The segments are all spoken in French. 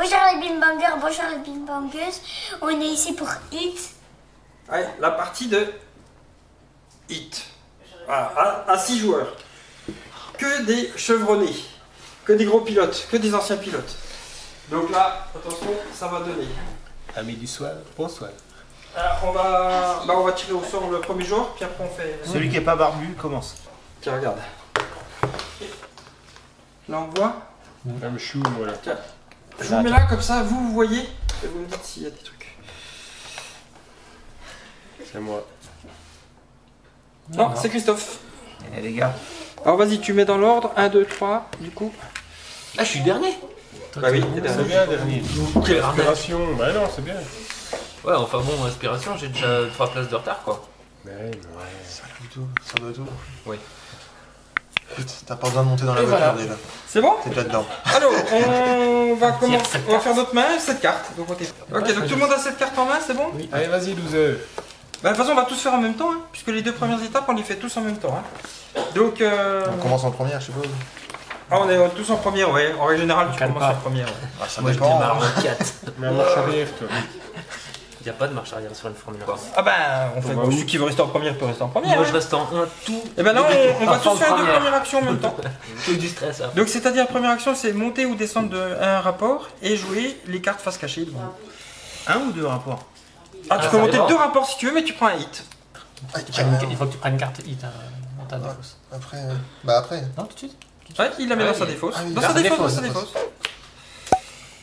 Bonjour les bim-bangers, bonjour les bim-bangeuses. On est ici pour Hit. Ouais, la partie de Hit. Voilà, à 6 joueurs. Que des chevronnés, que des gros pilotes, que des anciens pilotes. Donc là, attention, ça va donner. Amis du soir, bonsoir. Alors, on va tirer au sort le premier joueur, puis après on fait... Celui qui est pas barbu commence. Tiens, regarde. Là, on voit. Un chou, voilà. Tiens. Je vous mets là, comme ça, vous voyez, et vous me dites s'il y a des trucs. C'est moi. Non, c'est Christophe. Eh les gars. Alors vas-y, tu mets dans l'ordre, 1, 2, 3, du coup. Ah, je suis dernier. Bah oui, t'es C'est dernier. bien, dernier. Quelle inspiration. Bah non, c'est bien. Ouais, enfin bon, inspiration, j'ai déjà 3 places de retard quoi. Mais ouais. Ça doit tout. Oui. Écoute, t'as pas besoin de monter dans la voiture déjà. C'est bon? T'es déjà dedans. Alors, on va commencer. On va faire notre main, cette carte. Donc, ok, donc tout le monde a cette carte en main, c'est bon? Oui. Allez, vas-y, loser. Bah, de toute façon, on va tous faire en même temps, hein, puisque les deux premières étapes, on les fait tous en même temps. Hein. Donc, On commence en première, je suppose. on est tous en première, ouais. En règle générale, tu Calme commences pas. en première. Ouais. Ah, ça Moi je dépend. démarre en 4. Mais en marche arrière, toi. Il n'y a pas de marche arrière sur une Formule 1. Ah bah, on fait va bon, où? celui qui veut rester en première peut rester en première. Moi hein. je reste en 1 tout. Et ben non, on va Enfin, tous faire deux première. premières actions en même temps. Que du stress là. Donc, c'est-à-dire, la première action, c'est monter ou descendre un rapport et jouer les cartes face cachée. Un ou deux rapports? Ah, tu Ah, peux ça monter dépend. 2 rapports si tu veux, mais tu prends un hit. Ah, Il faut que tu prennes une carte hit dans ta défausse. Après, bah après. Non, tout de suite. Ouais, il la met Ah dans oui. sa défausse. Ah oui, Dans dans sa sa défausse, dans sa défausse. défausse.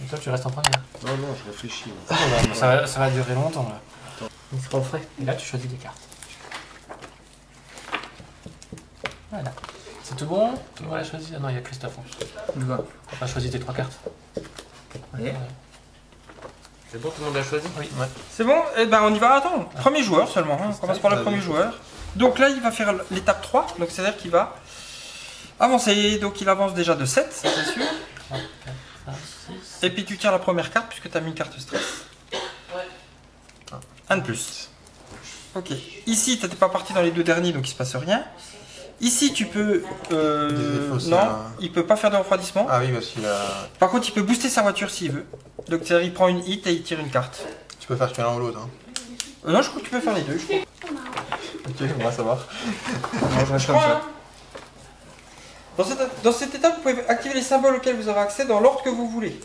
Et toi tu restes en première. Non, non, je réfléchis. Ça va durer longtemps là. Donc c'est pas frais. Et là tu choisis des cartes. Voilà. C'est tout bon? Tout le monde a choisi? Ah non, il y a Christophe en plus. T'as pas choisi tes 3 cartes? Oui. C'est bon, tout le monde a choisi? Oui. C'est bon? Eh ben on y va. Attends, premier joueur seulement. Hein. On commence par le premier joueur. Donc là, il va faire l'étape 3. Donc c'est-à-dire qu'il va avancer. Donc il avance déjà de 7, ça c'est sûr. 3, 4, 5, 6. Et puis tu tires la première carte puisque tu as mis une carte stress. Un de plus. Ok. Ici, tu n'étais pas parti dans les deux derniers, donc il se passe rien. Ici, tu peux... Défausser non, un- il peut pas faire de refroidissement. Ah oui, parce qu'il a. Par contre, il peut booster sa voiture s'il veut. Donc c'est-à-dire il prend une hit et il tire une carte. Tu peux faire que l'un ou l'autre. Hein. Non, je crois que tu peux faire les deux. Je crois. Ok, moi ça va. Je crois, hein. Dans cette étape, vous pouvez activer les symboles auxquels vous avez accès dans l'ordre que vous voulez.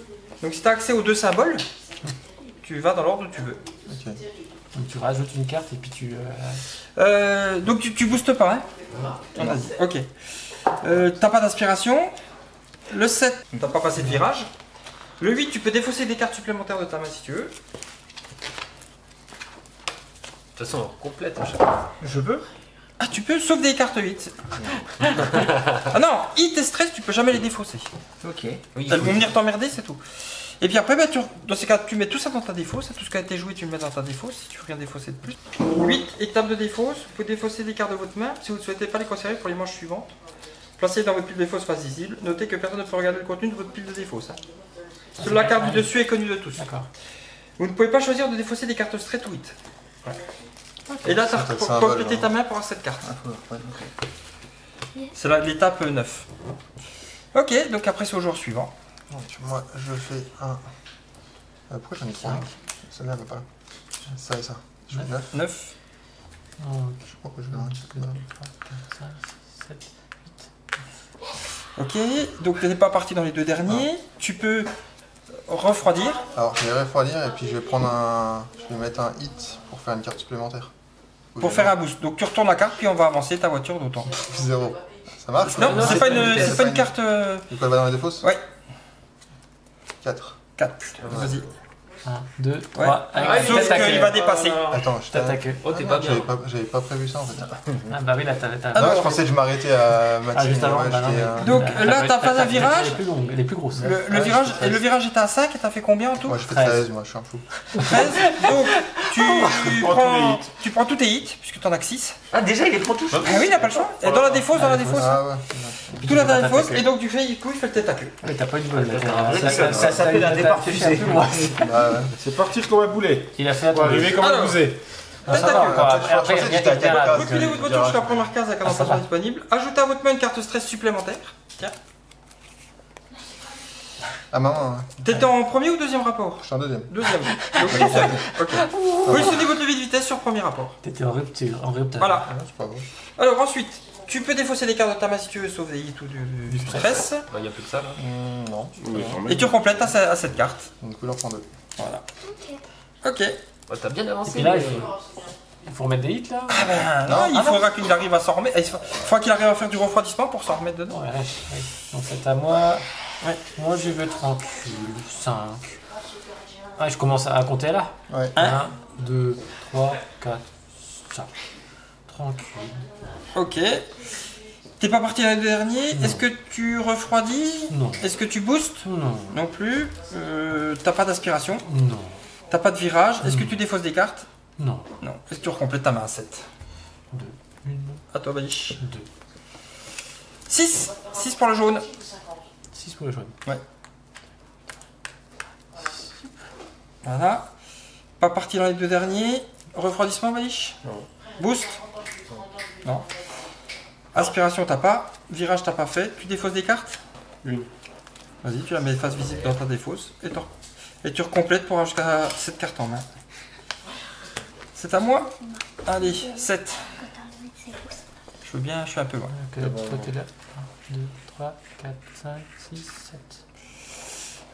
Donc si tu as accès aux 2 symboles, tu vas dans l'ordre où tu veux. Ok. Donc tu rajoutes une carte et puis tu... Donc tu boostes pas, hein? Vas-y, ok. T'as pas d'aspiration. Le 7, t'as pas passé de virage. Le 8, tu peux défausser des cartes supplémentaires de ta main si tu veux. De toute façon, on complète à chaque fois. Je peux. Ah, tu peux, sauf des cartes 8. Ah non, hit et stress, tu peux jamais les défausser. Ok. Oui, Elles vont venir t'emmerder, c'est tout. Et puis après, bah, dans ces cas, tu mets tout ça dans ta défausse. Tout ce qui a été joué, tu le mets dans ta défausse. Si tu veux rien défausser de plus. 8 étapes de défausse. Vous pouvez défausser des cartes de votre main. Si vous ne souhaitez pas les conserver pour les manches suivantes, placez dans votre pile de défausse face visible. Notez que personne ne peut regarder le contenu de votre pile de défausse. Hein. Seule la carte du dessus est connue de tous. D'accord. Vous ne pouvez pas choisir de défausser des cartes straight ou hit. Ouais. Et là, tu C'est le as symbole, complété hein. ta main pour avoir cette carte. Ah, faut ok. C'est l'étape 9. Ok, donc après c'est au jour suivant. Donc, moi je fais un. Pourquoi j'en ai 5? Celle-là va pas. Ça et ça. Je fais 9. 9. Donc, Je crois que je vais un petit peu. 2, 3, 4, 5, 6, 7. Ok, donc tu n'es pas parti dans les deux derniers. Tu peux refroidir. Alors je vais refroidir et puis je vais prendre un. Je vais mettre un hit pour faire une carte supplémentaire. Pour faire un boost. Donc tu retournes la carte, puis on va avancer ta voiture d'autant. 0. Ça marche? Non, non, c'est c'est pas pas une, une c'est pas une carte Du coup elle va dans les défausses? Ouais. 4. 4. Vas-y. 1, 2, Ouais. 3. Sauf qu'il va dépasser. Attends, je T'attaques. Oh, t'es pas bien. J'avais pas prévu ça en fait. Ah bah oui, là t'as... Ah, Non, non, je pensais que je m'arrêtais à Ah, Mathilde. juste avant, ouais, bah non, j'étais, mais- Donc, là, t'as pas un virage. Les plus longues, les plus grosses. Le virage, je fais le virage était à 5 et t'as fait combien en tout? Moi je fais 13. 13, moi je suis un fou. 13. Donc tu prends tous les hits. tu prends tous tes hits, puisque t'en as que 6. Ah déjà, il les prend tous. Ah oui, il n'a pas le choix. Et dans la défausse, dans la défausse. Ah ouais. Tout là dans la défausse. Et donc du coup, il fait le tête à queue. Mais t'as pas eu de bol. Ça s'appelle un départ fusée. Bah ouais. C'est parti comme un boulet. Il a fait un Pour arriver comme un Alors. bouset. Ça va encore. Après, il y a quelqu'un là. Reculez votre voiture jusqu'à la première case avec un Ah, ça emplacement va. disponible. Ajoutez à votre main une carte stress supplémentaire. Tiens. Ah, maman, T'étais en premier ou deuxième rapport? je suis en deuxième. Deuxième. Donc, deuxième. Ok. Positionnez votre levier de vitesse sur premier rapport. T'étais en rupture. Voilà. Ah, c'est pas vrai. Alors ensuite, tu peux défausser les cartes de ta main si tu veux, sauf des hits ou du stress. Bah, il n'y a plus que ça là. Non. Et tu complètes à cette carte. Donc, couleur prend 2. Voilà. Ok. Bah, t'as bien Et avancé. puis là, mais- Ah il faut remettre des hits là. Non, il faudra qu'il arrive à s'en remettre. Il faudra qu'il arrive à faire du refroidissement pour s'en remettre dedans. Ouais, ouais. Donc c'est à moi. Ouais. Moi je veux tranquille. 5. Ah, je commence à compter là. Ouais. 1, 2, 3, 4, 5. Tranquille. Ok. T'es pas parti l'année dernier. Non. Est-ce que tu refroidis? Non. Est-ce que tu boostes? Non. Non plus. T'as pas d'aspiration. Non. T'as pas de virage. Est-ce que tu défausses des cartes? Non. Non. Est-ce que tu recomplètes ta main à 7? 2. 1, À toi, Balish. 2. 6. 6 pour le jaune. 6 pour le jaune. Voilà. Pas parti dans les deux derniers. Refroidissement, Balish? Non. Boost? Non. Aspiration, t'as pas. Virage, t'as pas fait. Tu défausses des cartes? Une. Vas-y, tu la mets face visible dans ta défausse. Et tu recomplètes pour avoir jusqu'à 7 cartes en main. C'est à moi? Allez, 7. Je veux bien, je suis un peu loin. Ok, toi t'es là. 1, 2, 3, 4, 5, 6, 7.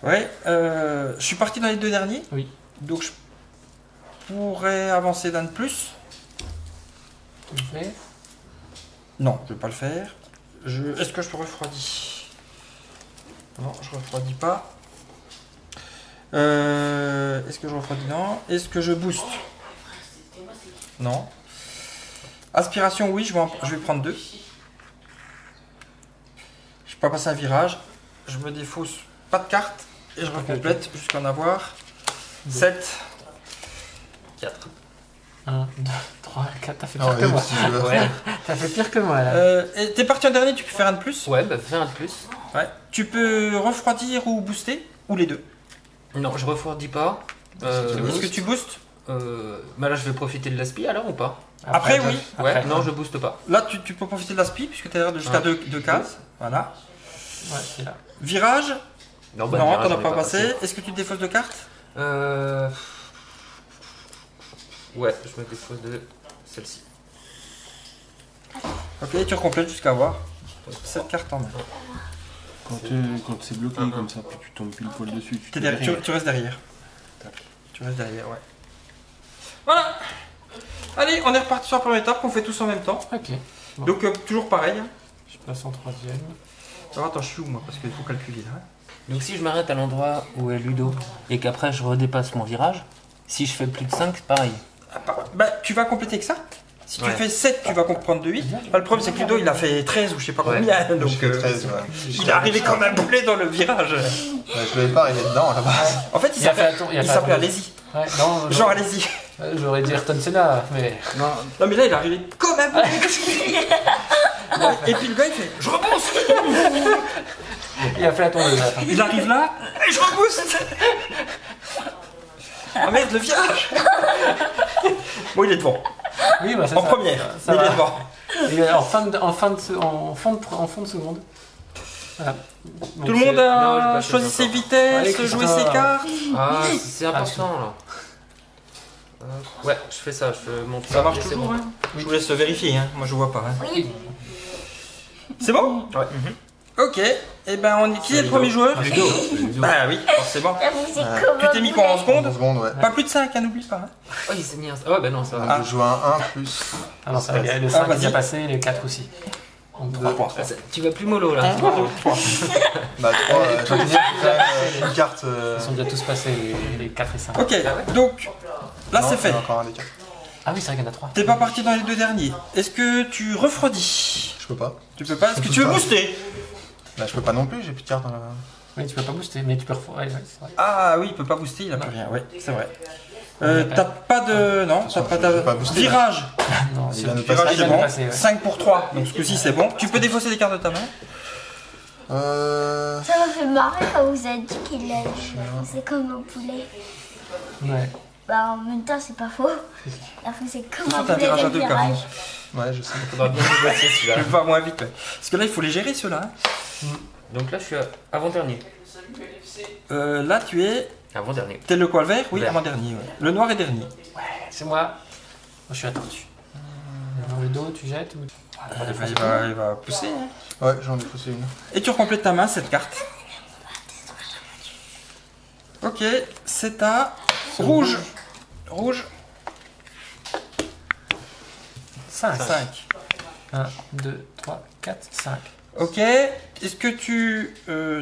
Ouais, je suis parti dans les deux derniers. Oui. Donc je pourrais avancer d'un de plus. Tu le fais? Non, je vais pas le faire. Est-ce que je peux refroidis? Non, je refroidis pas. Est-ce que je refroidis? Non. Est-ce que je booste? Non. Aspiration, oui, je vais prendre 2. Je peux pas passer un virage. Je me défausse pas de carte. Et je recomplète jusqu'à en avoir 7. 4. 1, 2, 3, 4. T'as fait Ah pire que ouais, moi. si je veux. Ouais. T'as fait pire que moi là. Et t'es parti en dernier, tu peux faire un de plus. Ouais, bah fais un de plus. Ouais. Tu peux refroidir ou booster, ou les deux. Non, je refroidis pas. Est-ce que tu boostes? Bah là, je vais profiter de l'aspi alors ou pas? Après, oui. Ouais, Après, non, je booste pas. Là, tu peux profiter de l'aspi, puisque tu as l'air de jusqu'à Ah. 2 cases. Voilà. Ouais, c'est là. Virage? Non, Non, virage, t'en as j'en ai pas passé. Est-ce que tu te défausses de cartes? Ouais, je me défausse de celle-ci. Ok, tu recomplètes jusqu'à avoir 7 cartes en main. Quand c'est bloqué comme ça, puis tu tombes pile poil dessus. Tu restes derrière. Tu restes derrière, ouais. Voilà. Allez, on est reparti sur la première étape qu'on fait tous en même temps. Ok. Bon. Donc, toujours pareil. Je passe en troisième. Alors, attends, je suis où moi? Parce qu'il faut calculer là. Donc si je m'arrête à l'endroit où est Ludo et qu'après je redépasse mon virage, si je fais plus de 5, c'est pareil. Bah, tu vas compléter que ça. Si tu Ouais. fais 7, tu vas comprendre de 8. Bah, le problème, c'est que Ludo, il a fait 13 ou je sais pas Ouais. combien. Donc, Je fais 13, ouais. il est arrivé comme un boulet dans le virage. Ouais, je l'avais pas arrivé dedans à la base. En fait, Il a fait un tour. il s'appelait Allez-y. Ouais, non, Genre, allez-y. j'aurais dit Ayrton Senna, mais. Non, mais là, il est arrivé comme un boulet. Et puis le gars, il fait je rebooste. Il a fait la tondeuse. Il arrive là et je rebooste. Ah merde, le virage. Bon, il est devant. Oui, bah, c'est En ça. première, Ça mais il va. est devant. Il est en fond de seconde. Voilà. Donc, Tout le monde Non, j'ai a pas choisi fait ses encore. vitesses, Allez, joué Christophe. ses cartes. Ah, c'est important là. Ouais, je fais ça, je monte Ça marche et c'est toujours, bon. hein. Je vous laisse vérifier, hein. Moi je vois pas. Hein. Oui, C'est bon? Ouais. Ok, et ben qui est le premier joueur? Ludo. Bah oui, forcément. la musique comme Tu t'es mis quoi en 30 seconde? secondes, ouais. Pas plus de 5, hein, n'oublie pas. Hein. Oh, il s'est mis un. Ah ouais, bah non, ça va. Donc je joue un 1 plus. Ah non, ça va, le 5 est vas-y. déjà passé, le 4 aussi. Donc, 3. Ah, tu vas plus mollo là. Bah 3, j'ai dit une carte. Ils sont déjà tous passés, les 4 et 5. Ok, donc là non, c'est fait. il y en a encore un des 4. Ah oui, c'est vrai qu'il y en a 3. T'es pas parti dans les deux derniers. Est-ce que tu refroidis? Je peux pas. Tu peux pas? Est-ce que tu veux booster? Là, je peux pas non plus, j'ai plus de cartes dans la. Oui, tu peux pas booster, mais tu peux refroidir. Ouais, c'est vrai. Ah oui, il peut pas booster, il a plus rien. Ouais, c'est vrai. Ouais, T'as pas de. Non, t'as façon, pas je peux pas de. booster, Virage! Non, Il c'est vient de Virage, passer. c'est vient de bon. passer, ouais. 5 pour 3, donc ce coup-ci c'est bon. Tu peux défausser les cartes de ta main. ça m'a fait marrer quand vous avez dit qu'il a c'est comme un poulet. Ouais. Bah en même temps c'est pas faux. Après c'est comme Ça, un t'as un poulet virage à de deux, virage. carrément. Ouais, je sais. Faudra bien négocier celui-là. Je vais pas moins vite. Ouais. Parce que là, il faut les gérer ceux-là. Hein. Donc là, je suis avant-dernier. Là, tu es. Avant-dernier. T'es le quoi, le vert? Oui, Vert. avant-dernier. Ouais. Le noir est dernier. Ouais, c'est moi. Moi, je suis attendu. Dans le dos, tu jettes ou... Il va pousser. Hein. Ouais, j'en ai poussé une. Et tu recomplètes ta main, cette carte. Ok, c'est à rouge. Rouge. 5. 5. 1, 2, 3, 4, 5. Ok. Est-ce que tu...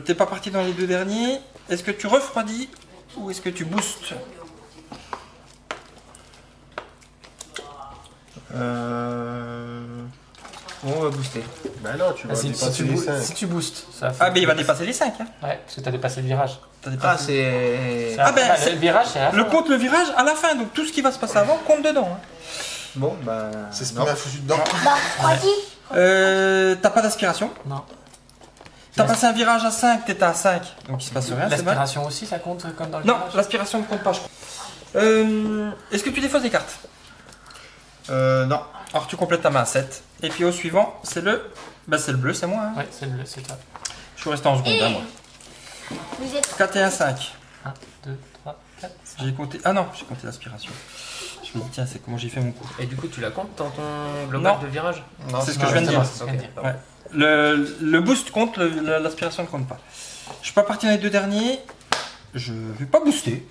t'es pas parti dans les deux derniers. Est-ce que tu refroidis ou est-ce que tu boostes? On va booster. Bah non, tu vas Si, dépasser tu les boostes, 5. si tu boostes, ça fait... Ah, mais il va dépasser les 5. Hein. Ouais, parce que t'as dépassé le virage. T'as dépassé- c'est... Ah, ben, c'est- le virage, c'est à la fin. Le compte le virage à la fin, donc tout ce qui va se passer avant compte dedans. Hein. Bon, bah... C'est ce qu'on non. a foutu dedans. Bah, refroidis. T'as pas d'aspiration. Non. T'as passé un virage à 5, t'étais à 5, donc il se passe rien, c'est bon. L'aspiration aussi, ça compte comme dans le Non, virage? l'aspiration ne compte pas, je crois. Est-ce que tu défausses des cartes? Non. Alors tu complètes ta main à 7. Et puis au suivant, c'est le... Bah c'est le bleu, c'est moi. Hein. Ouais, c'est le, c'est toi. Je suis resté en seconde, hein, moi. Vous êtes 4 et 1, 5. 1, 2, 3, 4, 5. J'ai compté... Ah non, j'ai compté l'aspiration. Je me dis, tiens, c'est comment j'ai fait mon coup. Et du coup, tu la comptes dans ton global Non. de virage? Non, C'est ce Non, que je viens de dire. justement, c'est ce que je viens de dire. Ouais. Le boost compte, l'aspiration ne compte pas. Je suis pas parti dans les deux derniers. Je vais pas booster.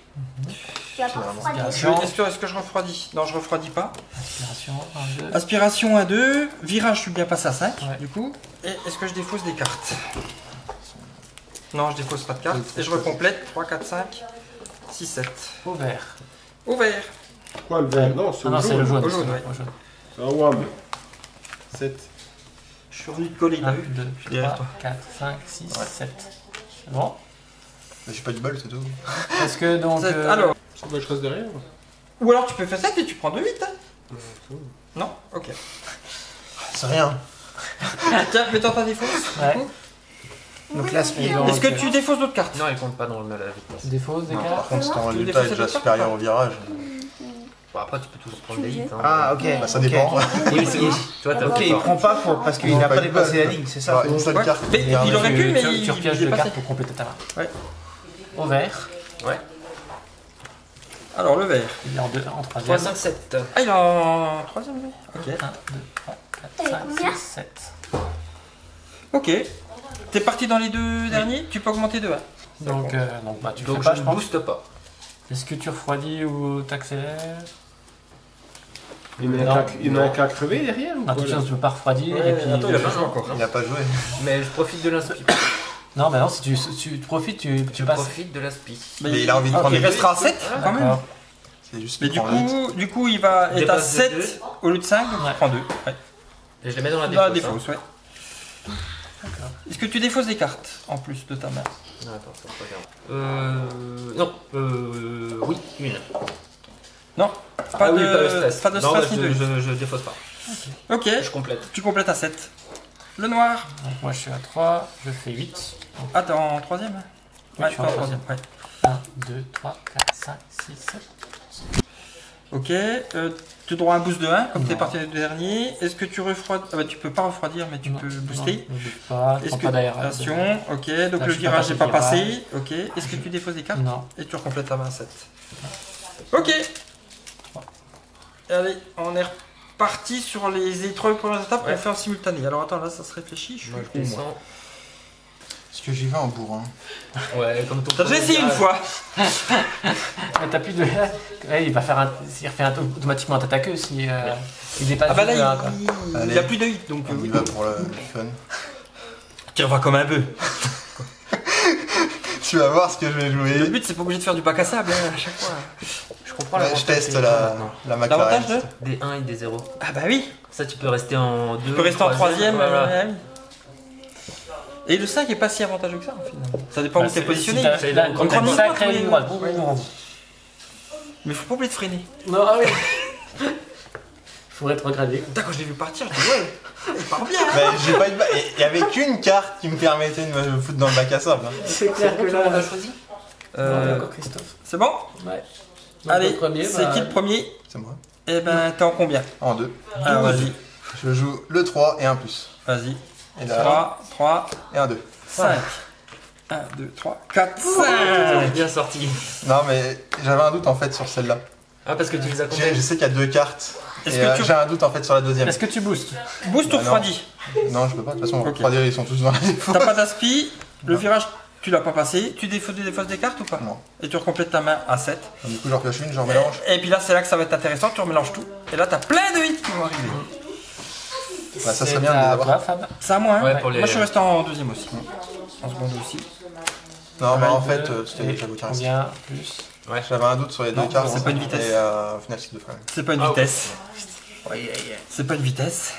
tu vas pas refroidir. Aspiration. Est-ce que je refroidis? Non, je refroidis pas. Aspiration, 1, 2. Aspiration 1, 2. Virage, je suis bien passé à 5, Ouais. du coup. Et est-ce que je défausse des cartes? Non, je défausse pas de cartes. Et je recomplète 3, 4, 5, 6, 7. Au vert. Au vert. Quoi, le vert? Non, c'est Ah non, c'est le jaune. Au jaune, ouais. Au jaune. C'est un WAM. 7. Je suis revenu de coller 1, là. 2, derrière 3, toi. 4, 5, 6, 7. C'est bon. Mais j'ai pas du bol, c'est tout. Est-ce que donc... Sept. Alors, Bah, je reste derrière. ou alors tu peux faire 7 et tu prends 2, 8. Hein. Non? Ok. C'est rien. Tiens, mets-toi ta défausse. Ouais. Donc là, c'est... Donc, Est-ce que tu défausses d'autres cartes? Non, elle compte pas dans le la vitesse. Tu défausses des Par cartes? contre, si ton Tu résultat est défais déjà cette supérieur carte au virage. Bon, après, tu peux toujours prendre des hits. Hein. Ah, ok. Bah, ça ok. dépend. Toi, t'as Ok, il prend pas pour, parce qu'il Ils n'a ont pas pas de dépassé bol. la ligne, c'est ça? Une seule Ouais. carte. Mais il aurait pu, mais tu il repièges est deux passé. cartes pour compléter ta main. Ouais. Au vert. Ouais. Alors le vert. Il est en 3, troisième. 5, 7. Ah, il est en troisième, oui. Ok. 1, 2, 3, 4, T'avais 5, combien 6, 7. Ok. T'es parti dans les deux derniers, tu peux augmenter de 1. Donc bah, tu Donc, fais pas, je je ne pense. booste pas. Est-ce que tu refroidis ou t'accélères? Il y en a un qu'à crever derrière ou Non, quoi, de toute là façon, tu peux pas refroidir. Ouais, Et puis, attends, il a pas joué encore. Il n'a pas joué. Mais je profite de l'inspi. Non, mais non, si tu profites, tu Je passes. profite de l'inspi. Mais il a envie de prendre Il les restera à 7 quand même. D'accord. C'est juste Mais qu'il prend le vite. du coup, il va être à Dépasse de 7 deux. au lieu de 5, donc Ouais. il prend 2. Ouais. Et je les mets dans la Dans la défausse. défausse, ouais. Est-ce que tu défausses des cartes en plus de ta main? Hein. Attends, ça se regarde. Non, oui, une. Non, pas, oui, de, pas de stress. pas de Non, stress bah, ni de... je défausse pas. Ok, Je complète. tu complètes à 7. Le noir. Donc moi je suis à 3, je fais 8. Ah, t'es en troisième? Oui, Ouais, je suis t'es en en troisième, ouais. 1, 2, 3, 4, 5, 6, 7. Ok, tu as droit à un boost de 1, comme Non. t'es parti les deux derniers. Est-ce que tu refroidis? Ah bah tu peux pas refroidir, mais tu peux booster. Non, ne bouge pas, je Est-ce prends que pas d'air. attention, ok, donc Là, le je suis pas virage passé n'est pas le virage. passé, ok. Est-ce que tu défausses des cartes? Non. Et tu recomplètes ta main à 7. Ok. Allez, on est reparti sur les 3 premières étapes Ouais. qu'on fait en simultané. Alors attends, là ça se réfléchit, je suis Moi, je où, moi descends. Est-ce que j'y vais en bourrin? Ouais, comme ton T'as déjà essayé une fois? Mais t'as plus de. Ouais, il refait automatiquement ta queue si il dépasse. Ah bah juste là, un, quoi. il Allez. y a plus de hit, donc On oui. y va pour le fun. Tu vas comme un bœuf. Tu vas voir ce que je vais Le jouer. but c'est pas obligé de faire du bac à sable hein, à chaque fois. Je comprends Ouais, l'avantage je teste des la gens maintenant. McLaren. L'avantage de? Des 1 et des 0. Ah bah oui, Ça, tu peux rester en 2. tu peux rester en troisième. Voilà. Oui. Et le 5 est pas si avantageux que ça finalement. Ça dépend Bah, où t'es c'est- positionné. si t'as- C'est là, donc quand on t'as prend une une sacrée droite, ligne oui. droite. Mais faut pas oublier de freiner. Non, ah oui. Faut rétrograder. Putain, quand je l'ai vu partir, je dis ouais, il part bien. Mais j'ai pas eu de bac. Il y avait qu'une carte qui me permettait de me foutre dans le bac à sable. hein. C'est clair que là. On a choisi. Encore Christophe. C'est bon? Ouais. Donc, Allez, le premier, c'est bah, qui le premier? C'est moi. Eh ben, t'es en combien? En 2. Alors vas-y, Je joue le 3 et un plus. vas-y. Et là, 3, et un 2. 5. 1, 2, 3, 4, C'est 5. bien sorti. Non, mais j'avais un doute en fait sur celle-là. Ah, parce que tu les as comptés. Je sais qu'il y a 2 cartes. Est-ce Et que tu j'ai un doute en fait sur la deuxième. Est-ce que tu boostes? boostes ou Bah non. refroidis? Non, je peux pas. De toute façon, Ok. 3D, ils sont tous dans la défausse. T'as pas d'aspi, le virage, tu l'as pas passé. Tu défausses des cartes ou pas? Non. Et tu recomplètes ta main à 7. Du coup, j'en pioche une, j'en mélange. Et puis là, c'est là que ça va être intéressant. Tu remélanges tout. Et là, t'as plein de hits qui vont arriver. Bah, ça C'est serait bien de les à avoir. toi, Fab. C'est à moi, hein? Ouais, pour les- Moi, je suis resté en deuxième aussi. En seconde aussi. Non, bah en Un, fait, deux, c'était et déjà vous caresse. combien plus? J'avais un doute sur les Non, 2 cartes. c'est pas une vitesse. Et au final, c'est 2 fois. C'est pas une Ah, vitesse. Ouais. C'est pas une vitesse.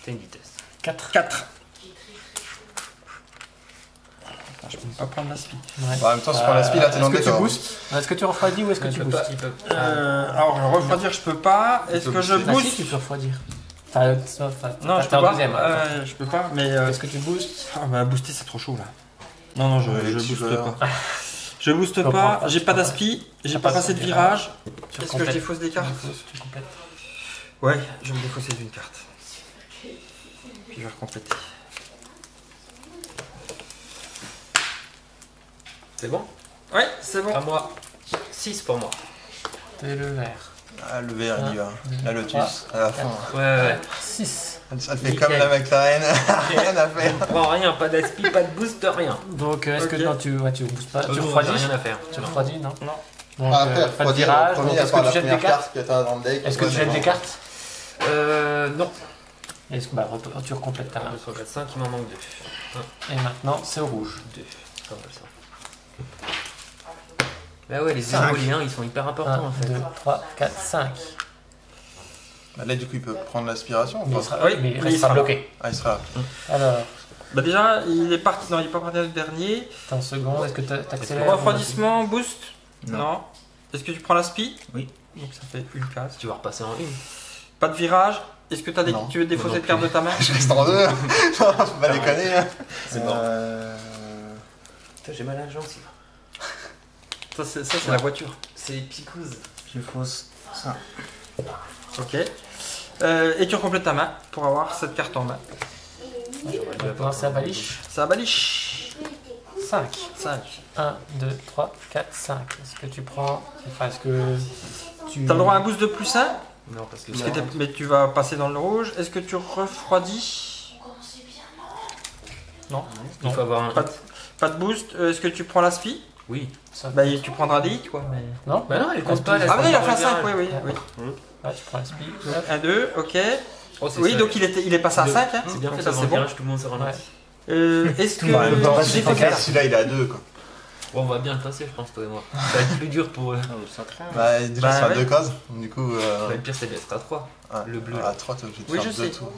T'as une vitesse. 4. 4. Je peux pas prendre l'aspi. Bah, en même temps, si tu prends la speed, là, t'es dans le Est-ce que tu décor. boostes? Est-ce que tu refroidis ou est-ce que tu boostes? Alors, refroidir, je peux pas. Est-ce que je booster. Ah si, booste? tu peux refroidir. Enfin, Non, je t'es peux en pas. deuxième. Je peux pas, mais. Est-ce que tu boostes? Ah, bah, booster, c'est trop chaud là. Non, non, je Ouais, booste tiveur. pas. Je booste Je comprends pas, pas, j'ai je pas comprends d'aspi, j'ai T'as pas pas passé de de virage. Tu Est-ce que je complètes. défausse des cartes? Tu complètes. Ouais, je vais me défausser d'une carte. Puis je vais recompléter. C'est bon? Ouais, c'est bon. À moi. 6 pour moi. T'es le vert. Ah, le vert, il y va. La Lotus, Ah. à la fin. Ouais. 6. Ça fait Nickel. comme la McLaren. Rien à faire. On prend rien, pas d'aspi, pas de boost, rien. Donc est-ce Ok. que non, tu boostes pas? Tu J'ai refroidis? rien à faire. Tu refroidis, non? Non. Donc Après, pas de refroidir, virage. le premier, Donc à est-ce part que la tu jettes des première cartes? carte que t'as dans le deck. Est-ce que tu jettes des cartes? Non. Est-ce que bah tu recomplètes ta main. 2, 3, 4, 5, il m'en manque 2. Et maintenant c'est au rouge. 2. Pas mal ça. Bah ouais, les Cinq. éoliens, ils sont hyper 1, importants en fait. 2, 3, 4, 5. Bah, là, du coup, il peut prendre l'aspiration ou Mais pas il sera, Oui, mais il il restera sera bloqué. Ah, il sera là. Alors, Bah déjà, il est parti. Non, il est pas parti le dernier. attends une seconde, est-ce que t'accélères? Refroidissement, boost. Non. Non. Est-ce que tu prends l'aspi? Oui. Donc ça fait une case. Tu vas repasser en 1. Pas de virage. Est-ce que Non. tu veux défausser Moi non de carte de ta main? Je reste en 2. Non, faut pas déconner. Hein. C'est mort. Euh, Putain, j'ai mal à la jambe, Sylvain. Ça, c'est la voiture. C'est les picouses. Je fausse ça. Ok. Et tu recomplètes ta main pour avoir cette carte en main. On va commencer à baliche. Ça baliche. 5. 5. 1, 2, 3, 4, 5. Est-ce que tu prends. Enfin, est-ce que tu. T'as le droit à un boost de plus 1, Non, parce que mais tu vas passer dans le rouge. Est-ce que tu refroidis? Non. il faut avoir un. Pas de boost. Est-ce que tu prends l'aspi? Oui. Ça. Bah tu prendras des hits quoi. Mais... Non. Bah non, elle compte pas. Ah mais il a fait un fait 5, oui, oui. Ah, tu prends la speed. 1, 2, ok. Oh, c'est Oui, ça. donc il est passé à 5. Hein. C'est bien Donc fait ça avant c'est le bon. virage, tout le monde se ralentit. Est-ce que Bah, tu non, défausses des cartes? celui-là, il est à 2, quoi. Bon, on va bien le passer, je pense, toi et moi. Ça va être plus dur pour eux. Bah, déjà, Bah, c'est à ouais. 2 cases. Du coup, Le pire, c'est d'être à 3. ah, le bleu. À 3, t'es obligé de Oui, faire je 2 sais. tours.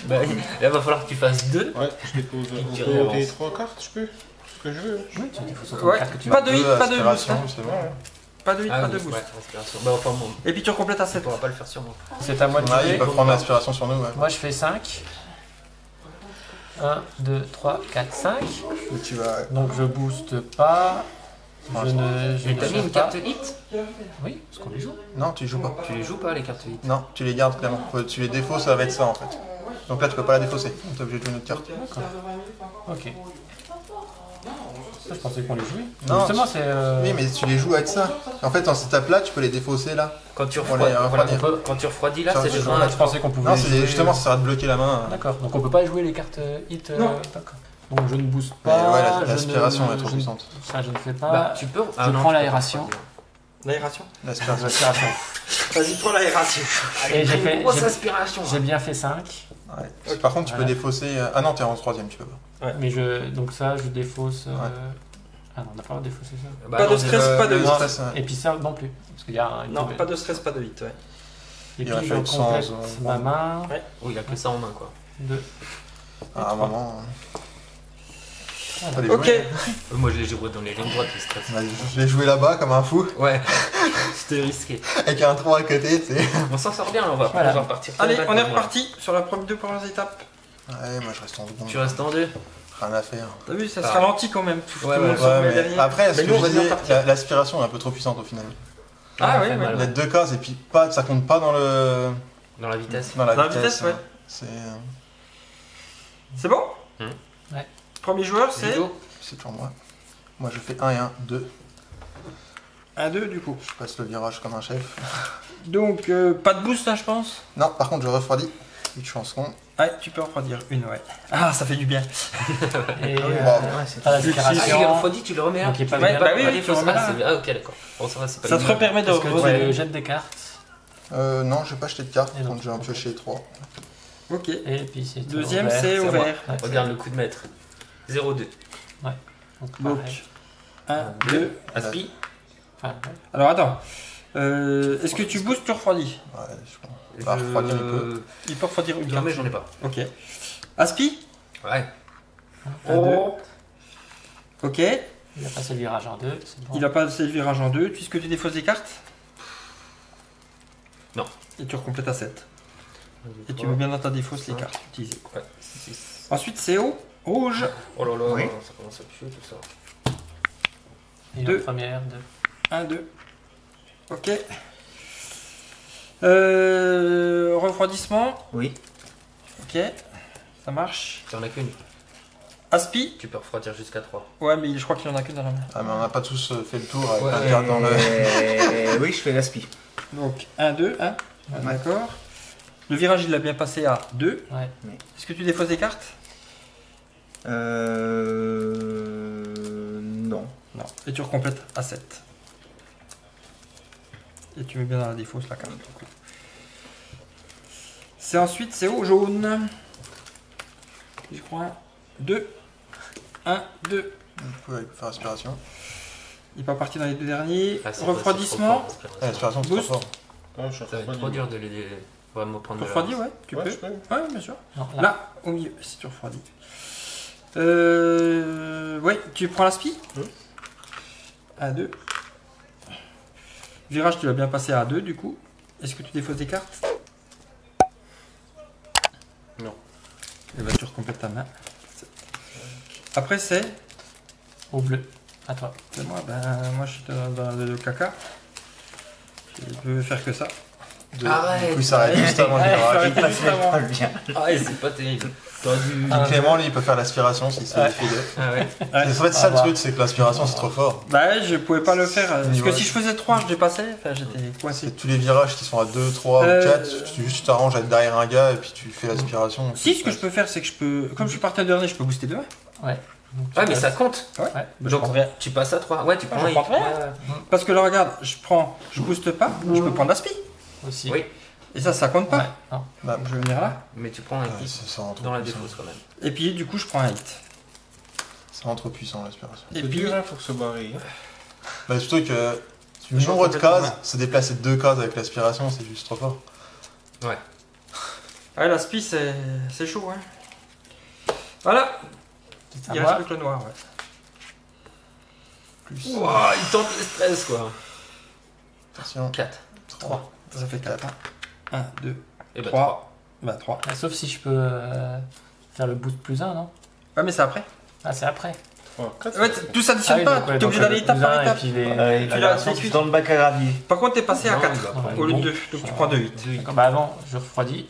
Bah, là, va falloir que tu fasses 2. Ouais, je dépose Tu on peut avances. des 3 cartes, je peux. Ce que je veux. Oui, tu défausses autant Ouais, de cartes que tu pas veux. de hit, pas de boost. aspiration, Hein. c'est bon. Pas de hit, Ah, pas oui, de boost. ouais, respiration. Bah, enfin, bon, Et puis tu recomplètes à on 7. pourra pas le faire sur moi. C'est à moi de Ouais, jouer. ils peuvent prendre l'aspiration sur nous, ouais. Moi, je fais 5. 1, 2, 3, 4, 5. Mais tu vas. Donc, je booste pas. Je Et ne t'as mis change une pas. carte hit? Oui, parce qu'on les joue. Non, tu joues pas. Tu les joues pas, les cartes hit? Non, tu les gardes clairement. Tu les défausses, ça va être ça en fait. Donc là, tu peux pas la défausser. T'es obligé de jouer une autre carte. Ok. Ça, je pensais qu'on les jouait. Non, Justement, c'est. Oui, mais tu les joues avec ça. En fait, en cette étape-là, tu peux les défausser là. Quand tu On refroidis, les voilà, refroidit. quand tu refroidis là, Ça, c'est je juste vois. un. Là, je pensais qu'on pouvait. Non, les c'est jouer. justement, ça sert à te bloquer la main. D'accord, donc on peut pas jouer les cartes hit. Non. D'accord. Donc je ne booste Mais pas. ouais, je l'aspiration ne- est trop je- puissante. Ça, je ne fais pas. Bah, tu peux. je non, prends tu peux l'aération. refroidir. L'aération. L'aspiration. L'aspiration. Vas-y, prends l'aération. Et j'ai fait. Grosse aspiration. J'ai bien fait 5. Ouais. Par contre, tu peux Voilà. défausser. Ah non, t'es en 3ème, tu peux pas. Mais je. Donc ça, je défausse. Ouais. Ah non, on n'a pas défaussé ça. Bah, Pas non, de c'est- stress, pas de le hit. stress, ouais. Et puis ça non plus. Parce qu'il y a un. Non, pas de stress, pas de hit, ouais. Et Il puis aurait je fallu complète sans- ma main. Oui, il a que ça en main, quoi. 2. À un moment. Faut les Ok. jouer. Moi, je les joue dans les lignes droites, le stress. Bah, je l'ai joué là-bas comme un fou, Ouais, c'était risqué. avec un 3 à côté, tu sais. On s'en sort bien, on va Voilà. repartir. Allez, très on est bas, moi. reparti sur la deux premières étapes. Ouais, moi je reste en 2. Tu restes en 2. Rien à faire. T'as vu, ça se Pareil. ralentit quand même. Tout Ouais, le monde ouais, se remet mais derrière. après, ce Mais que nous, on je va bien disais, partir. l'aspiration est un peu trop puissante au final. Ah Ouais, oui, fait oui. mal. Il y a 2 cases et puis pas, ça compte pas dans le. Dans la vitesse. Dans la Dans la vitesse, vitesse, ouais. C'est. C'est bon? Premier joueur, c'est Ludo. C'est toujours moi. Moi je fais 1 et 1, 2. 1-2 du coup. Je passe le virage comme un chef. Donc, pas de boost là, je pense. Non, par contre je refroidis. Vu que je suis en second. Ouais, tu peux refroidir une, ouais. Ah, ça fait du bien. Et Bon, t'as la Ah, il déclaration. refroidit, tu le remets là. Donc, il est pas Ouais, bien. bah oui, Pas oui, les tu fausses. remets Ah, là. ah, ok, d'accord. Bon, ça va, c'est pas Ça te grave. permet de Est-ce que refaire. tu jettes des cartes? Non, je vais pas acheter de cartes. Et donc, Donc je vais en piocher 3. Ok. Et puis c'est Deuxième, ouvert. c'est à moi. ouvert. Ouais. Regarde le coup de maître. 0-2. Donc, Donc, pareil. 1, 2. Aspi. Enfin, ouais. Alors attends. Est-ce que tu boostes ou tu refroidis? Ouais, je crois. Bah, refroidir, il peut. Il peut refroidir une Non, carte. mais j'en ai pas. Ok. Aspi? Ouais. 1, 2. Ok. Il a passé le virage en 2. C'est bon. Il a pas passé le virage en 2. Puisque tu défausses des cartes? Non. Et tu recomplètes à 7. Et tu mets bien dans ta défausse les cartes utilisées. Ouais. 6. Ensuite, c'est au rouge. Oh là là, Oui. ça commence à puer tout ça. Et deux. la première, 2. 1, 2. Ok. Refroidissement. Oui. Ok. Ça marche. T'en as qu'une. Aspi. Tu peux refroidir jusqu'à 3. Ouais, mais je crois qu'il y en a qu'une dans la main. Ah, mais on n'a pas tous fait le tour avec Ouais. plein de cartes dans le. Oui, je fais l'aspi. Donc 1, 2, 1. D'accord. Le virage, il l'a bien passé à 2. Ouais. Est-ce que tu défausses des cartes? Non. Non. Et tu recomplètes à 7. Et tu mets bien dans la défausse la carte. C'est ensuite, c'est au jaune. Je crois 2. 1, 2. Du coup, il peut faire aspiration. Il n'est pas parti dans les deux derniers. Ah, Refroidissement. Ah, l'aspiration, c'est trop Boost. fort. Ouais, je suis en Ça va train être de trop dur de les vraiment prendre de Refroidi, l'avance. ouais, tu Ouais, peux. je peux. Ouais, bien sûr. Non, là. Là, au milieu, si tu refroidis. Ouais, tu prends la spi. 1, 2. Virage, tu l'as bien passé à 2 du coup. Est-ce que tu défausses des cartes? Non. Et bah tu recomplètes ta main. Après c'est Au bleu. À toi. moi, moi je suis dans le caca. Je peux faire que ça. Arrête. Du coup, il s'arrête juste avant le virage. Il passe juste avant. Pas bien. Ah, et c'est pas terrible. T'aurais dû. Ah. Clément, lui, il peut faire l'aspiration s'il se Ouais. fait deux. Ah ouais. Ouais. En fait, c'est ça le bah. truc, c'est que l'aspiration, c'est trop fort. Bah ouais, je pouvais pas le faire. Parce que Ouais. si je faisais 3, je dépassais. Enfin, j'étais coincé. C'est tous les virages qui sont à 2, 3 ou 4, tu t'arranges à être derrière un gars et puis tu fais l'aspiration. Si, ce que je peux faire, c'est que je peux. Comme je suis parti dernier, je peux booster 2. Ouais. Donc, tu Ouais, mais passes. ça compte. Ouais. Ouais. Je prends rien. Tu passes à 3. Ouais, tu prends je un prends hit. rien. Ouais, ouais. Parce que là, regarde, je booste pas, je peux prendre l'aspi. Aussi. Oui. Et ça compte pas. Ouais. Non. Bah, Je vais venir là. Mais tu prends un ouais, hit ça rend trop dans la puissant. défausse quand même. Et puis, du coup, je prends un hit. Ça rend trop puissant l'aspiration. Et C'est puis, dur, hein, faut se barrer. hein. Bah, surtout que le Je nombre de complètement cases, se déplacer de 2 cases avec l'aspiration, c'est juste trop fort. ouais, l'aspi, c'est chaud. Hein. Voilà, C'est à il moi. reste plus que le noir. Ouais. Plus Ouah, il tente le stress quoi. Attention. 4. 3. ça fait 4. 1, 2, Et bah 3. Bah 3. Ah, sauf si je peux faire le boost plus 1, non? Ouais, mais c'est après. Ah, c'est après. 3, 4. Ouais, tout s'additionne pas. T'es obligé d'aller étape par étape. Et puis les... Ouais, Tu la l'as version, fait c'est dans le bac à gravier. Par contre, t'es passé à Non, 4 il va prendre au lieu bon. de 2. Donc tu prends 2 8. D'accord, bah avant, je refroidis.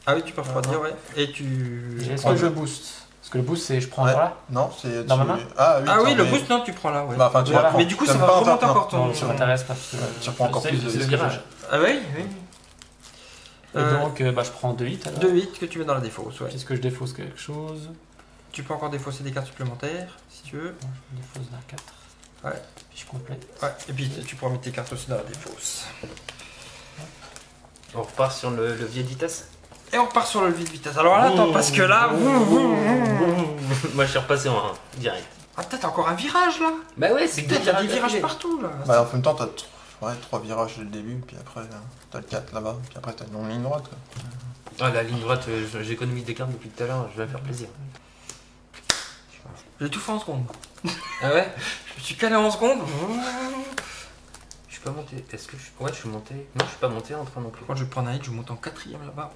Ah oui, tu peux refroidir, ouais. Et tu. Et est-ce que je boost? Parce que le boost, c'est je prends Ouais. encore là. Non, c'est. Dans ma main Ah oui, Ah oui, t'en le mets- boost, non, tu prends là, ouais. Bah, enfin, tu Voilà. reprends. Mais du coup, ça T'aimes va pas, remonter non. encore ton. Non, ça m'intéresse pas. Parce que Tu reprends encore je sais plus que de c'est le esquive. virage. Ah oui, oui. Et donc, bah, je prends 2 hits alors. 2 8 que tu mets dans la défausse, ouais. Est-ce que je défausse quelque chose? Tu peux encore défausser des cartes supplémentaires, si tu veux. Non, je défausse la 4. Ouais. Puis je complète. Ouais, et puis tu pourras mettre tes cartes aussi dans la défausse. On repart sur le levier de vitesse. Et on repart sur le levier de vitesse. Alors là, attends, parce que là. Moi je suis repassé en 1, direct. Ah, peut-être encore un virage là. Bah ouais, c'est que Peut-être t'as des virages partout là. Bah, en même temps, t'as 3 virages dès le début, puis après, t'as le 4 là-bas, puis après, t'as une longue ligne droite. Quoi. Ah, la ligne droite, j'économise des cartes depuis tout à l'heure, je vais me faire plaisir. J'ai tout fait en seconde. Ah ouais? Je me suis calé en seconde. Je suis pas monté. Est-ce que je. Ouais, je suis monté. Non, je suis pas monté en train non plus. Quand je vais prendre un hit, je monte en 4ème là-bas.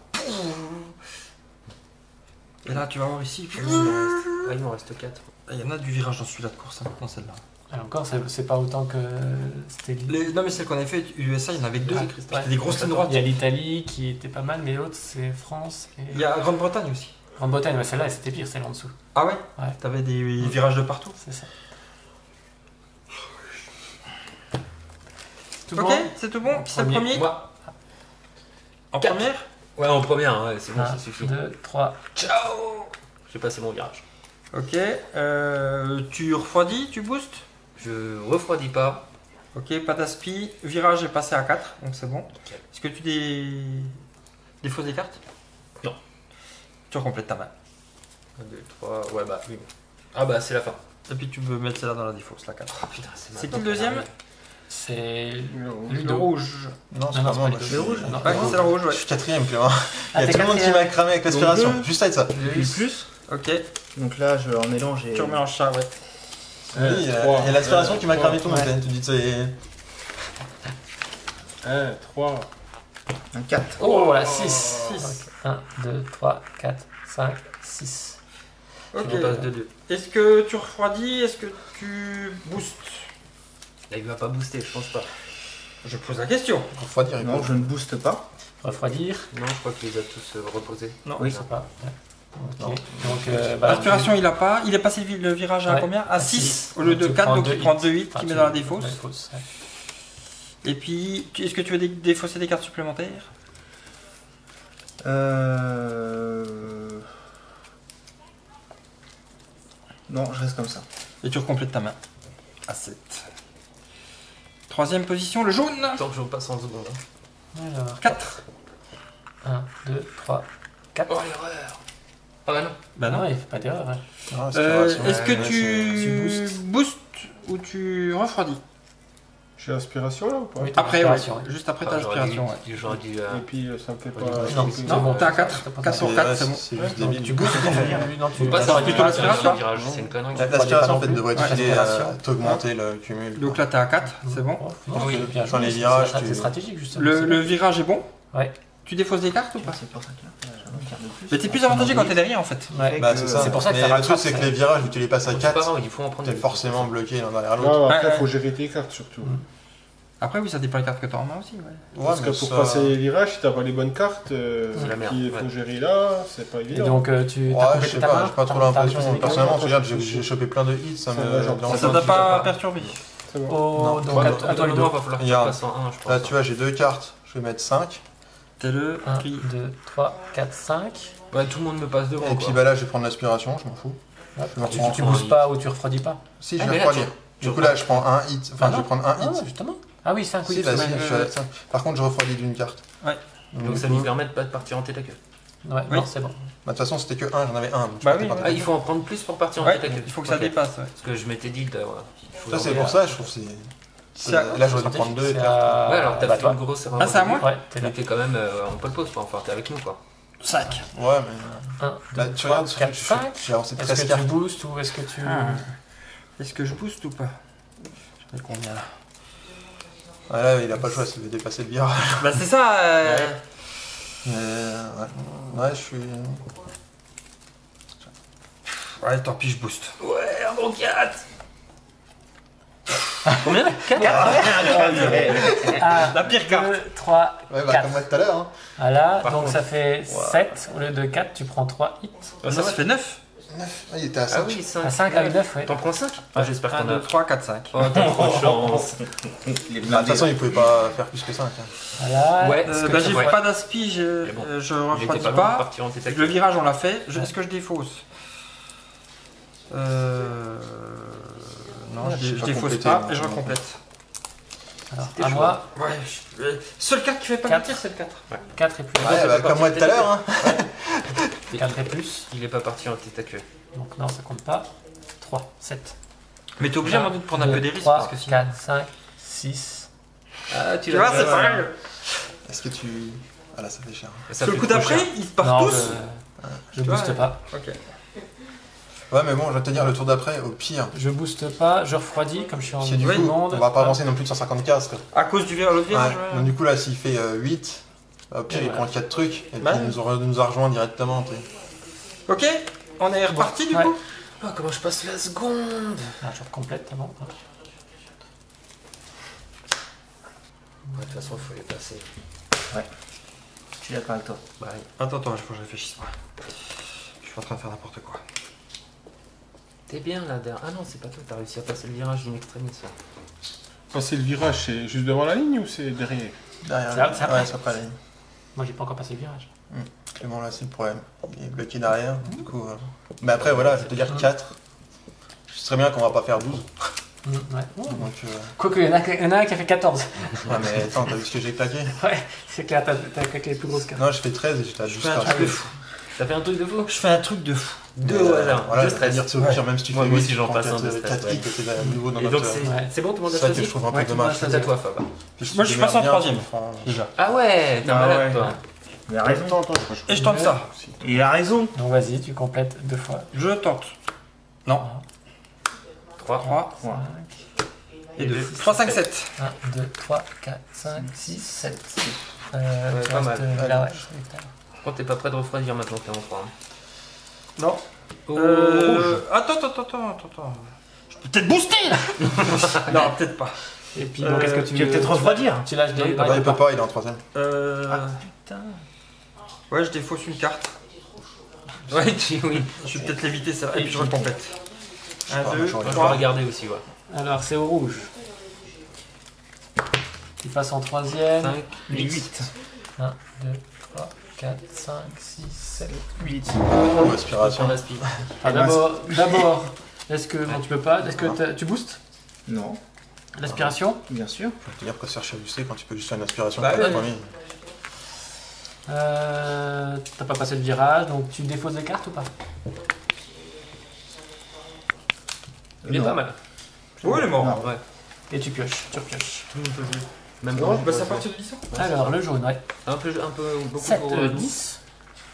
Et là, tu vas voir ici. Il m'en reste 4. Il y en a du virage dans celui-là de course, hein, dans celle-là. Et encore, c'est pas autant que c'était. Non, mais celle qu'on avait fait, USA, il y en avait que 2. Ouais. C'était des grosses lignes droites. Il y a l'Italie qui était pas mal, mais l'autre c'est France. Et... Il y a Grande-Bretagne aussi. En Bretagne, ouais, celle-là, c'était pire, celle en dessous. Ah ouais? Ouais. T'avais des virages de partout. C'est ça. Tout Ok, bon. c'est tout bon. Qui c'est le premier? Moi. En Quatre. première? Ouais, en première, ouais, c'est bon, 1, ça suffit. 2, 3. Ciao. J'ai passé mon virage. Ok, tu refroidis, tu boostes? Je refroidis pas. Ok, pas d'aspi. Virage est passé à 4, donc c'est bon. Est-ce que tu défausses des cartes? Non. Tu recomplètes ta main. 1, 2, 3, ouais, bah oui. Ah bah c'est la fin. Et puis tu peux mettre celle-là dans la défausse, la 4. Ah putain, c'est C'est qui maintenant le deuxième? C'est Le Ludo. rouge. Non, c'est Non, pas c'est moi. pas moi, les je deux. suis- Rouge, non. Ouais, c'est le rouge, ouais. Je suis quatrième, Clément. Ah, Il y a t'es tout le monde qui quatrième. m'a cramé avec l'aspiration. Donc, Juste avec ça. J'ai eu plus. Ok, Donc là, en mélange, j'ai. tu remélanges ça, ouais. Oui, il y a l'aspiration qui m'a cramé tout le monde. Tu dis, c'est. 1, 3. Un 4. Oh, voilà, 6. Six. 1, 2, 3, 4, 5, 6. Ok. Je repasse de 2. Est-ce que tu refroidis? Est-ce que tu boostes? Là, il va pas booster, je pense pas. Je pose la question. Refroidir, il Non, faut. je ne booste pas. Refroidir. Non, je crois qu'il les a tous reposés. Non. Oui. Je sais pas. Ouais. Non. Ok. Donc, bah, L'aspiration, il a pas. Il est passé le virage à Ouais, combien? À à 6 six. au lieu de Tu 4, prends donc deux il prend hits. 2 hits Enfin, qu'il tu met dans la mets défausse. ouais. Et puis, est-ce que tu veux défausser des cartes supplémentaires? Non, je reste comme ça. Et tu recomplètes ta main. À 7. Troisième position, le jaune. Tant que je repasse en seconde. Alors, 4. 1, 2, 3, 4. Oh l'erreur. Ah bah non. Bah non. Non, il fait pas d'erreur. Ouais. Non, l'aspiration, Est-ce que ouais, tu tu boostes ou tu refroidis? J'ai aspiration là ou pas? Oui, t'as Après, ouais. l'aspiration, ouais. Juste après ta Ah, j'aurais aspiration, dû- ouais. J'aurais dû. Et puis ça me fait pas. Non, c'est non, Non, bon, t'es à ça, 4. t'as pas 4 sur c'est- 4, ouais, c'est bon. C'est juste Non, débile. tu boostes, non, tu Faut pas c'est s'arrêter plutôt tout l'aspiration. le virage, c'est une connerie. L'aspiration, en fait, plus. devrait Ouais, t'aider l'aspiration. à t'augmenter le cumul. Donc là, t'es à 4, c'est bon. Non, Oui. c'est bien Dans joué, les c'est- virages, c'est tu- stratégique justement. Le virage est bon. Ouais. Tu défausses des cartes ou pas? C'est pour ça que là, j'ai un quart de plus. Mais t'es plus avantagé quand t'es derrière en fait. Ouais. Bah, c'est ça. C'est pour ça que Mais ça le truc, rattrape, c'est que ça. les virages, vu que tu les passes à C'est pas 4, grave, il faut en prendre t'es des- forcément bloqué l'un derrière l'autre. Non, après, Ouais, faut gérer tes cartes surtout. Après, oui, ça dépend des cartes que t'as en main aussi. Ouais. Parce que mais pour ça- passer les virages, si t'as pas les bonnes cartes, C'est la merde, qu'il faut ouais. gérer là, c'est pas Et évident. donc tu Ouais, t'as je complété sais ta pas, main. j'ai pas trop t'as l'impression. reposé les Personnellement, cartes. regarde, j'ai chopé plein de hits, ça Ça me. va, genre, dérange Ça pas. t'a pas perturbé. C'est bon. Oh, Non, donc pas à de- toi le Attends, dos. va falloir que tu Regarde. passes en 1, je pense. Là, tu vois, j'ai 2 cartes. Je vais mettre 5. T'es le 1, tri. 2, 3, 4, 5. Ouais, tout le monde me passe devant. Et puis quoi. bah là, je vais prendre l'aspiration, je m'en fous. Je me Tu reprends. boostes pas ou tu refroidis pas. Si, je Ah, vais mais là, refroidir. tu Du coup, là, je prends un hit. Enfin, Ah je non. vais prendre un Ah, hit. justement. Ah oui, 5 oui. Si, bah si, ouais, je suis à 5. Par contre, je refroidis d'une carte. Ouais. Donc du ça coup, lui permet de pas partir en tête à queue. Ouais, Oui. non, c'est bon. bah, de toute façon, c'était que 1, j'en avais 1. Bah oui, Ah, il faut en prendre plus pour partir en Ouais, tête à queue. il faut que ça Ok. dépasse. Ouais. Parce que je m'étais dit, voilà. il faut Ça, c'est enlever pour ça, je trouve que c'est. C'est à- Là, j'aurais dû prendre 2 C'est cartes. à- Ouais, alors t'as bah, fait toi. une grosse erreur. Ah, c'est à moi Ouais, t'es là. Mais t'es quand même en pole pause, quoi. Enfin, t'es avec nous, quoi. 5. Ouais, mais. 1, Là, 2, tu 3, regardes, 4, 5. j'ai avancé Est-ce 13 que cartes. tu boostes ou est-ce que tu... Est-ce que je booste ou pas? J'en ai combien là? Ouais, là, il a pas le choix, s'il veut dépasser le virage. Bah c'est ça. Mais, ouais. Ouais, je suis. Ouais, tant pis, je booste. Ouais, un bon 4. Combien 4 La pire carte. 2, 3, Ouais, bah, 4. comme moi tout à l'heure. Hein. Voilà, Par donc contre. ça fait 7. Au lieu de 4, tu prends 3 hits. Ça fait 9. 9. Ah, il était à Ah 5. oui, 5. À 5 avec 9, ouais. T'en prends 5? J'espère 1, qu'on a. 2, 3, 4, 5. Oh, t'as trop de chance. Il est Bah, de toute blindé. façon, il pouvait pas faire plus que 5. Hein. Voilà. Ouais, ce que Bah tu- j'ai ouais. pas d'aspi, Mais bon, je Il était refroidis pas loin de pas. partir en tête à Le queue. virage on l'a fait. Est-ce que je défausse? Non, Ouais, je pas défausse complété, pas moi. et je recomplète. Alors, C'était à chaud. moi, Ouais. Seule carte qui fait pas Quatre. mentir, c'est le 4. 4 et plus. Ouais, bah, pas comme moi parti tout à en tête l'heure. Hein. 4 et plus. Il est pas parti en tête à queue. Donc non, ça compte pas. 3, 7. Mais t'es obligé à un moment donné de prendre un peu des risques 3, parce que sinon. 4, 5, 6. Ah, Tu vois, c'est pareil. Est-ce que tu. Ah là, ça fait cher. Ça Sur le fait coup trop d'après, cher. ils se partent Non, tous. je Tu vois, booste pas. Ok. Ouais, mais bon, je vais te dire, le tour d'après, au pire. Je booste pas, je refroidis comme je suis en Si du Oui, coup, monde. on va pas avancer non plus de 150 cases. Quoi. À cause du virage, l'autre virage. Ouais. Donc, du coup, là, s'il fait 8, au pire, Et il voilà. prend 4 trucs. Et Bah. puis, il nous a rejoint directement. Tu sais. Ok, on est reparti du Ouais. coup. Ah, comment je passe la seconde? Ah, je complète avant. Ouais, de toute façon, il faut les passer. Je suis d'accord avec toi. Bah, oui. Attends, il faut que je réfléchisse. suis en train de faire n'importe quoi. T'es bien là derrière. Ah non, c'est pas toi, t'as réussi à passer le virage d'une extrémiste. Passer le virage, c'est juste devant la ligne ou c'est derrière? Derrière. C'est après. Ouais, c'est après la ligne. Moi, j'ai pas encore passé le virage. Clément, là, c'est le problème. Il est bloqué derrière. Du coup. Mais après, voilà, je vais te dire 4. Je sais très bien qu'on va pas faire 12. Ouais. Donc. Quoique, il y en a un qui a fait 14. Ouais, mais attends, t'as vu ce que j'ai claqué? Ouais, c'est clair, t'as claqué les plus grosses cartes. Non, je fais 13 et j'étais à Je 12 fais un cartes. truc de fou. Ça fait un truc de fou. Je fais un truc de fou. Deux au hasard. Voilà, Deux je vais stress. dire, c'est au pire, même si tu Moi fais aussi, j'en passe un de stress, 4 ouais. hits, t'es à nouveau dans Et notre. donc c'est bon, tout le monde a C'est ça que choisi. je trouve un peu Ouais, dommage. tout le C'est à toi, Fab. Moi, je passe en troisième. Déjà. Ah ouais, t'es Ah malade ouais. toi. Il a raison. Attends, je crois Et je tente ça. Il a raison. Donc, vas-y, tu complètes 2 fois. Je tente. Non. 3. 3 Ouais. et 2. 3, 5, 7. 1, 2, 3, 4, 5, 6, 7. pas Tu mal. restes là, ouais. Je crois que t'es pas prêt de refroidir maintenant, t'es en 3. Non. Attends. Je peux peut-être booster là. Non, peut-être pas. Et puis, donc, est-ce que Tu vas peut-être refroidir. Tu lâches des. Ah, il peut pas, il est en 3ème. Putain. Ouais, je défausse une carte. Ouais, oui. Je vais peut-être l'éviter ça. Et puis je recomplète. 1, pas, 2, je Je peux 3. regarder aussi, ouais. Alors, c'est au rouge. Il passe en 3ème. 5. 8. 1, 2, 3, 4, 5, 6, 7, 8. Respiration. On aspire. Ah, d'abord, est-ce que. Non, tu peux pas. Est-ce que tu boostes Non, l'aspiration? bien sûr. Je vais te dire quoi se faire chahuter quand tu peux juste faire une aspiration Bah pour le ouais. premier. T'as pas passé le virage, donc tu défausses des cartes ou pas? Il est Non. pas mal. Oh, il est mort. Non. Ouais. Et tu pioches. Même Bon, je passe à partir de 10 ans. Alors, le jaune, ouais. un peu beaucoup 7, pour 10.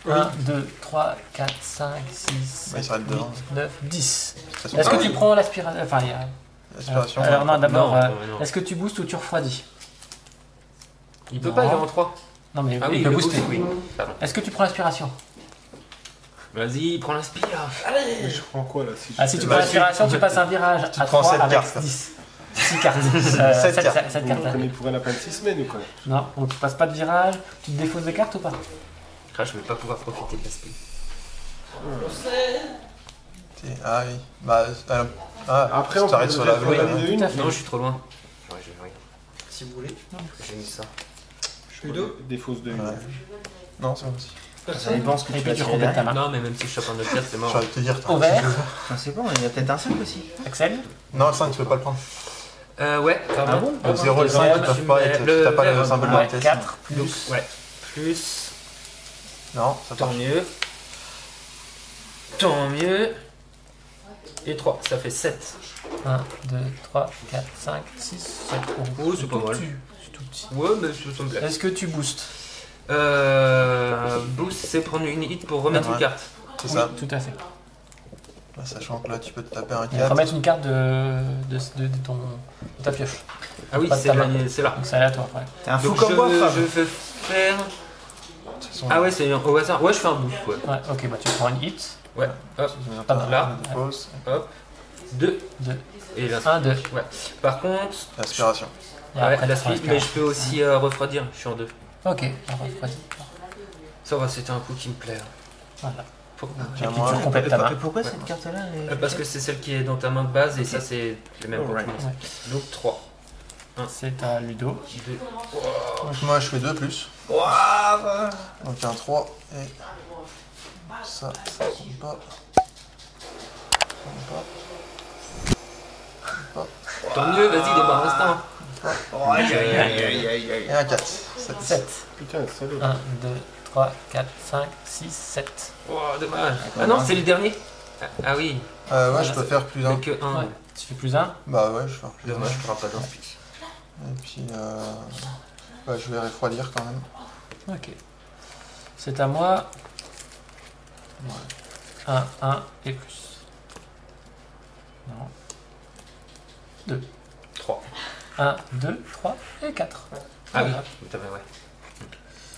Oui. 1, 2, 3, 4, 5, 6, Ouais, il 7, s'arrête 8, devant. 9, 10. De toute façon, Est-ce que ah tu oui, prends l'aspiration? Enfin, il y a. l'aspiration. Alors, non, d'abord, Non, non. est-ce que tu boostes ou tu refroidis? Il peut pas, il est en 3. Non, mais Ah oui, il peut le booster. boost, oui. Pardon. Est-ce que tu prends l'aspiration? Vas-y, prends l'inspire. Mais je prends quoi là si je Ah, si fais- tu prends Bah, l'aspiration, tu passes un virage à prends 3 sept avec cartes. 10. 6 cartes. 7 cartes. 7 Vous cartes. me prenez pour un lapin de 6 semaines ou quoi? Non, donc tu passes pas de virage, tu te défausses des cartes ou pas? Ah, je vais pas pouvoir profiter de l'aspire. Ah oui. Bah, Après, on t'arrêtes peut sur la faire voie. une de une. Tout à fait. Non, je suis trop loin. Ouais, j'ai rien. Si vous voulez. J'ai mis ça. Je fais 2. Des fausses de une. Ouais. Non, c'est bon aussi. Ça dépend ce que Et tu puis vas tu tirer complètes ta derrière. main. Non, mais même si je chope un autre 4, c'est mort. J'aurais te dire. Au vert, Je sais pas, il y a peut-être un 5 aussi. Axel. Non, le 5, tu peux pas le prendre. Ouais, pardon. Ah bon Le 0 et le 5, ils peuvent pas être. T'as pas le symbole de Ouais, vitesse. 4 Donc, plus. ouais. Plus. Non, ça Tant marche. mieux. Tant mieux. Et 3, ça fait 7. 1, 2, 3, 4, 5, 6, 7. Oh, c'est pas mal. C'est tout petit. Ouais, mais ça me plaît. Est-ce que tu boostes? Boost, c'est prendre une hit pour remettre Ouais. une carte. C'est ça. Tout à fait. Bah, sachant que là, tu peux te taper un Et 4. remettre une carte de ta pioche. Ah oui, Pas de c'est ta là. main. C'est là. Donc c'est aléatoire, ouais. T'es un fou Donc comme moi, Fab. je vais faire. De toute façon, Ah ouais, c'est au hasard. Ouais, je fais un boost, ouais. Ouais, ok, bah tu prends une hit. Ouais, hop, Pas mal. là. de pause. hop. 2. 2. Et là. 1, 2. Ouais. Par contre, L'aspiration. Et ouais, après, la tu prends suite, mais je peux aussi refroidir. Je suis en 2. Ok, alors vas-y. Ça va, c'était un coup qui me plaît. Voilà. Pour- Tiens, Et puis moi. tu complètes ta main. Et pourquoi cette carte-là elle est- Parce que c'est celle qui est dans ta main de base et ça, c'est les mêmes pour tout le monde. Ouais. Donc 3. C'est à Ludo. 2. Donc moi, je fais 2 plus. Ouah, Donc un 3 et. Ça compte pas. Tant mieux, vas-y, démarre l'instant. Aïe aïe aïe aïe aïe aïe. Et un 4. 7. 7. Putain, salaud. 1, 2, 3, 4, 5, 6, 7. Oh, dommage. Ah non, c'est le dernier. Ah oui, Ouais, je peux faire plus mais 1. que 1. Ouais. Tu fais plus 1. Bah ouais, je vais faire plus 1. Dommage, je ferai pas d'inspi. Et puis, bah, je vais refroidir quand même. Ok. C'est à moi. 1, 1 et plus. Non. 2. 3. 1, 2, 3 et 4. Ah oui, Voilà. t'avais, ouais.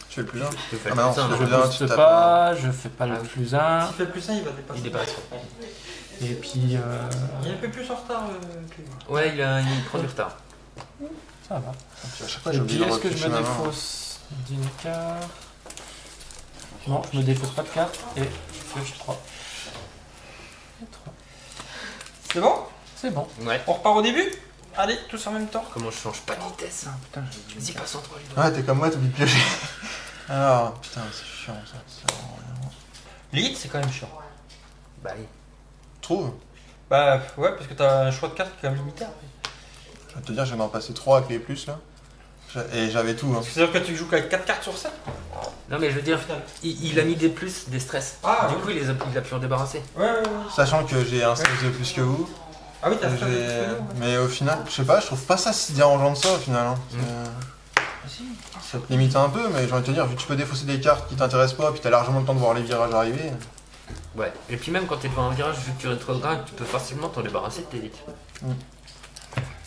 Tu fais le plus 1. Tu fais Ah bah non, plus un, c'est Je le plus 1, tu booste tapes. pas, je fais pas le Ah oui. plus 1. S'il fait plus 1, il va dépasser. Il dépasse. Et puis Il est un peu plus en retard que moi. Ouais, il prend du retard. ça va. À chaque fois, Et j'ai puis oublié de est-ce que je retoucher me ma main. défausse d'une carte? Non, je me défausse pas de carte et Feuille 3. C'est bon? C'est bon. Ouais. On repart au début? Allez, tous en même temps. Comment je change pas de vitesse? Ah, putain, j'ai Vas-y, passe en 3 Ouais, t'es comme moi, t'oublies de piocher. Alors, putain, c'est chiant ça. Ça rend rien. L'élite, c'est quand même chiant. Bah oui. Tu trouves? Bah ouais, parce que t'as un choix de cartes qui est quand même limité après. Je vais te dire, j'en ai en passé 3 avec les plus là. Et j'avais tout. Hein. C'est-à-dire que tu joues qu'avec 4 cartes sur 7? Non, mais je veux dire, il a mis des plus, des stress. Ah, du oui. coup, il a pu en débarrasser. Ouais. Sachant que j'ai un stress de plus que vous. Ah oui, t'as fait J'ai- Mais au final, je sais pas, je trouve pas ça si dérangeant de ça au final. Hein. Ça te limite un peu, mais j'ai envie de te dire, vu que tu peux défausser des cartes qui t'intéressent pas, puis t'as largement le temps de voir les virages arriver. Ouais. Et puis même quand t'es devant un virage, vu que tu rétrogrades, tu peux facilement t'en débarrasser de tes élites.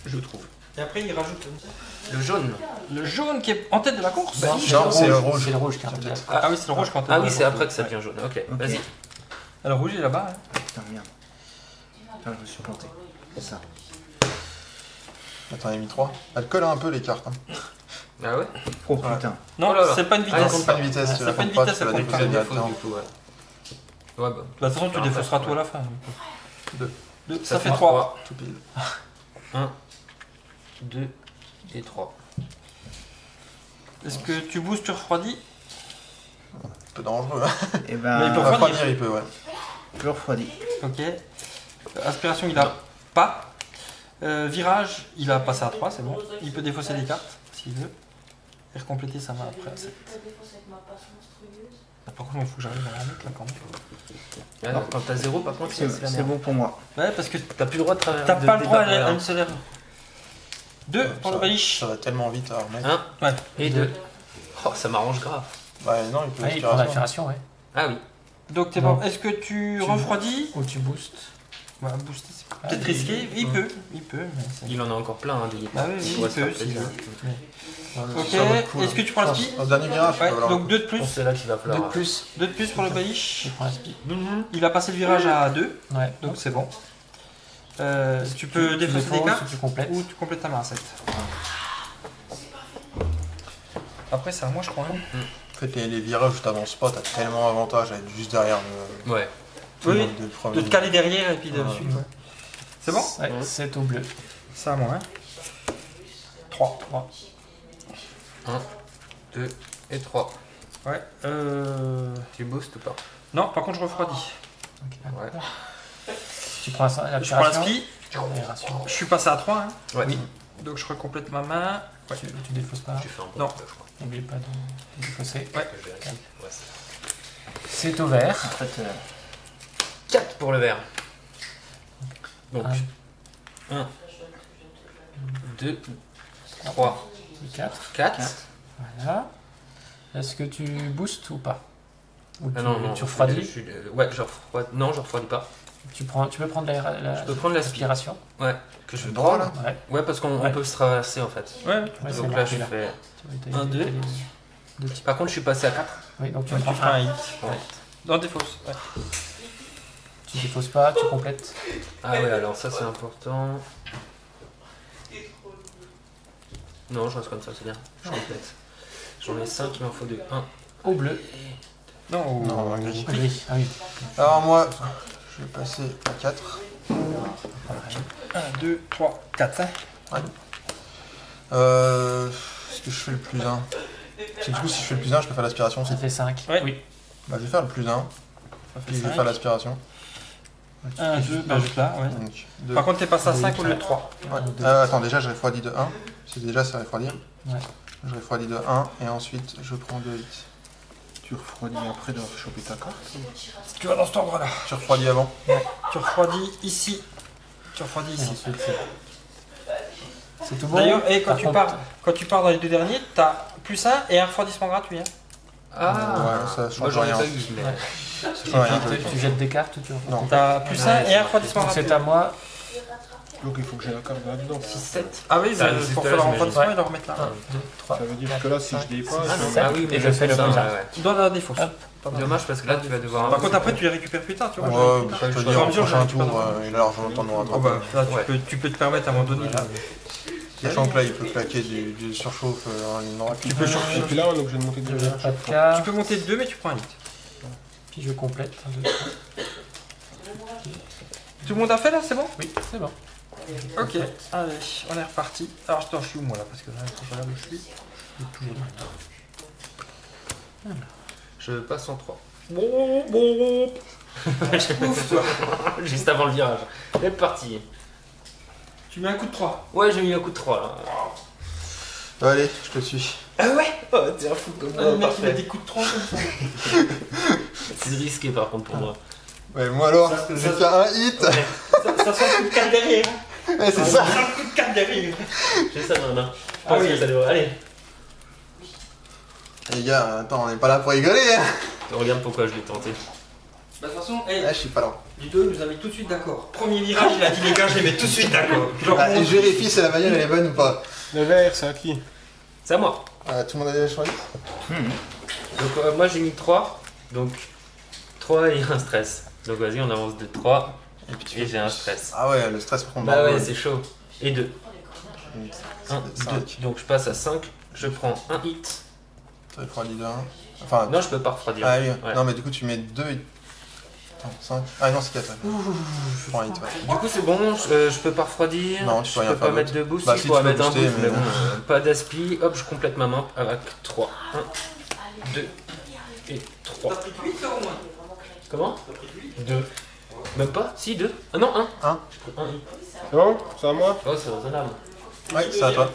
Je trouve. Et après, il rajoute Le jaune. le jaune qui est en tête de la course. Bah, non, c'est le rouge. C'est le rouge qui est en tête. Ah oui, c'est le rouge quand Ah oui, c'est après que ça devient jaune. Ok, vas-y. Le rouge il est là-bas. Hein. Putain, merde. Putain, je me suis planté. C'est ça. Attends, il a mis 3. Elle colle un peu les cartes. Hein. Ah ouais. Oh putain. Non, Oh là là. c'est pas une Elle vitesse. compte pas une vitesse, Ah, tu c'est la pas une comptes pas, vitesse, tu la elle compte défausses C'est directement. du coup, ouais. Ouais, bah. De toute façon, tu Alors, défausseras ça tout à la fin. 2. Ça fait 3. 3. Tout pile. 1, 2 et 3. Est-ce que tu boostes, tu refroidis? Un peu dangereux. Hein. Et Mais il peut ben, refroidir. Il peut, ouais. plus refroidi. Ok. Aspiration, il a pas. Virage, il a passé à 3, c'est bon. Il peut défausser des cartes s'il veut. Et recompléter sa main après à 7. Ah, par contre, il faut que j'arrive à la mettre là quand même. Alors, quand t'as 0, par contre, c'est la C'est merde. bon pour moi. Ouais, parce que T'as plus le droit de travailler. t'as pas le droit à une seule erreur. 2 pour Ça- le baliche. Ça va tellement vite à remettre. 1 Ouais. et 2. Oh, ça m'arrange grave. Bah non, il peut Ah, il prend aspiration. l'aspiration, ouais. Ah oui. Donc, t'es Non. bon. Est-ce que tu refroidis? Ou tu boostes. Ouais, booster, c'est peut-être risqué. Il peut, mais c'est- Il en a encore plein, hein, des Bah oui, il il pourrait se peut, faire plaisir. Ok, Ça va être cool, est-ce que tu prends la spi? Au dernier virage, Ouais, voilà. donc 2 de Je pense plus. que c'est là qu'il va 2 falloir. de plus. 2 de plus pour le baliche. Tu prends la spi. Il a passé le virage à 2, Ouais. donc c'est bon. Tu peux défausser des défausses cartes ou tu complètes. ou tu complètes ta main à 7. Après, c'est à moi, je crois. Hein. En fait, les virages où t'avances pas, t'as tellement d'avantages à être juste derrière le. Ouais. Oui, le de premier. te caler derrière et puis de suivre. Ouais. C'est bon? Ouais, 7 au bleu. C'est à moi. Hein. 3. 1, 2 et 3. Ouais. Tu boostes ou pas? Non, par contre, je refroidis. Ok. Ouais. Tu prends Je prends la l'aspiration. spi. L'aération. Je suis passé à 3. Hein. Ouais. Donc, je recomplète ma main. Ouais. Tu défausses pas. Tu fais un Non. bon je crois. N'oublie pas de défausser. Ouais. Que je vérifie. Ouais, c'est- C'est au vert. En fait, 4 pour le vert. Donc, 1, 2, 3, 4. 4. Voilà. Est-ce que tu boostes ou pas? Ou Ah non, non. tu refroidis? Ouais, je refroidis. Non, je refroidis pas. Tu peux prendre Je peux prendre l'aspiration. Ouais. Que je vais droit, prendre. là Ouais. Ouais, parce qu'on Ouais. peut se traverser en fait. Ouais. Ouais, c'est Donc là, marqué je là. fais. Tu as 1, 2. deux types. Par contre, je suis passé à 4. Oui, donc tu Tu prends feras un un. hit. Ouais. Non, défausse. Ouais. Tu défausses pas, tu complètes. Ah ouais, alors ça c'est important. Non, je reste comme ça, c'est bien. Je complète. J'en ai 5, il m'en faut 2. 1. Au bleu. Non, au Non, gris. Au gris. Ah oui. Alors moi, je vais passer à 4. 1, 2, 3, 4. Est-ce que je fais le plus 1? Parce que du coup, si je fais le plus 1, je peux faire l'aspiration aussi. Ça fait 5. Ouais. Oui. Bah, je vais faire le plus 1, Ça puis fait je vais 5. faire l'aspiration. 1, 2, bah juste là, ouais. Donc, 2. Par contre, t'es passé à Oui, 5 au lieu de quatre. 3. Ouais. Attends, déjà, je refroidis de 1. C'est déjà, c'est refroidir. Ouais. Je refroidis de 1 et ensuite, je prends 2 hits. Tu refroidis après d'avoir chopé ta carte. Tu vas dans cet ordre-là. Tu refroidis avant. Tu refroidis ici. Tu refroidis Et ici. ensuite, c'est tout bon. D'ailleurs, et Par contre, quand tu pars dans les deux derniers, t'as plus 1 et un refroidissement gratuit. Hein. Ah Ouais, ça moi change j'en ai rien. pas eu, mais. Ouais. Ça change rien. tu jettes des cartes ou tu Non. T'as plus 1 et un refroidissement Donc gratuit. c'est à moi. Donc il faut que j'ai la carte là-dedans. 6, 7. Ah oui, Ça, il c'est faut là, faire le j'imagine. refroidissement et le remettre là. 1, 2, 3. Ça veut dire que là, si je l'ai pas, Ah non, je- ah oui, mais Et je fais le ça, plus un. ouais. Tu dois la défausse. Hop. Dommage parce que là tu vas devoir. Par contre, après, tu les récupères plus tard. Tu vois. Ouais, je peux Au dire fur et à au mesure, prochain je récupère tour, dans- il a largement le temps de nous Oh, rattraper. bah, là, Ouais. tu peux te permettre à un moment donné. Là. Sachant que là, il peut claquer du surchauffe en ligne droite. Tu peux Et puis là, on est obligé de monter de Pas de Tu carte. peux monter de 2, mais tu prends un hit. Puis je complète. 1, 2, 3. Tout le monde a fait là, c'est bon? Oui, c'est bon. Ok, allez, on est reparti. Alors attends, je suis où moi là? Parce que là, il faut que je regarde où je suis. Toujours là. Je passe en 3. Ouf, toi. Juste avant le virage. C'est parti. Tu mets un coup de 3. Ouais, j'ai mis un coup de 3 là. Allez, je te suis. Ah ouais? Oh, t'es un fou comme Le mec il met des coups de 3 comme ça. C'est risqué par contre pour moi. Ouais, moi alors, Ça- j'ai ça- fait un hit. Ça sent le coup de 4 derrière. Ouais, c'est ça. Ça sent le coup de 4 derrière. J'ai ça dans la main. Je Ah pense oui. que ça devrait. Allez. Les gars, attends, on n'est pas là pour rigoler. Hein. Regarde pourquoi je l'ai tenté. Bah, de toute façon, hey, Ah, je suis pas là. Ludo nous a mis tout de suite d'accord. Premier virage, il a dit les gars, je les mets tout de suite d'accord. Genre, Ah, et je vérifie si la manière elle est bonne ou pas. Le vert, c'est à qui? C'est à moi. Tout le monde a déjà choisi? Donc moi j'ai mis 3. Donc 3 et un stress. Donc vas-y, on avance de 3. Et puis Et j'ai un stress. Ah ouais, le stress prend Bah ouais, c'est chaud. Et 2. 1, 2. 5. Donc je passe à 5. Je prends un hit. Tu refroidis de 1. Enfin, Non, je peux pas refroidir. ah oui, Ouais. non mais du coup tu mets 2 et... Attends, 5. Ah non, c'est 4. Ouais. Je prends un hit, ouais. Du coup, c'est bon, je peux pas refroidir. Non, tu peux je rien peux pas faire mettre d'autre. de boost. Bah, il si, pourrait tu peux mettre un booster, boost, mais mais bon, pas d'aspi. Hop, je complète ma main avec 3. 1, 2 et 3. T'as pris 8 là au moins? Comment 2. Même pas Si, 2. Ah non, 1. Un. Je prends un hit. C'est bon? C'est à moi? Oh, c'est raisonnable. Ouais, c'est à toi.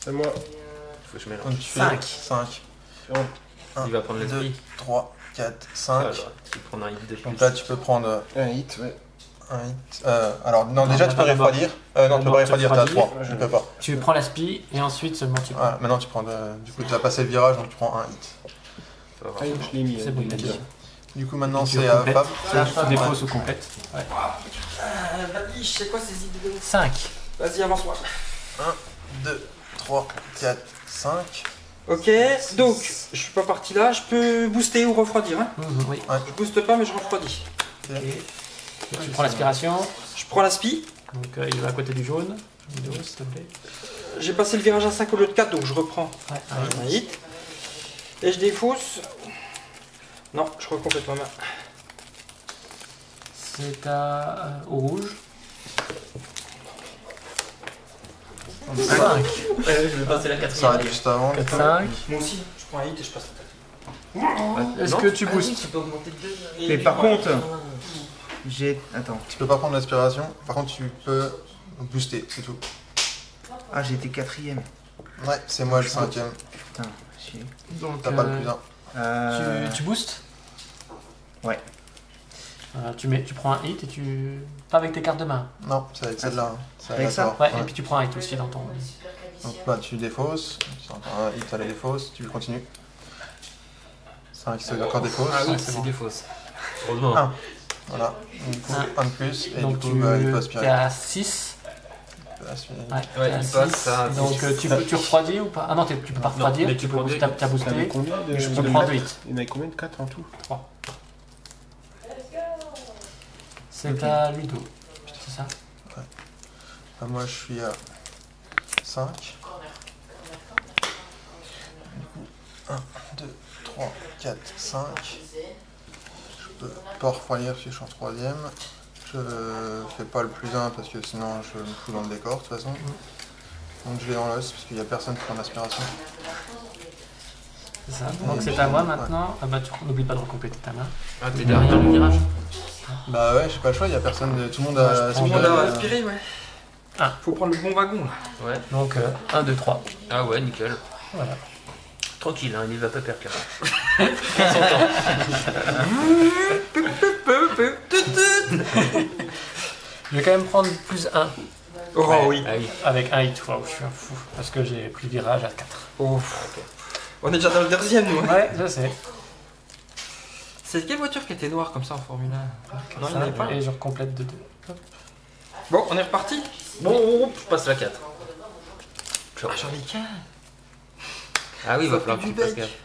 C'est moi. Faut que je mélange. Donc tu fais 5. 5. Il va prendre 2, l'esprit. 3, 4, Ah, 5. tu peux prendre un hit de plus. Donc là tu peux prendre Un hit, ouais. un hit. Alors non, déjà on tu va peux pas refroidir. Non, tu peux pas refroidir, t'as 3. Ouais, Tu peux pas. Tu prends l'aspi et ensuite seulement tu prends. Voilà, maintenant tu prends du coup tu as passé le virage donc tu prends un hit. Ça va. Ah, je l'ai mis. C'est bon, t'as dit. Du coup maintenant Tu c'est à complètes. Fab. Tu défausses ou complètes. Vas-y, je sais quoi ces idées de... 5. Vas-y, avance-moi. 1, 2, 3, 4, 5. Ok, donc, je suis pas parti là, je peux booster ou refroidir. Hein. Oui. Je booste pas, mais je refroidis. Et tu prends l'aspiration. Je prends l'aspi. Donc il va à côté du jaune. Ludo, s'il te plaît. J'ai passé le virage à 5 au lieu de 4, donc je reprends Ouais, un hit. Et je défausse. Non, je recomplète ma main. C'est au rouge. 5. Je vais passer la Ça arrête 4ème. juste avant. 4, 5. Moi aussi, je prends un hit et je passe la 4. Est-ce que tu boostes? Tu peux augmenter de 2. Mais par contre, j'ai. Attends. Tu peux pas prendre l'aspiration. Par contre tu peux booster, c'est tout. Ah, j'ai été 4ème. Ouais, c'est moi le 5ème. Putain, chier. Donc T'as pas le plus 1. tu boostes? Ouais. Tu prends un hit et tu. Pas avec tes cartes de main. Non, c'est avec celle-là. hein. C'est Avec ça aléatoire. Ouais, et puis tu prends un hit aussi dans ton. Donc bah tu défausses. C'est encore un hit à la défausse. Tu continues. 5 c'est encore défausse. Ah oui, c'est c'est bon. des fausses. Heureusement. Ah. Voilà. Du coup, Un. un de plus. Et Donc du coup, bah, il peut tu aspirer. es à 6. Il peut aspirer. Ouais, t'es à il passe 6. à Donc 6. tu refroidis ou pas? Ah non, tu peux pas Non, refroidir. mais tu prends deux T'as hits. T'avais boosté. combien de. Je de peux prendre quatre 2 hits. Il y en avait combien de 4 en tout? 3. C'est à Ludo. C'est ça? Bah, moi je suis à 5. Du coup, 1, 2, 3, 4, 5. Je peux pas refroidir parce que je suis en 3ème. Je fais pas le plus 1 parce que sinon je me fous dans le décor de toute façon. Donc je vais dans l'os parce qu'il y a personne qui prend l'aspiration. C'est ça. Donc c'est à moi maintenant. Ah bah tu n'oublie pas de recompléter ta main. Ah, t'es derrière le virage. Bah ouais, j'ai pas le choix, il y a personne, tout le monde a Tout le monde aspiré, a aspiré, ouais. Ah. Faut prendre le bon wagon là. Ouais. Donc 1, 2, 3. Ah ouais, nickel. Voilà. Tranquille, hein, il va pas perdre là. Je vais quand même prendre plus 1 Oh Ouais. oui. Ah oui. avec un hit. Waouh, je suis un fou. Parce que j'ai pris le virage à 4. Oh. On est déjà dans le deuxième nous. Hein. Ouais, je sais. C'est quelle voiture qui était noire comme ça en Formule 1? Non, il n'y en avait pas. Et je recomplète de 2. Bon, on est reparti. Bon, je passe la 4. Ah, j'en ai qu'un. Ah oui, il va Ça falloir fait que du tu fasses bec. gaffe.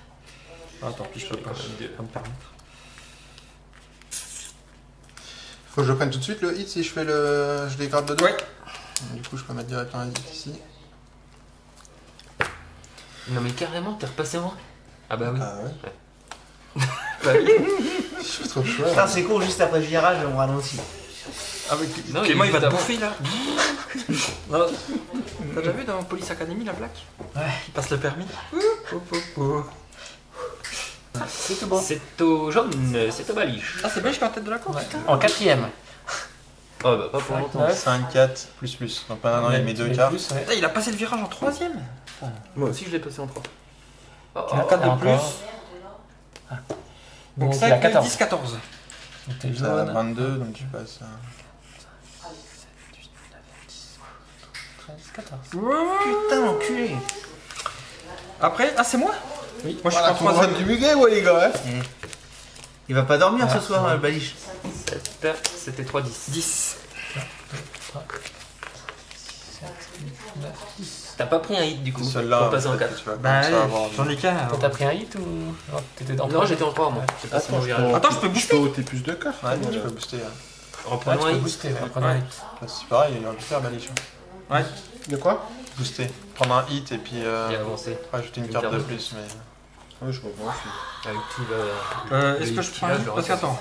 Ah, tant pis, je peux pas. Deux. Pas me permettre. Faut que je prenne tout de suite le hit si je fais le. Je les gratte de 2. Ouais. Du coup je peux mettre directement un hit ici. Non mais carrément, t'es repassé moi. Ah bah oui. Ah ouais. Bah oui. suis trop chaud. Putain, c'est court, juste après le virage, on ralentit. Non, Clément, il va te juste bouffer là. Non. T'as déjà vu dans Police Academy la blague? Ouais. Il passe le permis. C'est tout bon. C'est au jaune, c'est au baliche. Ah, c'est Belge qui est en tête de la course. Ouais. En quatrième. Oh bah pas pour longtemps. 5, 4, plus. Donc maintenant, il met 2 cartes. Plus, ouais. Putain, il a passé le virage en 3ème. Moi aussi je l'ai passé en 3. Oh, Il a 4 de encore. plus. Donc Donc il 5, a 14. 10, 14. Donc t'es Ça va jaune. 22, donc tu passes à... 13, 14. Putain, l'enculé. Après, ah, c'est moi? Oui. Moi, je suis en 3ème. du muguet, ouais, les gars. Il va pas dormir Ah, ce soir, c'est le baliche. C'était 3-10. 10. 3, 7, 8, 9, 10. T'as pas pris un hit du coup Celle-là, pour passer en peut-être 4. que tu vas Bah, commencer à avoir j'en ai qu'un. Toi, alors. t'as pris un hit ou. Non, t'étais dans Non, j'étais en 3 moi. J'ai passé mon virage. Attends, je peux Je booster. peux ôter plus de cartes. Ouais, tu peux booster. En Ah, prenant tu un peux hit. booster, ouais, en prenant un hit. C'est pareil, il aurait pu faire baliche. Ouais. De quoi? Booster. Prendre un hit et puis Et avancer. rajouter une Une carte carte de de plus. Mais... Oui, je comprends. Avec tout le. Est-ce que je prends un hit? Parce qu'attends,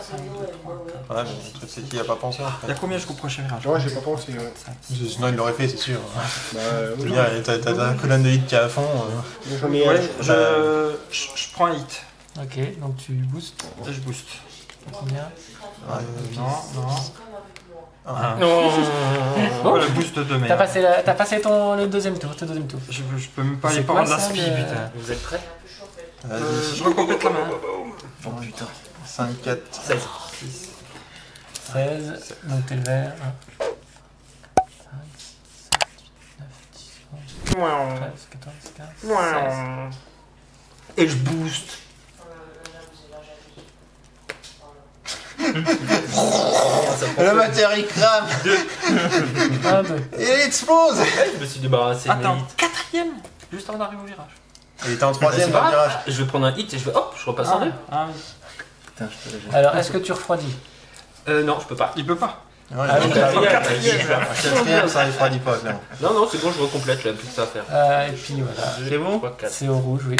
Ouais, mais le truc, c'est qu'il n'y a pas pensé. En il y a fait. combien jusqu'au prochain virage? Ouais, j'ai pas pensé. Ouais. Sinon, il l'aurait fait, c'est sûr. Bah, Je veux oui. dire, t'as la colonne de hit qui est à fond. Mais, Ouais, je prends un hit. Ok, donc tu boostes. Et je booste. Combien? Non. Ah. Non. Oh, le boost de T'as merde. passé, t'as passé le deuxième tour. Je peux même pas C'est aller quoi, prendre la ça, spi, le- putain. Vous êtes prêts? Vas-y. Je recomplète la main. Oh putain. 5, 4, 16. 16, donc t'es le vert. 1, 5, 7, 8, 9, 10, 11, 13, 14, 15, 16. Et je booste. La matière il crame 1, 2. et il explose. Ouais, je me suis débarrassé de mes Attends, hits. 4ème. Juste avant d'arriver au virage. Il était en C'est 3ème pas dans le grave. virage. Je vais prendre un hit et je vais hop, je repasse en 2. Ah oui. Putain, je peux la gérer. Alors, est-ce que tu refroidis? Non, je peux pas. Il peut pas. Ouais, Ah, il oui, est en quatrième. 4ème, ça il refroidit pas, clairement. Non, c'est bon, je recomplète, là, plus que ça à faire. Et puis voilà. C'est bon? 4. C'est au rouge, oui.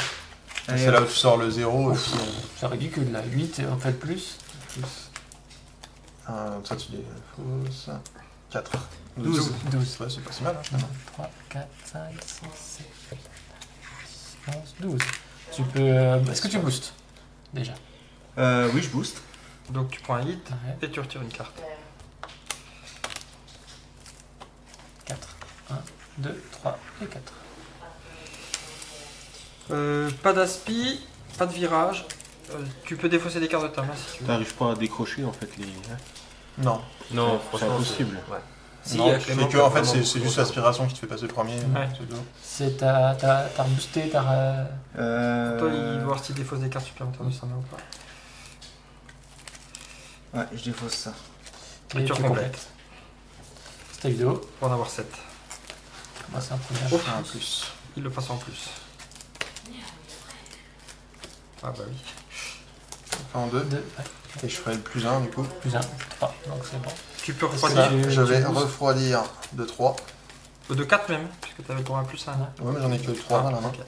C'est là où tu sors le 0 et puis... C'est ridicule là. 8, on fait le plus. donc ça tu défausses... 4. 12. 12. Ouais, c'est pas si mal, hein, finalement. 3, 4, 5, 6, 7, 8, 9, 10, 11, 12. Tu peux. Est-ce que tu boostes? Déjà. Oui, je booste. Donc tu prends un hit Ouais. et tu retires une carte. 4. 1, 2, 3 et 4. Pas d'aspi, pas de virage. Tu peux défausser des cartes de ta main si tu veux. T'arrives pas à décrocher en fait les. Non. Non, C'est franchement, impossible. Ouais. Si, Non, il y a tu Clément fais qui que, a en fait, vraiment c'est beaucoup juste de l'aspiration qui te fait passer le premier. Ouais. C'est tout. C'est t'as reboosté, t'as. Toi, il va voir s'il défausse des cartes supplémentaires de sa main ou pas. Ouais, je défausse ça. Et tu recomplètes. C'était vidéo. Pour en avoir 7. Moi, c'est un premier. Ouf. Un plus. Il le passe en plus. Ah bah oui. En 2. 2, Et je ferai le plus 1 du coup. plus 1, 3. Donc c'est bon. Tu peux Ça, refroidir. Je vais tu boostes. refroidir de 3. De 4 même, puisque tu avais le droit à plus 1. Ouais, mais j'en ai que 3 là, non. ok.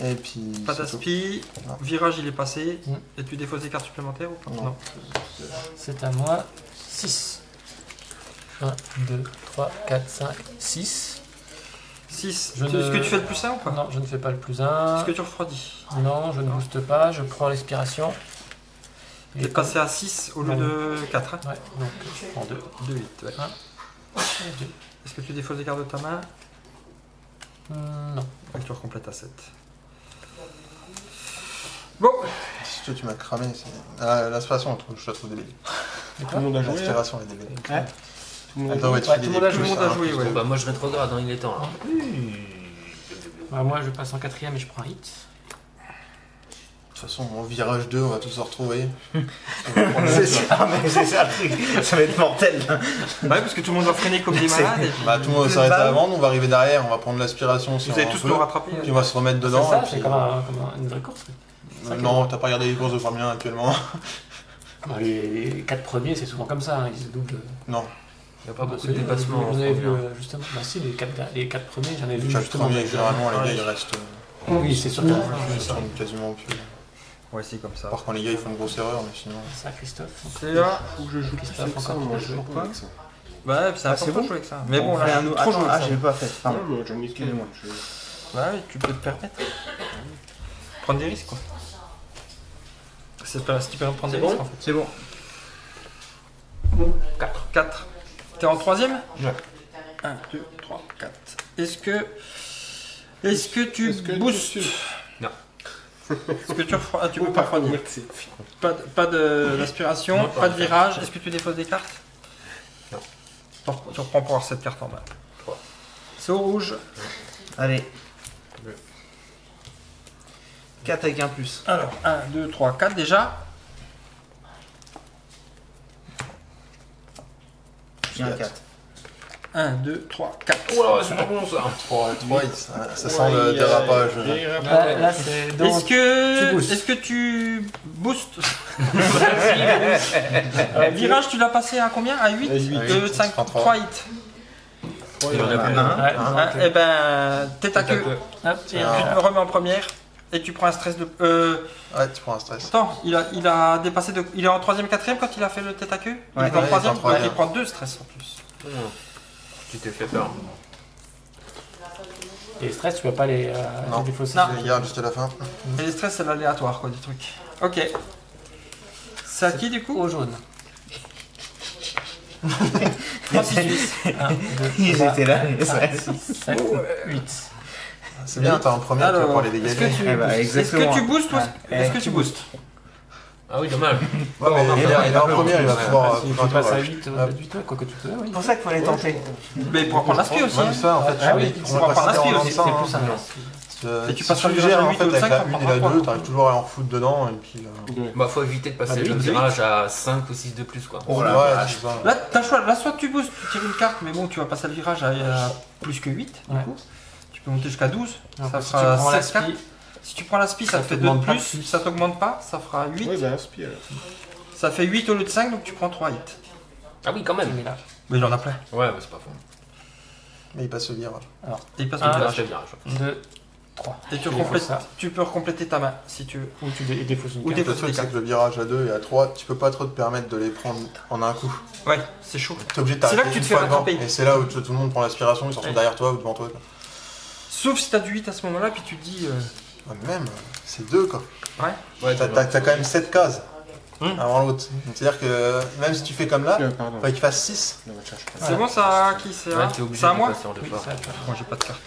Et puis. Pas c'est tout. d'aspi, Non. virage il est passé, Mm. et tu défausses des cartes supplémentaires ou pas? Non. C'est à moi. 6. 1, 2, 3, 4, 5, 6. 6. Je Est-ce ne- que tu fais le plus 1 ou pas? Non, je ne fais pas le plus 1. Est-ce que tu refroidis? Non, je ne booste pas, je prends l'expiration. Tu es passé à 6 au lieu Non. de 4. Hein? Ouais, donc je prends 2. 2, 8. Ouais. Et 2. Est-ce que tu défausses des cartes de ta main? Non. Et tu recomplètes à 7. Bon, Si toi, tu m'as cramé. L'aspiration, je la trouve débile. Tout le monde a joué. là L'aspiration est débile. Tout le monde a Attends, ouais, tu Ouais, fais tout des le monde a plus, joué, tout le monde a un, joué, plus ouais. deux. Bah, moi, je rétrograde, hein, il est temps. Là. Bah, moi, je passe en 4ème et je prends un hit. De toute façon, au virage 2, on va tous se retrouver. C'est ça, mais c'est ça le truc. Ça va être mortel. ouais, parce que tout le monde va freiner comme des malades. Et puis Bah, tout le monde va s'arrêter avant, on va arriver derrière, on va prendre l'aspiration si vous on allez en tous peut, nous rattraper. puis on va se remettre C'est dedans. ça, et c'est puis- comme une vraie course. Non, t'as pas regardé les courses de Formule 1 actuellement. Bah, les 4 premiers, c'est souvent comme ça, hein, ils se doublent. Non, Il n'y a pas beaucoup C'est- de dépassements. J'en en avais vu Formule justement. Bah, si, les 4 premiers, j'en ai vu chaque justement. premier, généralement, les gars, ils restent. Oui, c'est sûr. Ils sont quasiment plus. Ouais, c'est comme ça. Par contre, les gars, ils font une grosse erreur, mais sinon. Ça, Christophe. C'est là. Faut que je joue plus Christophe, avec ça, encore moi, tu je veux joue jouer pas avec ça. Bah, c'est important c'est de bon. jouer avec ça. Mais bon, On fait là, un autre. trop Attends, joué avec ça. j'ai pas fait. Pardon. Ouais, j'en ai qu'une. Excusez-moi. Bah oui, tu peux te permettre. Prendre des risques, quoi. C'est pas ce qui permet de prendre des risques, en fait. C'est bon. 4. T'es en troisième? Ouais. 1, 2, 3, 4. Est-ce que tu boostes? Non. Est-ce que tu peux pas refroidir? Pas d'aspiration, Non, pas de virage. Est-ce que tu défausses des cartes? Non. Tu reprends pour avoir cette carte en main. C'est au rouge. Allez. 4 avec un plus. Alors, 1, 2, 3, 4 déjà. J'ai un 4. 1, 2, 3, 4. Oh, c'est pas bon ça. 3, ça sent le dérapage. Là, c'est donc. Est-ce que tu boostes? Virage, tu l'as passé à combien? À 8? 2, 5, 3 hits. Il en a plus. Et ben, tête à queue. Hop, Tu te remets en première et tu prends un stress de. Ouais, tu prends un stress. Attends, il a dépassé de. Il est en 3ème, 4ème quand il a fait le tête à queue? Il Ouais. est en Ouais, 3ème, il est en troisième. il prend 2 stress en plus. Tu t'es fait peur. Et stress, tu peux pas les Non. défausser. Non. Je garde juste la fin. Et les stress, c'est l'aléatoire, quoi, des trucs. Ok. C'est à qui du coup? Au jaune. 3, 6, 8. 1, 2, Ils 3, étaient là. 5, 6, 7, 8. C'est bien, t'es en première, tu vas Alors, pouvoir les est-ce dégager. que tu, Eh bah, est-ce exactement. que tu boostes ou Ouais. est-ce que tu boostes? Ah oui, dommage. Ouais, mais il est en première, il va pouvoir. Si tu prendre un passes tour, à ouais. 8, Hop. 8 quoi que tu peux, oui. C'est pour ça qu'il faut les tenter. Mais pour prendre l'aspi aussi. Même Hein. ça, en fait, Ah oui, tu c'est pour prendre l'aspi aussi, C'est plus simple. Et tu si passes sur le tu virage gères à en 8 fait ou avec 5, la t'en 1 et prends la 3, 2, quoi. t'arrives toujours à aller en foutre dedans et puis. Bah, faut éviter de passer Bah, le huit. virage à 5 ou 6 de plus quoi. Oh Ouais, la c'est ça. Là, t'as le choix. Là, soit tu boostes, tu tires une carte, mais bon, tu vas passer le virage à plus que 8. Du Ouais. coup, tu peux monter jusqu'à 12. Alors, Ça si tu fera prends 16 cartes. l'aspi, Si tu prends l'aspi, ça ça te fait 2 de t'augmente pas de plus. plus. Ça t'augmente pas, ça fera 8. Ouais, bah, inspire. Ça fait 8 au lieu de 5, donc tu prends 3 hits. Ah oui, quand même. tu mets là. Mais il en a plein. Ouais, mais c'est pas faux. Mais il passe le virage. Et il passe Ah, le Là, virage. je fais le virage. 2, 3. Et tu, Tu complètes- défausses ça. tu peux recompléter ta main si tu veux. Ou tu défausses une Ou carte. des- Le truc, c'est que le virage à 2 et à 3, tu peux pas trop te permettre de les prendre en un coup. Ouais, c'est chaud. T'es obligé de C'est là t'arrêter que tu une te fais fois devant. rattraper. Et c'est là où tout le monde prend l'aspiration, ils sont Ouais. derrière toi ou devant toi. Quoi. Sauf si t'as du 8 à ce moment-là, puis tu te dis. Ouais, mais même, c'est 2 quoi. Ouais. Ouais, T'as quand même 7 cases Hum. avant l'autre. Donc, c'est-à-dire que même si tu fais comme là, Pardon. il faudrait qu'il fasse 6. Non, cherche pas. C'est bon, ça à qui? C'est à, Ouais, t'es obligé c'est à de moi? passer en deux Oui, fois. c'est à toi. Moi, j'ai pas de carte.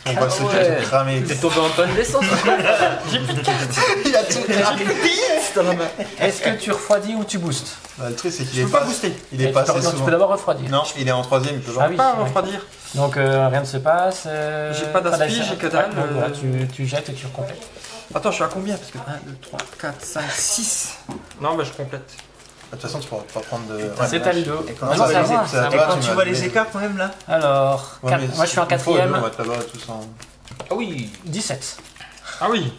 On va se ouais. faire cramer. T'es tombé en panne d'essence. Il a tout dans la main. Est-ce que tu refroidis ou tu boostes? Bah, le truc, c'est Je qu'il est peux pas pas. booster. Il est Et passé non, tu souvent. peux d'abord refroidir. Non, il est en 3ème, il peut Ah pas. oui. Pas ouais. refroidir. Donc rien ne se passe. J'ai pas d'aspi, d'aspi. j'ai que dalle, Ouais, donc voilà, tu jettes et tu recomplètes. Attends, je suis à combien? Parce que 1, 2, 3, 4, 5, 6. Non, bah je complète. De toute façon, tu pourras pas prendre de. C'est à Ludo. Et quand Ah, tu non, vois c'est à les- moi, c'est à et toi, quand tu tu m'as vois donné. les écarts quand même là. Alors, Ouais, mais moi je suis en s'il faut, deux, on 4ème. va être là-bas tous en. Ah oui. 17. Ah oui.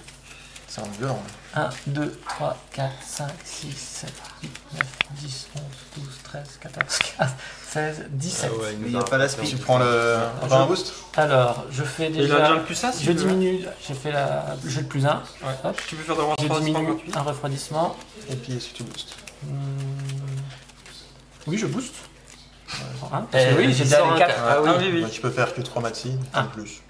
C'est en violent. 1, 2, 3, 4, 5, 6, 7, 8, 9, 10, 11, 12, 13, 14, 15, 16, 17. Ah ouais, Mais il n'y a pas l'aspi. Tu prends le. On prend un boost. Alors, je fais Et il a déjà déjà. le plus 1 si Je tu veux. diminue, j'ai fait le jeu de plus 1. Ouais. Hop. Tu peux faire de Je refroidissement diminue gratuit. un refroidissement. Et puis, est-ce que tu boostes? Oui, je booste. Hein, parce que oui, j'ai déjà sort les un 4. Ah oui. Ah oui, oui. Bah, tu peux faire que 3 maxi, Ah. en plus.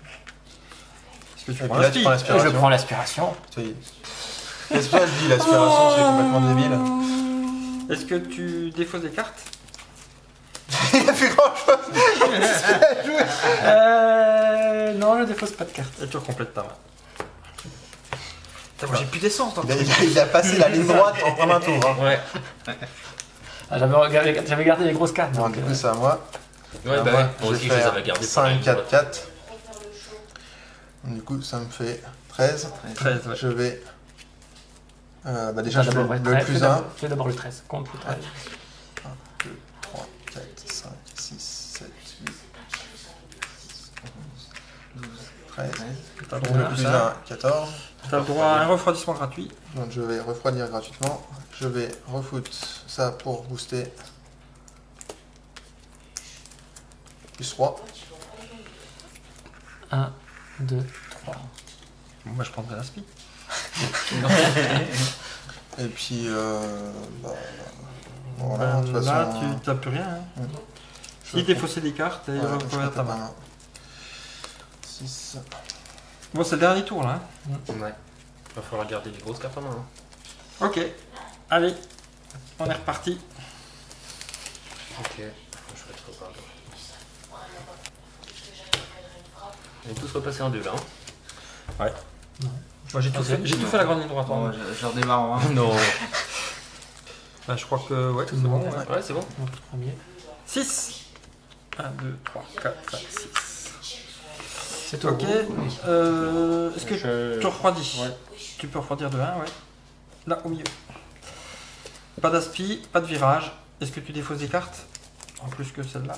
Parce que tu Et prends puis là, tu l'aspi. prends Et l'aspiration. je prends l'aspiration. Ça y est. C'est pour ça que je dis l'aspiration, c'est complètement débile. Est-ce que tu défausses des cartes? Il a fait grand chose. Non, je défausse pas de carte. Et tu recomplètes ta main. Putain, moi j'ai plus d'essence dans le truc. Il a passé la ligne droite en premier tour. Hein. Ouais. Ah, j'avais gardé les grosses cartes. Bon, Donc, du coup, c'est à moi. Ouais, Alors, bah moi, ouais. Moi aussi, je les avais gardés pour la 5, ligne 4, droite. 4. Du coup, ça me fait 13. 13, ouais. Je vais. Bah déjà, je fais d'abord, ouais, le plus 1. Fais d'abord le 13. Compte le 13. 2, 3, 4, 5, 6, 7, 8, 11, 12, 13. T'as le Le droit à plus ça. 1, 14. T'as le droit à un refroidissement gratuit. Donc je vais refroidir gratuitement. Je vais refoutre ça pour booster. Plus 3. 1, 2, 3. Moi je prendrais l'aspi. Et puis, voilà, de toute Là, façon... tu n'as plus rien. Hein. je Si défausser des cartes, et Ouais, je reprendre ta peux main. pas. 6. Bon, c'est le dernier tour là. Hein. Ouais. Va falloir garder des grosses cartes en main. Hein. Ok, allez, on est reparti. Ok. Je vais être reparti. On est tous repassés en 2 là. Hein. Ouais. Moi j'ai tout fait la grande ligne droite. Bon, hein. je redémarre en 1. Non. Bah, je crois que ouais, c'est bon. Ouais. Ouais, c'est bon. Donc, le premier. 6. 1, 2, 3, 4, 5, 6. C'est tout. Ok. Est-ce que tu refroidis? Ouais. Tu peux refroidir de 1, ouais. Là, au milieu. Pas d'aspi, pas de virage. Est-ce que tu défausses des cartes? En plus que celle-là.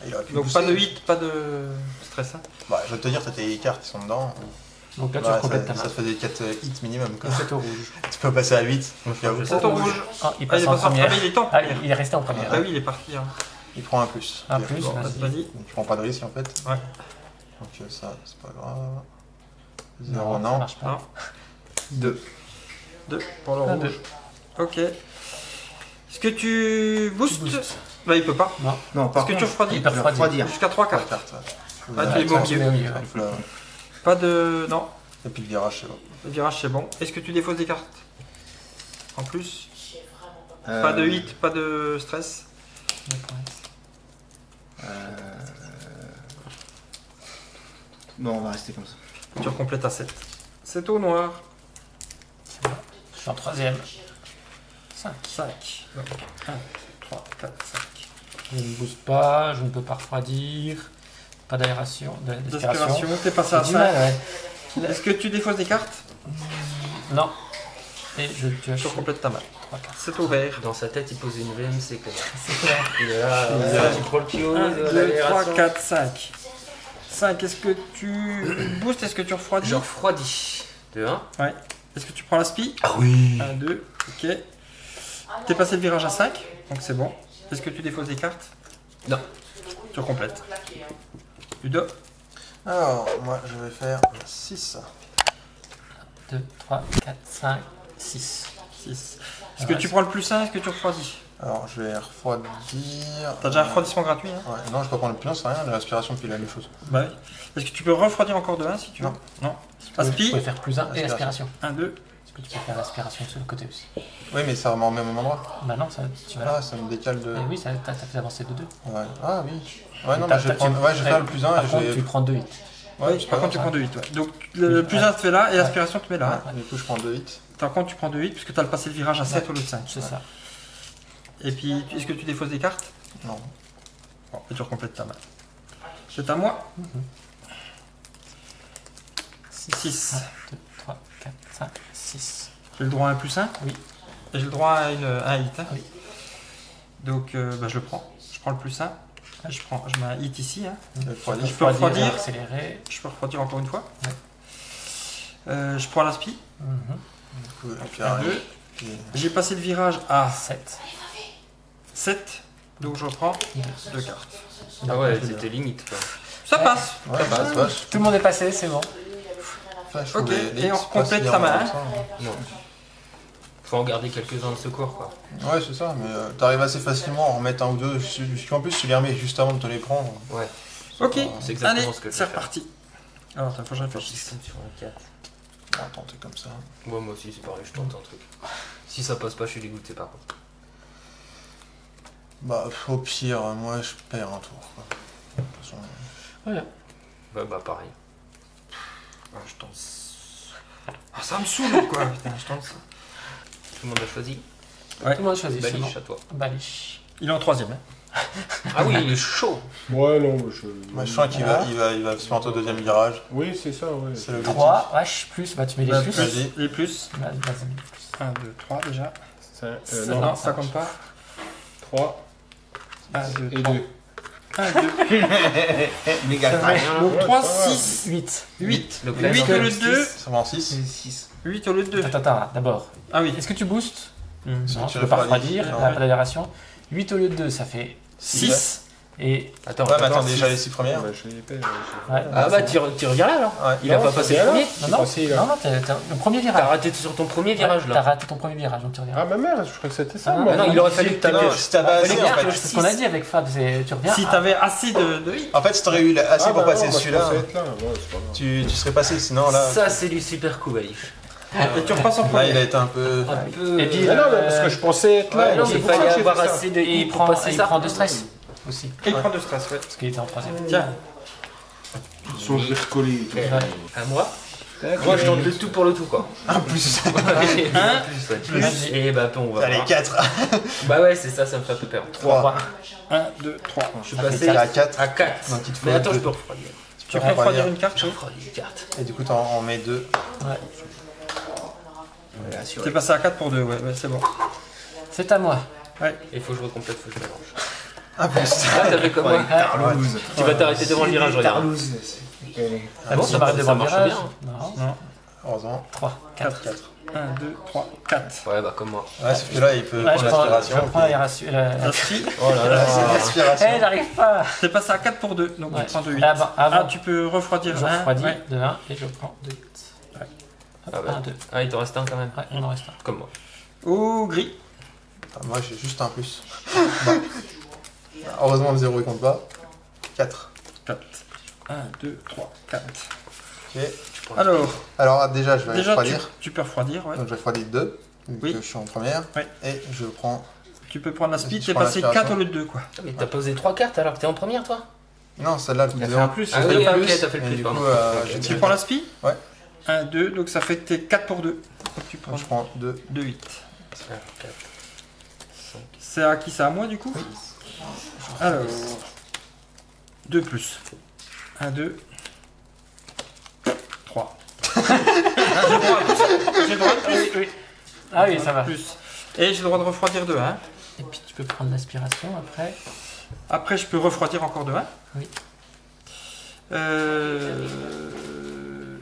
Il aurait pu Donc pousser. pas de 8, pas de stress. Hein. Bah, je vais te dire, t'as tes cartes qui sont dedans. Donc là, tu Ouais, complètes ta ça main. te faisait 4 hits minimum. Quoi. C'est au rouge. Tu peux passer à 8. Donc, il y a- C'est ton rouge. Ah, il Ah, passe il est en passé en première. premier, il est en Ah, première. il est resté en première. Ah oui, il est parti. Hein. Il prend un plus. Un Ok. plus, Bon, vas-y. Vas-y. donc, tu prends pas de risque en fait. Ouais. Donc ça, c'est pas grave. 0, Non, ça non. marche pas. Non. 2. 2 pour le Un, rouge. deux. Ok. Est-ce que tu boostes? Tu boostes. Bah, il peut pas. Non, par Est-ce que tu contre, refroidis? il peut refroidir. Jusqu'à 3 4 cartes. cartes. Ah, tu les mets au Tu mets milieu. au milieu. Ouais. Pas de. Non. Et puis le virage, c'est bon. Le virage, c'est bon. Est-ce que tu défausses des cartes? En plus? Pas de hit, pas de stress. Non, on va rester comme ça. Tu recomplètes à 7. C'est au noir. Je suis en troisième. 5. 5. Donc 1, 3, 4, 5. Je ne booste pas, je ne peux pas refroidir. Pas d'aération, D'aspiration, d'aspiration. t'es passé à J'ai du 5. mal, ouais. Est-ce que tu défausses des cartes? Non. Et je pioche. Tu recomplètes ta main. 3 cartes. C'est au vert. Dans sa tête, il pose une VMC quand même. C'est clair. Il est là, Il est là. tu prends le pio, 1, 2, 3, l'aération. 4, 5. 5, est-ce que tu boostes? Est-ce que tu refroidis? Je refroidis. De 1. Ouais. Est-ce que tu prends l'aspi? Ah oui. 1, 2, ok. T'es passé le virage à 5, donc c'est bon. Est-ce que tu défausses des cartes? Non. Tu complètes. Ludo? Alors, moi je vais faire 6. 2, 3, 4, 5, 6. 6. Est-ce que tu prends le plus 1? Est-ce que tu refroidis? Alors je vais refroidir. T'as déjà un refroidissement gratuit, hein? Ouais, non, je peux pas prendre le plus 1, c'est rien, la respiration puis la même chose. Bah oui. Est-ce que tu peux refroidir encore de 1 si tu veux? Non. Tu Aspi? peux faire plus 1 et aspiration. 1, 2. Est-ce que tu peux faire l'aspiration sur le côté aussi? Oui, mais ça remet au même endroit. Bah non, ça, tu vas là. Ah, ça me décale de. Et oui, ça t'as fait avancer de 2. Ouais. Ah oui. Ouais, non, mais je vais prendre. Ouais, je vais faire le plus 1 Par et je contre, vais. tu prends 2 hits. Ouais, Oui, c'est par pas contre, tu grave. prends 2 hits. Ouais. Donc le plus 1 te fait là et l'aspiration te met là. hein. Du coup, je prends 2 hits. Par contre, tu prends 2 hits puisque tu as le passé le virage à 7 au lieu de 5. C'est ça. Et puis, est-ce que tu défausses des cartes? Non. Bon, et tu recomplètes ta main. C'est à moi. 6. 1, 2, 3, 4, 5, 6. J'ai le droit à un plus 1? Oui. Et j'ai le droit à un hit. Hein. Oui. Donc bah, je le prends. Je prends le plus 1. Je mets un hit ici. Hein. Je vais refroidir. Je peux refroidir. Accélérer. Je peux refroidir encore une fois. Ouais. Je prends l'aspi. Mhm. Du coup, et puis, 1, 2. J'ai passé le virage à 7. 7. Donc je reprends 2 cartes. Ah ouais, c'était limite quoi. Ça passe. Ouais, bah, c'est vache. Tout le monde est passé, c'est bon. Enfin, je trouve Ok, les et on hits complète pas ta si main, bien, hein. ça. Non. Faut en garder quelques-uns de secours quoi. Ouais, c'est ça, mais t'arrives assez facilement à en remettre un ou deux. En plus, tu les remets juste avant de te les prendre. Ouais. Ok, C'est exactement allez, ce que je c'est vais faire. reparti. Alors, attends, faut que je réfléchisse. Système sur un 4. On va tenter comme ça. Ouais, moi aussi c'est pareil, je tente un truc. Si ça passe pas, je suis dégoûté par contre. Bah, au pire, moi, je perds un tour. Quoi. De toute façon, Voilà. Ouais, bah pareil. Ah, je tente. Ah, ça me saoule quoi. Putain, je tente ça. Tout le monde a choisi. Ouais. Tout le monde a choisi, c'est bon. Baliche à toi. Baliche. Il est en 3ème. Hein. Ah oui, il est chaud. Ouais, non, moi, je. moi, je sens qu'il va se mettre au deuxième virage. Oui, c'est ça, ouais. C'est l'objectif. 3, H plus, bah tu mets les Bah, plus. plus. Les plus. Vas-y, mets les plus. 1, 2, 3 déjà. Ça, Non, non, ça compte pas. 3 1, 2, et 3. 2. 1, 2. Méga Ça trash. va. Donc Ouais, 3, c'est pas grave. 6, 8. 8. Donc là, 8 il au en lieu de 2. Ça va en 6. C'est 6. 8 au lieu de 2. Attends, d'abord. Ah oui. Est-ce que tu boostes Hum. Non, tu tu peux pas refroidis. refroidir, Non. pas d'aération. 8 au lieu de 2, ça fait 6. Et Attends, Ouais, mais attends, attends, déjà les 6 premières. Bah, je l'ai pas. ouais, Ah bah tu reviens là alors. Ouais. Il a pas passé le premier. non, le premier T'as virage. raté sur ton premier virage T'as là. raté ton premier virage, donc tu reviens. Ah, ma mère, je crois que c'était ça. Ah, moi. non, il aurait fallu que t'aies Non, si t'avais assez, en fait. C'est ce qu'on a dit avec Fab, tu reviens. Si t'avais assez de hit. En fait, si t'aurais eu assez Ah, pour bah passer non, bah, je celui-là, pensais être là. Ouais, c'est pas grave. tu serais passé. Sinon, là, Ça c'est du super coup, Valiche. Et tu repasses en là, premier. il a été un peu. Un peu. Et puis, Mais non, mais parce que je pensais être là. Ouais, non, c'est mais il pour ça fallait que j'ai avoir fait ça. assez de il hits pour passer ça. prend de stress aussi. Et il prend de stress, ouais. Parce qu'il était en troisième. Tiens, Ils sont recollés et tout. À moi. Moi je tente le tout pour le tout quoi. En plus. Plus. Et bah on va Allez, voir. 4. Bah ouais c'est ça, ça me fait un peu peur. 3. 1, 2, 3. Je suis Ça fait passé T'es à 4. à 4. Donc il te faut Mais attends, je deux. peux refroidir. Tu peux refroidir une carte. Je refroidis les cartes. Et du coup, t'en mets 2. T'es passé à 4 pour 2, ouais, c'est bon. C'est à moi. Il faut que je recomplète, faut que je mélange. Ah, plus. Ah t'as fait comme moi. Tarlouse. Tu vas t'arrêter devant le virage, regarde. Tarlouse. Ah bon, Ça m'arrête devant le marche virage. bien. Non. Heureusement. 3, 4. 1, 2, 3, 4. Ouais bah comme moi. Ouais, sauf que là, il peut Ouais, prendre l'aspiration. je prends l'aération. Merci. Oh là là, c'est l'aspiration. Eh, j'arrive pas. T'es passé à 4 pour 2, donc Ouais. tu prends 2 8. Avant, Ah, tu peux refroidir je un, refroidis ouais. de 1 et je prends 2 8. Ah bah. 1, 2. Ah il t'en reste un quand même. Ouais, il en reste un. Comme moi. Au gris. Enfin, moi, j'ai juste un plus. Bon. Heureusement, le 0 il compte pas. 4. 4. 1, 2, 3, 4. Ok. Alors, déjà, je vais déjà, refroidir. tu peux refroidir, ouais. Donc, je vais refroidir 2. Vu Oui. que je suis en première. Ouais. Et je prends. Tu peux prendre la speed, Je t'es prends passé l'aspiration. 4 au lieu de 2, quoi. Mais t'as posé 3 cartes alors que t'es en première toi. Non, celle-là, le Il a plus fait un zéro. plus. Ah J'ai oui, fait le ok, plus, t'as fait le et plus, du pardon. coup, j'ai Tu tiré. prends la speed Ouais. 1, 2, donc ça fait que t'es 4 pour 2. Donc tu prends Donc, je prends 2. 2 8. 4. C'est à qui? C'est à moi, du coup? Alors, 2 plus. 1, 2, 3. J'ai le droit de plus. Oui. Ah oui, ça va. Plus. Et j'ai le droit de refroidir de 1. Et puis tu peux prendre l'aspiration après. Après, je peux refroidir encore de 1. Oui.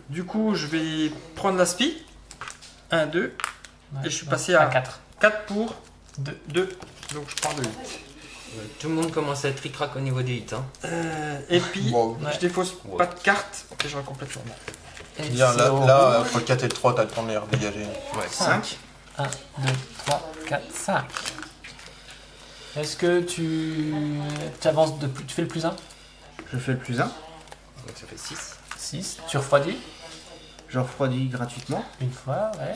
Du coup, je vais prendre la spi. 1, 2. Ouais, Et je suis passé à 4. 4 pour 2. 2. Donc je prends 2 8. Tout le monde commence à être ric-rac au niveau des hits. Hein. Et puis, Wow. je défausse Ouais. pas de carte et je complète sur moi. Et Bien, c'est là, au là, rouge. pour le 4 et le 3, t'as le temps de les redégager. Ouais. 5. 1, 2, 3, 4, 5. Est-ce que tu avances de plus, tu fais le plus 1? Je fais le plus 1. Donc ça fait 6. 6. Tu refroidis Je refroidis gratuitement. une fois, ouais.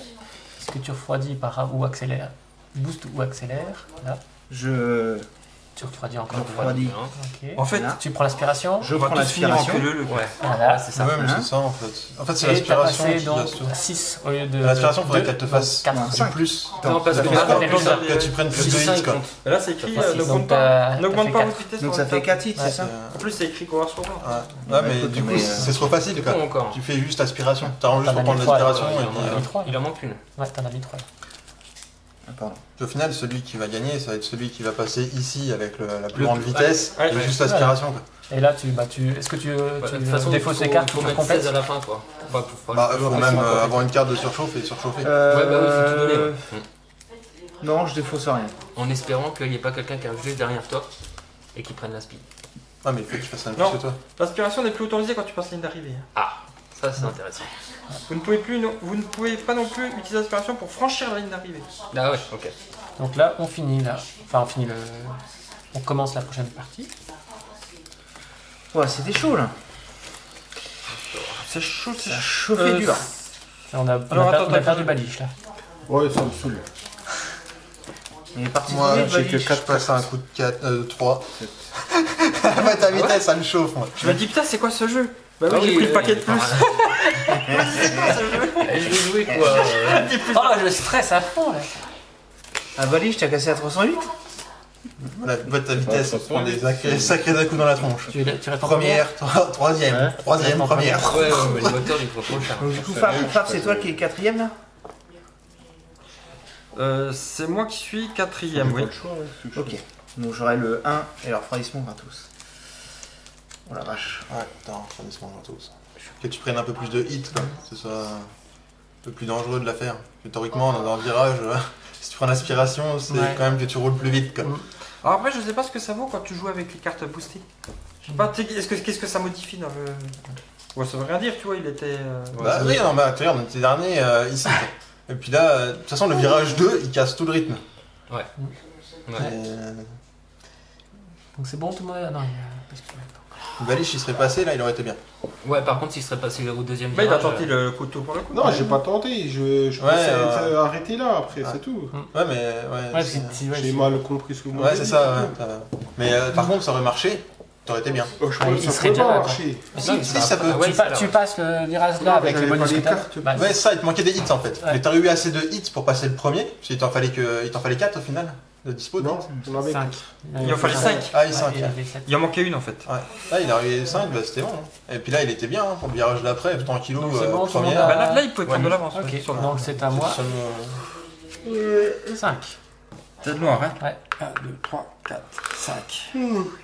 Est-ce que tu refroidis par ou accélère? Boost ou accélère? Là. Je Tu refroidis encore. Je refroidis. Ok. En fait, Là. Tu prends l'aspiration. Je on va prends tous finir en l'aspiration. queue-leu, le Ouais. Voilà. c'est ça. Ouais, mais Hein c'est ça en fait. En fait, c'est Et t'as l'aspiration passé qui donc va se. 6 au lieu de. L'aspiration, faudrait 2, qu'elle te fasse 4. du plus. Non, parce Ça que fait maintenant, que tu prennes plus de 6, 5 hits quoi. compte. là c'est écrit, Ça fait six, n'augmente donc pas, t'as n'augmente fait pas quatre. votre vitesse. Donc sur ça le fait top. 4 hits, Ouais. c'est ça En plus, c'est écrit coureur sur moi. Ouais, mais du coup, mais, c'est trop facile quoi. Bon, encore. Tu fais juste aspiration. T'arranges juste T'en pour as mis prendre trois, l'aspiration. Il et en puis, Il en a mis 3. Il en manque une. Ouais, t'en as mis 3. Ah, pardon. Au final, celui qui va gagner, ça va être celui qui va passer ici avec la plus grande vitesse ouais, et ouais. juste l'aspiration. quoi. Et là, est-ce que tu De toute façon, défausses les faut cartes faut pour mettre complète 16 à la fin quoi. Enfin, faut Bah, faut faut le même maximum, quoi. avoir une carte de surchauffe et surchauffer. Ouais, bah oui, faut tout donner. Ouais. Non, je défausse rien. En espérant qu'il n'y ait pas quelqu'un qui arrive juste derrière toi et qui prenne la speed. Ah, mais il faut que tu fasses un Non. plus que toi. L'aspiration n'est plus autorisée quand tu passes la ligne d'arrivée. Ah, ça c'est intéressant. Vous ne pouvez pas non plus utiliser l'aspiration pour franchir la ligne d'arrivée. Ah ouais, ok. Donc là, on finit là. Enfin, on commence la prochaine partie. Ouais, c'était chaud là. C'est chaud, c'est Ça a chaud. chauffé dur. Là, on a attends, perdu Baliche là. Ouais, ça me saoule. Il est parti Moi, vite, j'ai que Baliche. 4 passes à un coup de 3. Bah, ta vitesse, ça me chauffe, moi. Je me dis, putain, c'est quoi ce jeu? Bah oui, Ah j'ai oui, pris le paquet de plus. Je vais jouer quoi. Oh, je stresse à fond là. Ah, Baliche, t'as cassé à 308? Voilà, bah, ta vitesse, Ouais, ça prend des sacrés à coups dans la tronche. Tu réponds Première, troisième, Ouais. troisième, première. Ouais, mais les moteurs ils font trop cher. Donc, du coup, Fab, c'est toi qui es 4ème là? C'est moi qui suis 4ème, oui. Pas le choix, ouais, c'est chaud. Ok. Donc, j'aurai le 1 et le refroidissement gratos. Oh la vache. Ouais, attends, refroidissement gratos. Que tu prennes un peu plus de hits, quoi. Que ce soit un peu plus dangereux de la faire. Parce que théoriquement, dans un virage, si tu prends l'aspiration, c'est Ouais. quand même que tu roules plus vite, quoi. Alors après, je sais pas ce que ça vaut quand tu joues avec les cartes boostées. Je sais pas, qu'est-ce que ça modifie dans le. Ouais, ça veut rien dire, tu vois, il était. Bah oui, non, mais tu regardes, l'été dernier, ici. Et puis là, de toute façon, le virage 2, il casse tout le rythme. Ouais. Donc c'est bon tout le monde? Ah non, parce que... Balich, il serait passé, là, il aurait été bien. Ouais, par contre, s'il serait passé au deuxième Bah, il a virage, tenté le couteau pour le coup. Non, j'ai pas tenté, je pensais arrêter là après, c'est tout. Ouais, mais. Ouais, J'ai mal compris ce que vous ouais, c'est ça, ouais. Mais par contre, ça aurait marché, t'aurais été bien. Je crois que il ça serait pourrait pas déjà, marcher. Si, ça peut. Tu passes le virage là avec j'avais le pas bonus les que t'as. cartes. Bah, Ouais, ça, il te manquait des hits en fait. Ouais. Mais t'aurais eu assez de hits pour passer le premier, parce qu'il t'en fallait 4 au final de dispo. Non, on avait 5. Il en fallait 5. Ah, il 5. Il en manquait une en fait. Ouais. Là, il a arrivé 5, bah c'était bon. Hein. Et puis là, il était bien hein, pour le virage d'après, tranquillou, Donc, c'est bon, tout le monde première. a- Bah, là, il pouvait prendre de l'avance. Ok, ouais, sur le- donc c'est à moi. Seulement- 5. C'est de noir, hein. Ouais. 1, 2, 3, 4, 5.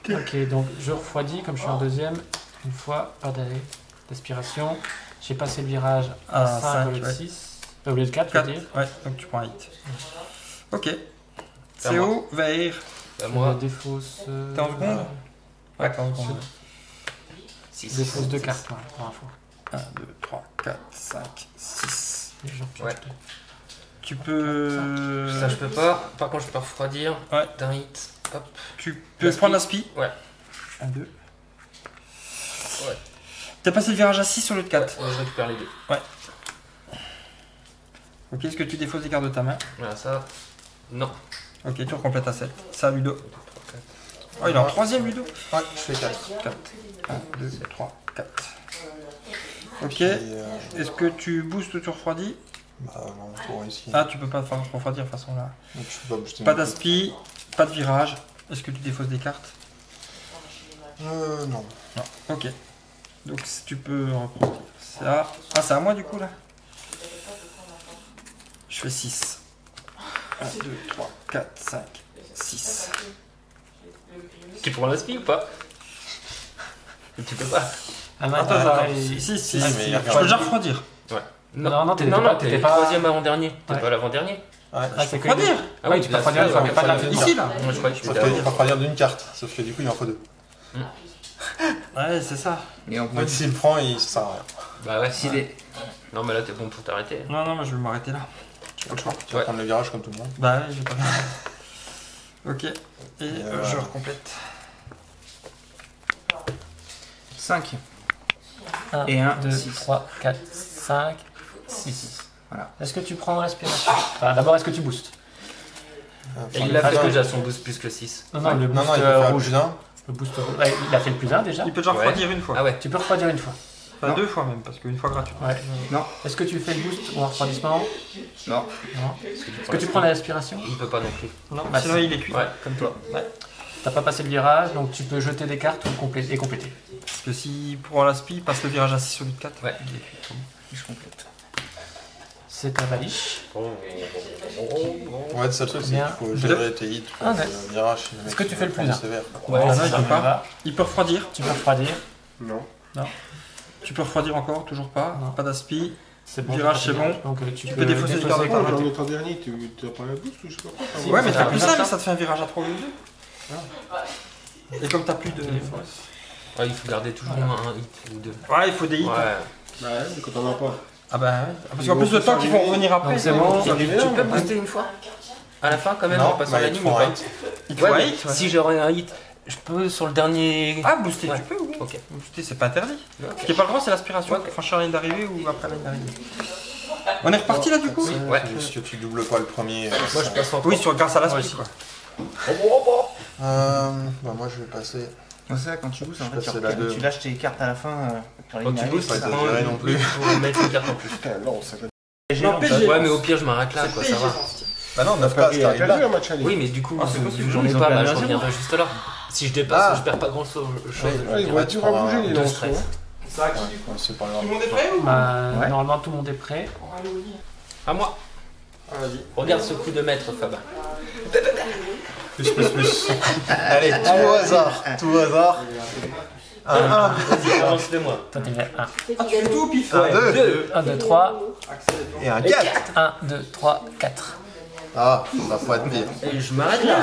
Ok, donc je refroidis comme je suis en deuxième. Une fois, pas d'aspiration. J'ai passé le virage à Ah, 5 au lieu cinq, de ouais. 6. Au lieu de 4, je 4. veux dire. Ouais, donc tu prends un hit. Ok. C'est à C'est moi. où, Vahir? bah, Je moi, défausse. T'es en seconde? Ouais, t'es en seconde. Je 6. défausse 2 cartes, ouais, pour info. 1, 2, 3, 4, 5, 6. Et je repioche Ouais. deux. Tu peux. Ça, je peux pas. Par contre, je peux refroidir Ouais. d'un hit. Hop. Tu peux L'aspi. prendre l'aspi. Ouais. 1, 2. Ouais. T'as passé le virage à 6 au lieu de 4. Je récupère les deux. Ok, est-ce que tu défausses les cartes de ta main? Voilà, ça. Non. Ok, tu recomplètes à 7. Ça, Ludo. Oh, il est en troisième, Ludo. Ouais, je fais 4. 4. 1, 2, 3, 4. Ok. Est-ce que tu boostes ou tu refroidis? Bah non, pour ici. Ah, tu peux pas faire refroidir de toute façon là. Donc, je peux pas booster Pas non plus. d'aspi, pas de virage. Est-ce que tu défausses des cartes? Non. Non. Ok. Donc si tu peux refroidir. Ça. Ah, c'est à moi du coup là? Je fais 6. 1, 2, 3, 4, 5, 6. Tu prends l'aspi ou pas? Tu peux pas. Ah non, Attends, attends, si, mais je regarde. peux déjà refroidir. Non, t'étais non, pas- t'es t'étais le pas- troisième avant-dernier. T'es Ouais. pas l'avant-dernier. Ouais, Ah, c'est que Refroidir? Ah oui, tu peux refroidir, là, mais pas de la Ici là. Moi, je croyais que sauf c'était qu'il avant. faut refroidir d'une carte. Sauf que du coup, il en faut 2. Ouais, c'est ça. Et en Donc plus, s'il prend, il ça sert à rien. Bah ouais. s'il est. Non, mais là, t'es bon pour t'arrêter. Non, non, mais je vais m'arrêter là. Tu peux le choix. Tu vas Ouais. prendre le virage comme tout le monde. Bah ouais, j'ai pas. Ok. Et je voilà. recomplète. 5. 1, Et un, 2, six. 3, 4, 5, 6. Voilà. Est-ce que tu prends l'aspiration? Enfin, d'abord, est-ce que tu boostes? Et il l'a fait déjà son boost plus que 6. Non, non, le Non, boost non, il peut faire rouge. plus d'un. Le boost rouge. Ouais, il a fait le plus 1 déjà. Il peut déjà Ouais. refroidir une fois. Ah ouais. Tu peux refroidir une fois. Enfin, Non. 2 fois même, parce qu'une fois gratuite. Ouais. Non. Est-ce que tu fais le boost ou un refroidissement? Non. Non. Est-ce que tu prends l'aspiration? Il peut pas non plus. Non. Bah, sinon, il est cuit. Ouais, comme toi. T'as pas passé le virage, donc tu peux jeter des cartes ou et compléter. Parce que s'il prend l'aspi, il passe le virage à 6 au lieu de 4. Ouais. Il est cuit. Je complète. C'est un Balich. Ouais, c'est ça le truc, c'est Bien. qu'il faut gérer tes hits. Ah, ouais. Le virage, Est-ce que tu fais le plus un? sévère. Ouais, Ah non, ça il peut me pas. va. Il peut refroidir. Tu peux refroidir. Non. Tu peux refroidir encore, toujours pas. Non. Pas d'aspi. C'est bon. Virage, t'as c'est fait le bon. virage. Donc tu peux défausser les cartes de Attends, côté. j'en ai ton dernier, tu as pas la boost ou je sais pas quoi. Si, Ouais, mais ça t'as va. plus ça, mais ça te fait un virage à 3 au lieu de 2. Et comme t'as plus de. Ouais, il faut garder toujours un hit ou deux. Ouais, il faut des hits. Ouais. Bah ouais, mais quand on en a pas. Ah bah ouais. Parce qu'en plus, le temps qu'ils vont revenir après. Donc c'est bon. Ça arrive là, Tu peux mais- booster une fois à la fin quand même Non, en passant bah, la il te ligne ou faut pas? un hit. Il te faut Ouais, un mais hit. Ouais. si j'aurais un hit, je peux sur le dernier. Ah, booster, Ouais. tu peux, oui. Ok. Booster, c'est pas interdit. Ok. Ce qui est pas le droit, c'est l'aspiration. Franchir la ligne d'arrivée ou après la ligne d'arrivée. On est reparti là du coup? Ouais. C'est juste que tu doubles pas le premier. Moi je passe en Oui, sur grâce à Ouais, l'aspi si. quoi. Bah moi je vais passer. C'est ça, quand tu boostes, en fait, passe la deux. tu lâches tes cartes à la fin. Pour les Quand tu lignes boostes, pas arrivées, tu c'est prends exagéré non plus. pour mettre une carte en plus. Putain, non, ça va. Non, PG. Ouais, mais au pire, je m'arrête là, quoi, ça va. Bah non, 9 T'as cases, t'arrives perdu là. un match aller. Oui, mais du coup, Ah, c'est possible. j'en ai Ils ont pas, perdu bah, je 1-0. reviendrai juste là. Si je dépasse, Ah. je perds pas grand chose. Ouais, ils vont être tu dur à prends bouger les de lancers. stress. Ouais, c'est pas grave. Tout le monde est prêt ou? Bah, Ouais. normalement tout le monde est prêt. À moi. Ah, vas-y. Regarde ce coup de maître, Fab. Plus. Allez, tout au hasard. Tout au hasard. 1, Vas-y, avance-le-moi. Toi t'es à 1. Ah, tu fais tout au pif. 1, 2 1, 2, 3. et un 4. 1, 2, 3, 4. Ah, ça va pas être pire. Et je m'arrête là.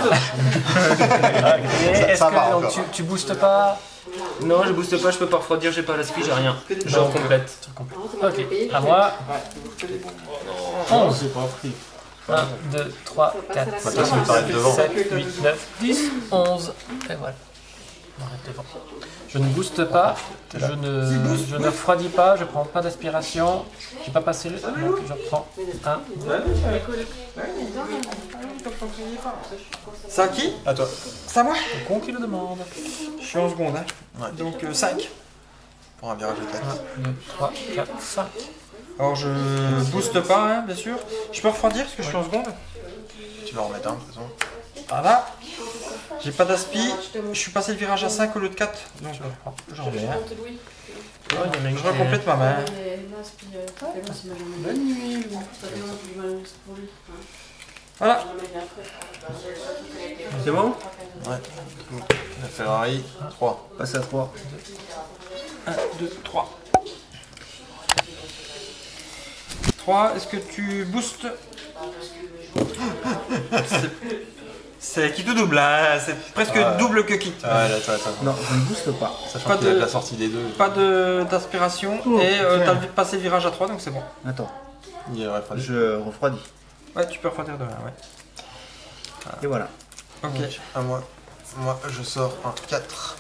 Est-ce ça que va donc, encore. tu boostes pas? Non, je booste pas, je peux pas refroidir, j'ai pas la speed, j'ai rien. Je complète. Ok, à moi. 11. C'est pas pris. 1, 2, 3, 4, De toute façon, il t'arrête devant. 7, 8, 9, 10, 11. Et voilà. On arrête devant. Je ne booste pas, je ne refroidis pas, je prends pas d'aspiration. J'ai pas passé le. Donc je reprends 1. C'est à qui? À toi. C'est à moi? Le con qui le demande. Je suis en seconde, hein. Ouais. Donc 5. Pour un virage de 4. 1, 2, 3, 4, 5. Alors je booste pas, hein, bien sûr. Je peux refroidir parce que je suis en seconde. Tu vas en remettre un de toute façon. Voilà. J'ai pas d'aspi. Je suis passé le virage à 5 au lieu de 4. Donc j'en reviens. Je recomplète ma main. Bonne nuit. Voilà. C'est bon? Ouais. La Ferrari, 3. Passe à 3. 1, 2, 3. 3, est-ce que tu boostes? C'est qui tout double, hein. C'est presque double que qui. Ah, là, attends. Non, je ne booste pas. Sachant Pas qu'il a de- la sortie des deux. Pas d'aspiration et t'as passé le virage à 3 donc c'est bon. Attends, Il est refroidi. je refroidis. Ouais, tu peux refroidir de 1, ouais. Et voilà. Ok. À moi. Moi, je sors un 4.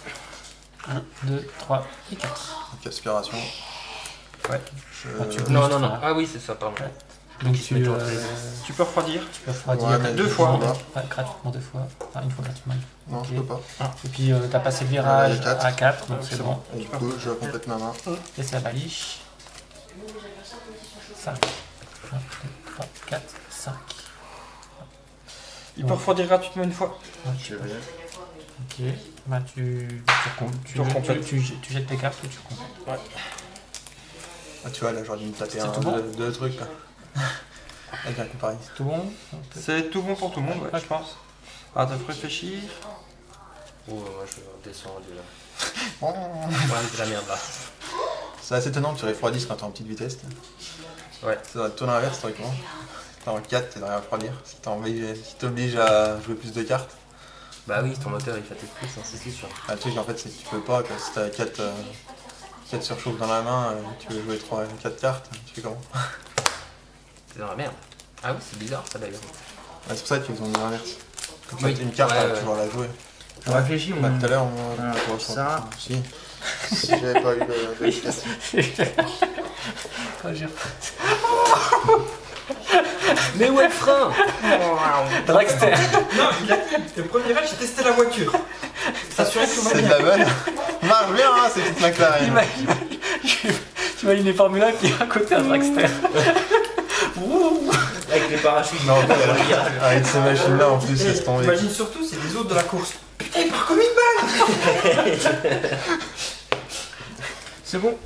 1, 2, 3 et 4. Donc aspiration. Ouais. Je... Non, non, non. Ah oui, c'est ça, pardon. Donc se met toujours très- Tu peux refroidir. peux refroidir Ouais, mais 2 je fois. prends pas. Ouais, gratuitement 2 fois. Enfin, une fois gratuitement. Non, Ok. je peux pas. Et puis t'as passé le virage Ouais, 4. à 4, donc c'est bon. Et du coup, je complète ma main. Et c'est la baliche. 5. 1, 2, 3, 4, 5. Il peut refroidir gratuitement une fois. Ok. Bah tu recomplètes. tu jettes tes cartes ou tu complètes. Ah, tu vois, là, j'aurais dû me taper C'est tout bon deux trucs. Là. Avec un coup pareil. Tout bon? C'est tout bon pour tout le monde, ouais, je pense. Ah, t'as réfléchir. Oh, moi je vais redescendre là. Oh. Ouais, c'est la merde là. C'est assez étonnant que tu refroidisses quand t'es en petite vitesse. Ouais. Ça doit tourner à l'inverse, théoriquement. T'es en 4, tu devrais refroidir. Si t'obliges à jouer plus de cartes. Bah oui, ton moteur il fatigue plus, hein, c'est sûr. Ah, le truc, en fait, c'est que tu peux pas. Que si t'as 4 surchauffes dans la main, tu veux jouer 4 cartes, tu fais comment? C'est dans la merde. Ah oui, c'est bizarre ça d'ailleurs. C'est pour ça qu'ils ont mis l'inverse. Comme ça, Oui. une carte, Ouais, tu vas la jouer. Je réfléchis, Bah, mon... tout à l'heure, moi, Voilà, pour ça. Si. Si j'avais pas eu de Mais où est le frein? Dragster. Non, le premier match, j'ai testé la voiture. Ça assurait que tout va C'est de bien. la bonne. Marche bien, hein, c'est petite McLaren. Tu imagines les Formule 1 qui est à côté un dragster. Avec les parachutes. Non, avec ces machines-là, en plus, laisse tomber. T'imagines surtout, c'est les autres de la course. Putain, il part comme une balle. C'est bon.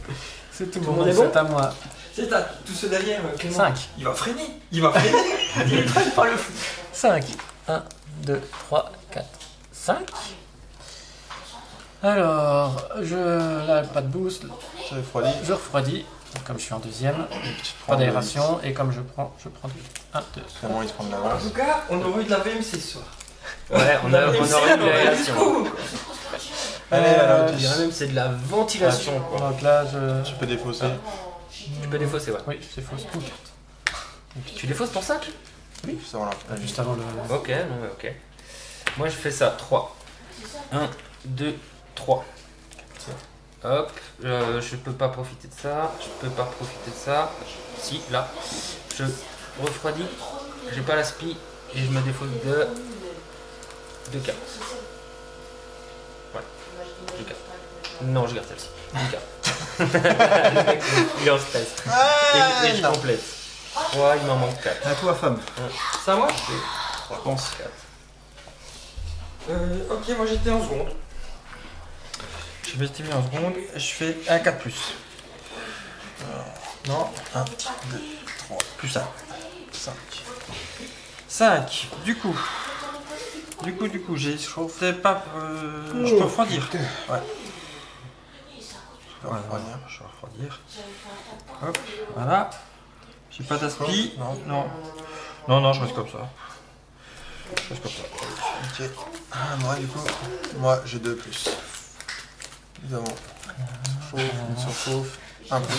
C'est tout le bon. monde est bon C'est à moi. C'est t'as tous ceux derrière, Clément. 5. Il va freiner. Il va freiner. Il est prêt par le fou. 5. 1, 2, 3, 4, 5. Alors, là, pas de boost. Ça refroidit. Je refroidis. Comme je suis en deuxième, Tu pas prends d'aération. Et comme je prends du 1, 2. Comment ils se prennent de En l'avance. tout cas, on aurait eu de la VMC ce soir. Ouais, on aurait eu on aurait l'aération. Allez, alors, Je dirais même c'est de la ventilation quoi. Donc là, je. tu peux défausser. Tu peux défausser, ouais. Oui, c'est fausse. Une carte. Tu défausses ton sac? Juste avant la Juste avant le. Ok, non mais ok. Moi je fais ça, 3. 1, 2, 3. Hop, je peux pas profiter de ça, je peux pas profiter de ça. Si, là, je refroidis, j'ai pas l'aspi et je me défausse de 2 cartes. Ouais, 2 cartes. Non, je garde celle-ci. 2 cartes. Il est en stress. Et je non. complète. 3, il m'en manque 4. À toi, femme. C'est à moi? 3, pense 4. Ok, moi j'étais en seconde. Je vais estimer en seconde. Je fais un 4 plus. Non, 1, 2, 3, plus 1. 5. 5. Du coup, j'ai. C'est pas. Je peux refroidir. Ouais. Je peux refroidir. Je vais refroidir. Hop, voilà. J'ai pas d'aspi. Non, je reste comme ça. Je peux pas. Ok. Moi, du coup, moi j'ai 2 plus. Évidemment. On surchauffe. Un plus.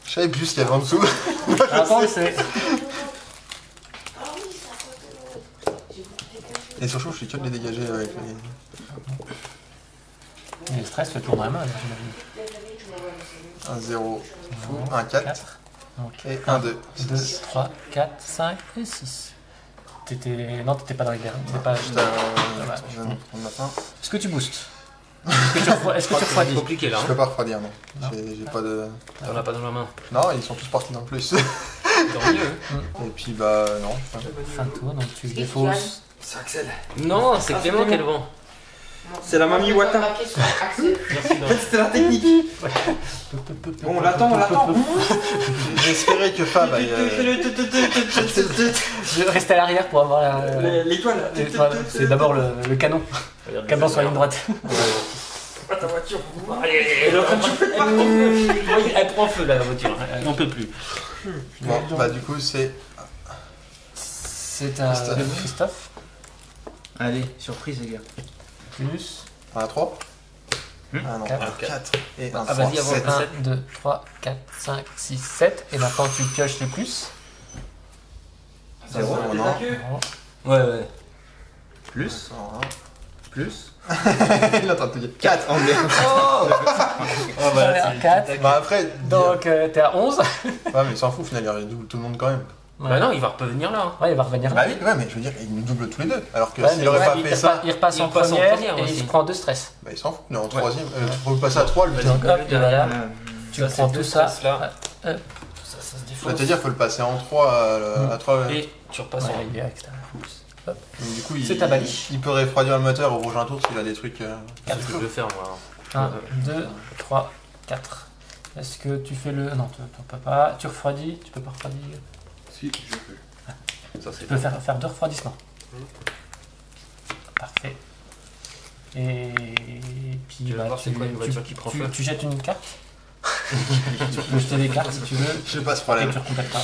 Je savais plus ce qu'il y avait en dessous. Attends, c'est. Et surchauffe, je suis sûr de les dégager avec les. Et le stress fait tourner mal, j'imagine. Un 0, un 4 Ok. et un 2. 2, 3, 4, 5 et 6. Non, t'étais pas dans les derniers. Je viens de prendre ma fin. Est-ce que tu boostes? Est-ce que tu refroidis? C'est compliqué là. Je Hein. peux pas refroidir, non. Non. J'ai pas de. T'en as pas dans la main. Non, ils sont tous partis dans le plus. Tant mieux. Et puis bah non. Fin de tour, donc tu défausses. C'est Axel. Non, c'est Clément qui est le vent. C'est la mamie Wata. Merci. En fait, c'était la technique. Bon, on l'attend, on l'attend. J'espérais que Fab aille. Je reste à l'arrière pour avoir L'étoile. C'est d'abord le canon. Canon sur la ligne droite. Ah, ta voiture. Allez, elle est en train de chauffer partout. Elle prend feu là, la voiture. Elle n'en peut plus. Bon, bah du coup c'est. C'est à Christophe. Allez, surprise les gars. Plus. Un 3 Ah non, 4. un 4 et un Ah, 3. vas-y, avant 7. 1, 2, 3, 4, 5, 6, 7. Et maintenant tu pioches les plus. 0, non. Ouais. Plus. Non, Plus. il est en train de te dire 4 en merde. Oh, Voilà, 4. Bah après. Donc t'es à 11. Ouais, mais il s'en fout, au final, il double tout le monde quand même. Bah non, il va revenir là. Hein. Ouais, il va revenir Bah là. oui, ouais, mais je veux dire, il nous double tous les deux. Alors que Ouais, s'il mais aurait ouais, pas fait ça, il repasse en repasse en première première et aussi. il se prend 2 stress. bah il s'en fout. Il est en 3ème. Faut passer à 3 lui. Vas-y. Donc hop, et voilà. Tu Tu prends tout ça. là. Tout ça, ça se défonce. C'est-à-dire, faut le passer en 3 à 3. Et tu repasses Ouais, en il est avec ça. Hop. Du coup, C'est ta baliche. il peut refroidir le moteur au prochain tour s'il a des trucs. C'est ce que je vais faire moi. 1, 2, 3, 4. Est-ce que tu fais le. Non, tu peux pas. Tu refroidis. Tu peux pas refroidir. Si, je peux. Ça c'est Tu peux faire 2 refroidissements. Parfait. Et puis Tu vas bah, voir c'est quoi une voiture qui prend feu. tu jettes une carte. Tu peux jeter des cartes si tu veux. Je sais pas ce Et problème. tu recomplètes pas.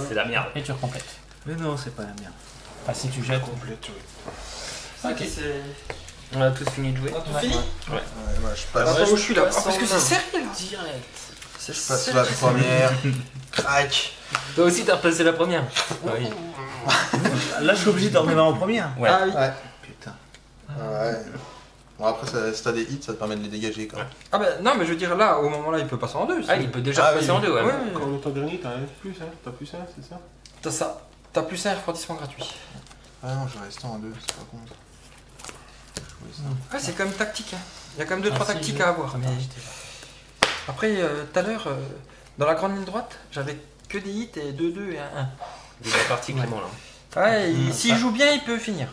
C'est la merde. Et tu recomplètes. Mais non, c'est pas la merde. Enfin, si tu jettes. Ok. On a tous fini de jouer. On a tout fini. Ouais, moi je passe. Attends, où je suis là. passe Ah, parce que en c'est main. serré là. Direct. Je passe la première. Crac. Toi aussi t'as repassé la première. Oui. Là, je suis obligé d'en remettre en première. Ouais. Ah oui. Ouais. Putain. Ouais. Bon, après, si t'as des hits, ça te permet de les dégager quand même. Ah bah non, mais je veux dire là, au moment là, il peut passer en 2. Ah, il peut déjà Ah, repasser oui. en deux, ouais. Ouais, Quand le temps dernier, t'as un plus, hein. T'as plus 1, c'est ça? t'as ça. T'as plus un refroidissement gratuit. Ah non, je vais rester en 2, c'est pas con. Ouais, c'est quand même tactique. Hein. Il y a quand même 2-3 Ah, si, tactiques je- à avoir. Première, Mais j'étais là. après, tout à l'heure, dans la grande ligne droite, j'avais que des hits et 2-2 et 1-1. Il est parti Clément là. Ouais, s'il joue bien, il peut finir.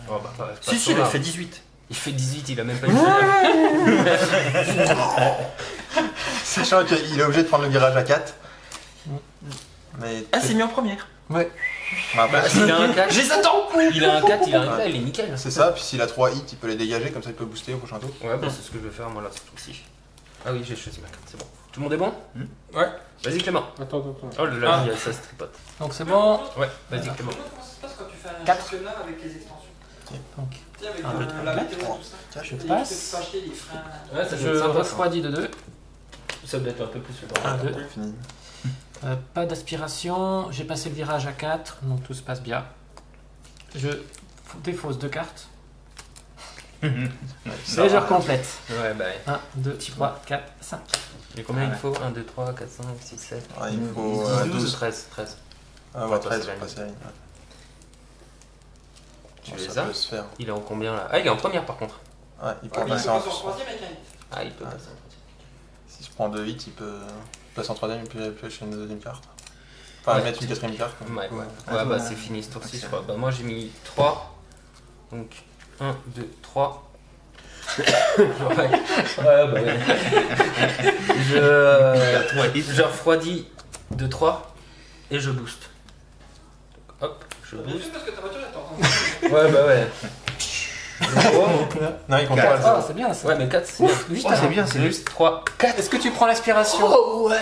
Oh, bah, pas Si, ce si, il tour-là. a fait 18. Il fait 18, il a même pas eu le faire. Sachant qu'il est obligé de prendre le virage à 4. Mais. Ah, c'est mis en première. Ouais. Bah, après, S'il a un 4, Je les attends. il a un 4, il arrive là, il est nickel. c'est ça, puis s'il a 3 hits, il peut les dégager, comme ça il peut booster au prochain tour. Ouais, bah c'est ce que je vais faire moi là, ce coup-ci. Ah oui, j'ai choisi ma carte, c'est bon. Tout le monde est bon Ouais. Vas-y Clément. Attends. Oh là là, il y a ça se tripote. Donc c'est bon. Ouais, vas-y Clément. quand tu fais un 4. championnat avec les extensions. Donc Tu sais, avec 1, 2, 3, la 4. météo, tout ça. Je Et tu passe. peux acheter des freins. Ouais, ça Je doit être sympa, refroidis de 2. ça doit être un peu plus le 1, 2. Fini. Pas d'aspiration. J'ai passé le virage à 4. Donc tout se passe bien. Je défausse 2 cartes. Et je recomplète. Ouais, bah. 1, 2, 3, 4, 5. Et combien il faut 1, 2, 3, 4, 5, 6, 7. Ah, il faut 12 ou 12. 13 13. Ah, ouais, Toi, 13 c'est pour passer la ligne. Tu Bon, les ça as peut se faire. Il est en combien là? Ah, il est en première par contre. Ouais, il peut Ah oui, il passer peut en. passer en troisième avec un hit. Ah, il peut Ouais. passer en troisième. S'il se prend 2 hits, il peut passer en 3ème et puis piocher une deuxième carte. Enfin, Ouais. mettre une 4ème carte. quoi. Ouais, ouais. Ah, Ouais, bah ouais. c'est fini ce tour-ci, je C'est crois. Bah moi j'ai mis 3. Donc 1, 2, 3. Ouais, bah ouais. Je refroidis de 3 et je booste. Donc, hop, je booste. Parce que ta voiture est en train Ouais, bah ouais. Non, il compte pas le Ah, 0. c'est bien ça. Ouais, mais 4 c'est bien. Juste Oh, c'est avant. bien, c'est juste. 3, 4. Est-ce que tu prends l'aspiration? Oh ouais.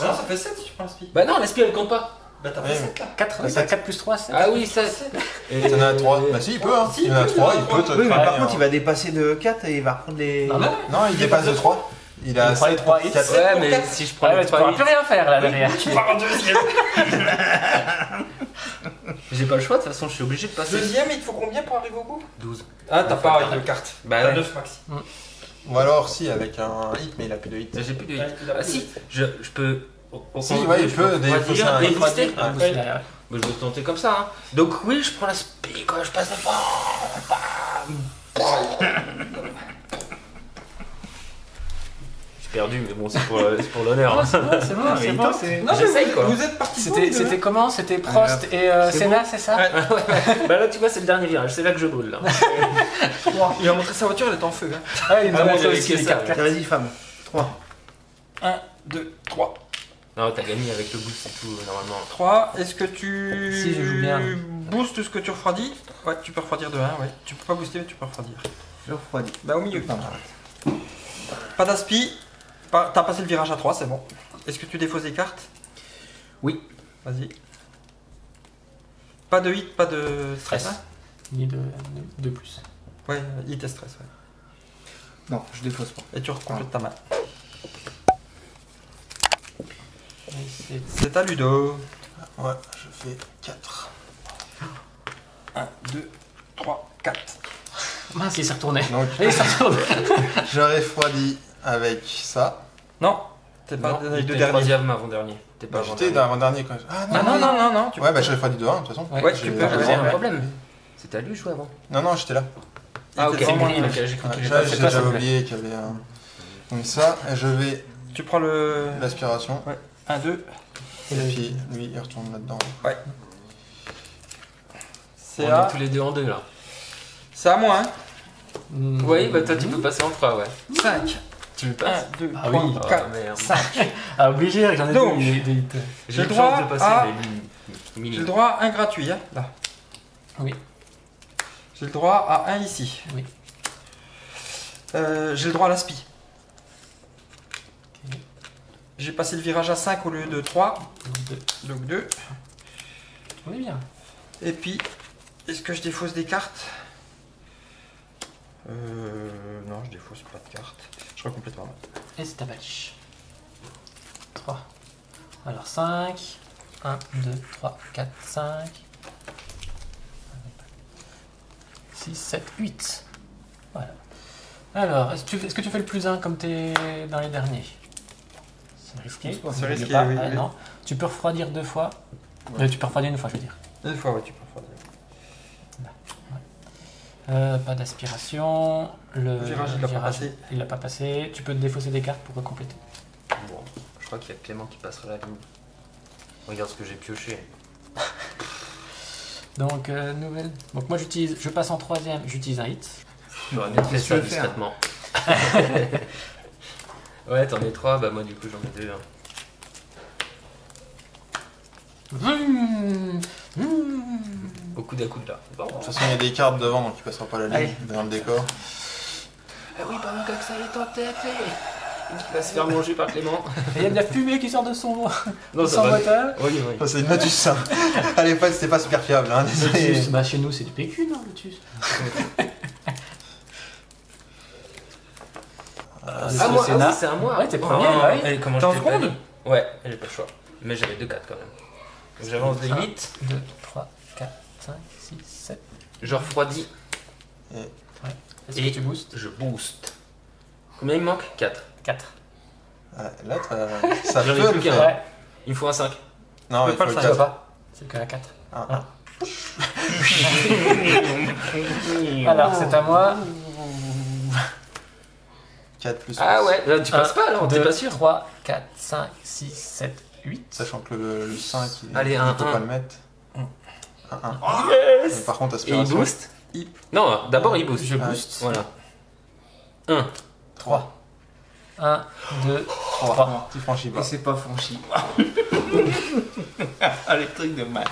Non, ça fait 7 si tu prends l'aspi. Bah non, l'aspi elle compte pas. Bah t'as Ouais, fait 7 là. 4, Ouais, 4 plus 3, c'est. Ah oui, ça. Il y en a 3. Bah si, il peut, hein. Il y en a 3, il peut te Oui, mais cramer, par hein. contre, il va dépasser de 4 et il va reprendre les. Non, non. Non, il dépasse de 3. Il a Il prend les 7 3 pour hits. 4. Ouais, pour mais quatre. si je prends Ah les ouais, tu 3 pourras plus rien faire là derrière. Tu pars en deuxième. j'ai pas le choix, de toute façon, je suis obligé de passer. Deuxième, il te faut combien pour arriver au bout? 12. Ah, t'as pas avec de carte. Bah T'as ouais. 9 maxi. Ou alors, si, avec un hit, mais il a plus de hit. J'ai plus de hit. Ouais, il a Ah plus de si, hit. je peux. Si, ouais, il peut défausser un hit. booster. Ah, Ouais, derrière. Bah, je vais tenter comme ça. Hein. Donc oui, je prends la spi quand je passe devant. J'ai perdu, mais bon, c'est pour l'honneur. C'est bon, c'est bon, Ah, c'est mais bon. attends, c'est. Non, J'essaye, mais quoi. vous êtes partis. C'était comment? C'était Prost et c'est Senna, c'est ça? Ouais. Bah là, tu vois, c'est le dernier virage, c'est là que je brûle. Là. Il a montré sa voiture, elle est en feu. Hein. Ah, il nous a Ah, ouais, montré j'avais aussi que les ça, cartes. ouais. Vas-y, femme. 3. 1, 2, 3. Non, t'as gagné avec le boost et tout, normalement. 3. Est-ce que tu. Si, je joue bien. Boostes ce que tu refroidis? Ouais, tu peux refroidir de 1, ouais. Tu peux pas booster, mais tu peux refroidir. Je refroidis. Bah, au milieu. Pas mal. Pas d'aspi. T'as passé le virage à 3, c'est bon. Est-ce que tu défausses des cartes? Oui. Vas-y. Pas de hit, pas de stress. Stress. Hein? Ni de plus. Ouais, hit et stress, ouais. Non, je défausse pas. Et tu recomplètes ta main. Et c'est- C'est à Ludo. Ouais, je fais 4. 1, 2, 3, 4. Mince, il s'est retourné. Donc, Et il s'est retourné. je refroidis avec ça. Non, t'es pas Non, dans les deux t'es derniers. troisième avant-dernier. T'es pas Bah, avant j'étais dans l'avant-dernier quand même. Ah Ah non, non, non, non. Tu Ouais, bah je refroidis de 1 de toute façon. Ouais, J'ai- tu peux. j'ai- Ouais, C'est un ouais. problème. C'était à lui de jouer avant. Non, non, j'étais là. Ah, Il ok, était vraiment ok, là. j'ai cru Ouais, qu'il j'ai était j'ai toi, déjà s'il te plaît. oublié qu'il y avait un. Donc ça, et je vais Tu prends le. l'aspiration. 1, 2. Et puis lui, il retourne là-dedans. C'est On est à. tous les deux en deux là. C'est à moi, hein. Oui, bah toi tu peux passer en 3, ouais. 5. Tu me 1, passes 2, Ah 3, oui. 4, Ah, merde. 5. Ah, obligé, j'en ai Donc, deux. des hits. J'ai le le droit chance de passer à- les mini. J'ai le droit à un gratuit, hein, là. Oui. J'ai le droit à un ici. Oui. J'ai le droit à l'aspi. Ok. J'ai passé le virage à 5 au lieu de 3. Donc, deux. Donc 2. On est bien. Et puis, est-ce que je défausse des cartes? Non, je défausse pas de cartes. Je recomplète ma main. Et c'est ta vache. 3. Alors 5. 1, 2, 3, 4, 5. 6, 7, 8. Voilà. Alors, est-ce que tu fais le plus 1 comme t'es dans les derniers? C'est risqué. C'est risqué, Pas, oui, ah, oui. non. Tu peux refroidir 2 fois. Tu peux refroidir une fois, je veux dire. Une fois, ouais, tu peux refroidir. Pas d'aspiration. Le virage, il l'a pas passé. Il l'a pas passé. Tu peux te défausser des cartes pour compléter. Bon, je crois qu'il y a Clément qui passera la ligne. Regarde ce que j'ai pioché. Donc, nouvelle. Donc, moi, je passe en 3ème, j'utilise un hit. J'aurais bien fait Qu'est-ce que ça tu veux faire discrètement. Ouais, t'en ai 3, bah moi du coup j'en ai 2. Au coude à coude là. Bon. De toute façon, il y a des cartes devant, donc il passera pas la ligne Allez. dans le décor. Ah oui, pas mon que ça est tenté. Il va se faire manger par Clément. Et il y a de la fumée qui sort de son, Non, son moteur. Oui, oui. Ça, c'est une Lotus, ça. À l'époque, c'était pas super fiable. Hein, désolé. Lotus, bah chez nous c'est du PQ, non, Lotus? Ah, moi, Senna. oui, c'est à moi. Ouais, t'es premier, Oh, ouais. et comment T'es en je t'ai pas seconde dit Ouais, j'ai pas le choix. Mais j'avais 2 4 quand même. Donc j'avance des 8. 2, 3, 4, 5, 6, 7. Je refroidis. Est-ce Et que tu boostes? je booste. Combien il me manque 4. 4. Ouais, L'autre, ça J'en ai peut plus le qu'un. faire. Ouais, Il me faut un 5. Non, Tu il peux faut pas le le 4. pas. C'est que la 4. Ah. Alors, c'est à moi. 4 plus. Ah ouais, là, tu passes 1, pas alors, t'es 2, pas sûr 3, 4, 5, 6, 7, 8. Sachant que le 5, Allez, il un, peut un. pas le mettre. 1-1. Yes Par contre, Et il aspiration. boost Non, d'abord il boost. Je Ah, booste. Voilà. 1. 3. 1, 2, 3. Tu franchis pas. Et c'est pas franchi. Ah, le truc de mal.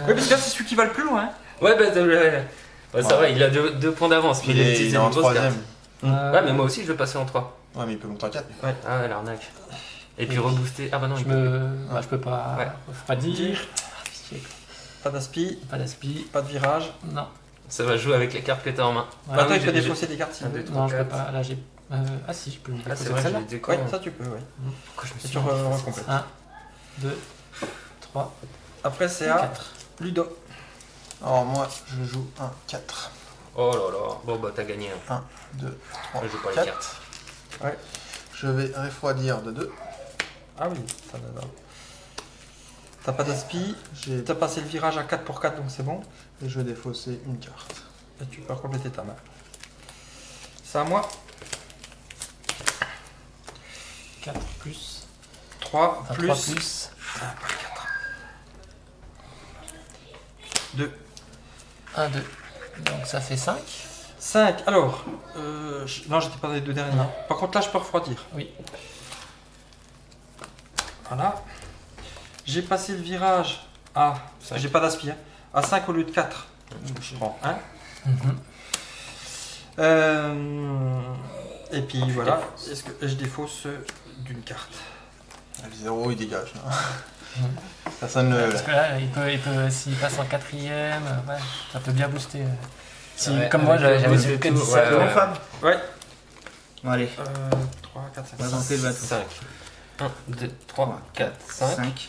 Oui, parce que là, c'est celui qui va le plus loin. Ouais, bah, ouais, ça Ouais. va, il a 2 points d'avance. Mais Il est utilisé en une grosse carte. 3ème. Ouais, mais moi aussi je vais passer en 3. Ouais, mais il peut monter en 4. Ah ouais, l'arnaque. Et puis rebooster. Ah bah non, Je peux pas Ouais. refroidir. Pas d'aspi, Pas d'aspi. pas de virage. Non. ça va jouer avec les cartes que t'as en main. Ouais. Bah, attends, oui, il peut j'ai- défausser des cartes s'il un, veut. deux, Non, je peux 4. pas. Là, j'ai. Ah si, je peux me Ah, défausser c'est vrai, celle-là. j'ai des Ouais, cons. ça tu peux, oui. Pourquoi je me Et suis tu recomplètes. 1, 2, 3, Après, c'est à 4. Ludo. Alors moi, je joue un 4. Oh là là. Bon bah t'as gagné. 1, 2, 3, Je joue pas les 4. cartes. Ouais. Je vais refroidir de 2. Ah oui, ça va. T'as pas d'aspi, t'as passé le virage à 4 pour 4, donc c'est bon. Et je vais défausser une carte. Et tu peux compléter ta main. C'est à moi. 4 plus. 3 Enfin, plus. 3 plus. 2. 1, 2. Donc ça fait 5. 5. Alors, non, j'étais pas dans les deux derniers. Non. Par contre, là, je peux refroidir. Oui. Voilà. J'ai passé le virage à. Parce que j'ai pas d'aspi, hein, à 5 au lieu de 4. Donc, je prends 1. Et puis voilà. Est-ce que je défausse d'une carte? Le 0, il dégage. Là. Personne ne. Parce que là, il peut s'il passe en 4ème, ouais, ça peut bien booster. Si, Ouais, comme moi, avec le j'avais boost vu et que tout, 17. ouais, Bon, ouais. Fab. Ouais. Bon, allez, 3, 4, 5, on va tenter le bateau. 5. 1, 2, 3, 4, 5. 5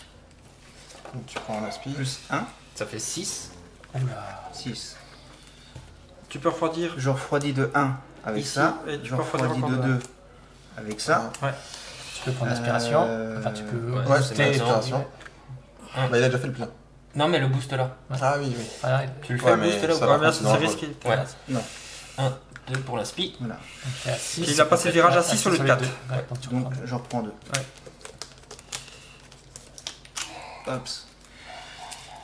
Donc, tu prends un aspi. plus 1, Ça fait 6. Oula. 6. Tu peux refroidir. Je refroidis de 1 avec Ici, ça. et tu Je peux refroidir refroidis encore de de 2 avec ça. Tu peux prendre l'inspiration. Euh, Enfin, tu peux ouais, Ouais, booster. c'est ma inspiration. Ouais. Bah, il a déjà fait le plein. Non mais le boost là. Ah oui, oui. Voilà, Tu le fais Ouais, le boost mais là ou ça pas va. Ouais, mais c'est c'est dangereux. risqué. Ouais. Non. 1, 2 pour la spi. Voilà. donc t'es à 6. Il a passé le virage à 6 au lieu de 4. Ouais, donc tu Donc reprends. j'en reprends 2. Hop.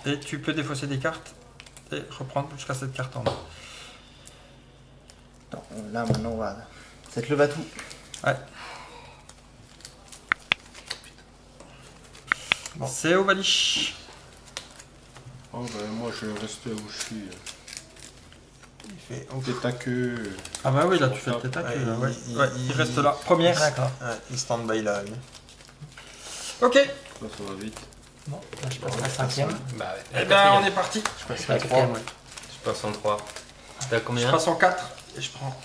Et tu peux défausser des cartes et reprendre jusqu'à cette carte en main. Attends, là maintenant on va. C'est le batou. Ouais. Bon. C'est au Balich. Oh, ben, moi, je vais rester où je suis. Il fait. Tête à queue. Ah bah oui, là tu fais le tête à queue, là, ouais. il- Ouais, il reste là. Première. D'accord. Ouais, il stand-by là, lui. Ok. Ça va vite. Bon, là, je passe à la 5ème. Bah Eh ouais. ben on est parti. Je passe La à 3. 4ème, ouais. Je passe en 3. T'as Je combien? passe en 4 et je prends.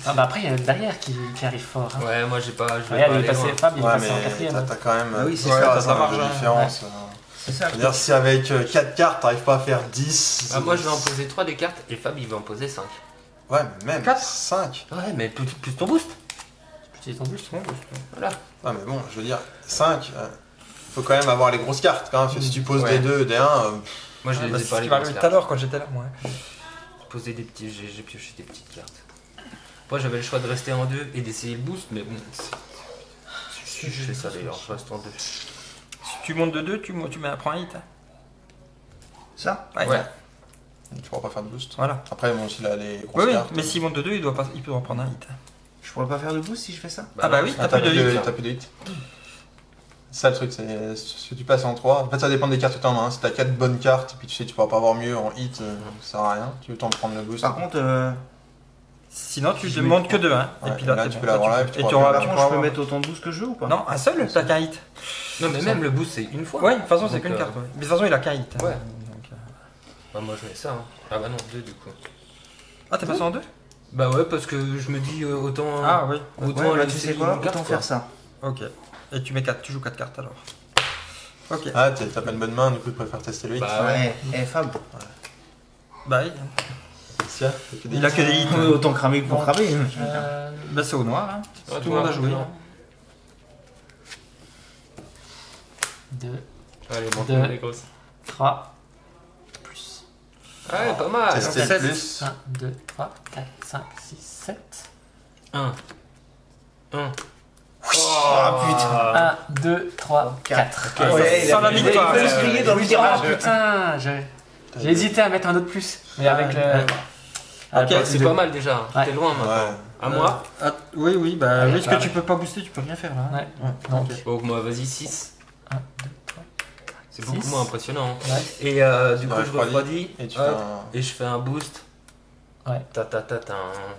Ah bah après, il y a le derrière qui arrive fort. Hein. Ouais, moi j'ai pas. Je vais Regarde, pas il est aller passé, loin. Fab, il est Ouais, passé en mais 4ème. t'as quand même. Ah oui, c'est Ouais, ça. t'as ta marge, de hein. différence. C'est ça. Je veux dire, si avec 4 cartes, t'arrives pas à faire 10. Ah, moi je vais en poser 3 des cartes et Fab il va en poser 5. Ouais, mais même. 4. 5. Ouais, mais plus ton boost. Petit ton boost. Voilà. Ouais, mais bon, je veux dire, 5. Faut quand même avoir les grosses cartes quand même. Parce que si tu poses Ouais. des 2, des 1. Moi je Bah, les ai c'est pas ce les qui va grosses arriver tout à cartes. l'heure quand j'étais là, moi. Poser des petits. J'ai pioché des petites cartes. Moi j'avais le choix de rester en 2 et d'essayer le boost, mais bon. Je fais ça d'ailleurs, je reste en 2. Si tu montes de 2, tu mets un point hit. Hein. Ça Ouais. Ouais. Tu pourras pas faire de boost. Voilà. Après, bon, s'il a les grosses Oui, oui, cartes. mais s'il monte de 2, il peut en prendre un hit. Je pourrais pas faire de boost si je fais ça? Ah bah oui, Ah, t'as plus de hit. T'as plus de hit. C'est ça le truc, c'est si tu passes en 3. En fait, ça dépend des cartes que t'as en main. Si t'as 4 bonnes cartes, puis tu sais, tu pourras pas avoir mieux en hit, ça sert à rien. Tu veux t'en prendre le boost. Par contre, Sinon, tu Je ne mets montes que trois. 2. Hein. Ouais, Et puis là, là, t'es tu bon. peux l'avoir là, et puis tu Et pourras tu auras faire tu par contre, pourras je peux avoir- mettre autant de boost que je veux ou pas? Non, un seul, t'as qu'un hit. Non, mais même le boost c'est une fois. Ouais, de toute façon, c'est Donc, qu'une carte. Ouais. Mais de toute façon, il a qu'un hit. hein. Ouais. Donc, Bah, moi je mets ça. Hein. Ah bah non, 2 du coup. Ah, t'es passé en 2? Bah ouais, parce que je me dis autant. Ah oui. Autant Ouais, bah, tu laisser sais quoi? une carte, Autant faire ça. Ok. Et tu mets 4, tu joues 4 cartes alors. Ok. Ah, t'as pas une bonne main, du coup, tu préfères tester le hit. Bah ouais. Eh, Fab, Bah oui. Tiens, t'as que des Il a hits. que des hits. autant cramer que pour Bon. cramer. Bah c'est au noir. Hein. Ouais, Tout le monde a joué. non. 2, Allez, monte Deux. les grosses. 3, plus. Ah ouais, pas mal. Tester le 7. plus. 1, 2, 3, 4, 5, 6, 7. 1. 1. Oh putain. 1, 2, 3, 4. Ah, ouais, sans la victoire. Il faut se crier dans le Ah virage. putain, j'ai hésité à mettre un autre plus. Mais avec le. Ok, C'est pas mal déjà. Ouais. T'es loin maintenant. Ouais. À moi. Oui, oui, bah Ouais, oui, ce bah, que tu peux pas booster, tu peux rien faire là. hein. Ouais. Donc, Donc moi, vas-y, 6. 1, 2, 3. C'est beaucoup Six. moins impressionnant. hein. Ouais. Et du coup, Ouais, je refroidis. Et tu hop, fais un. et je fais un boost. Ouais.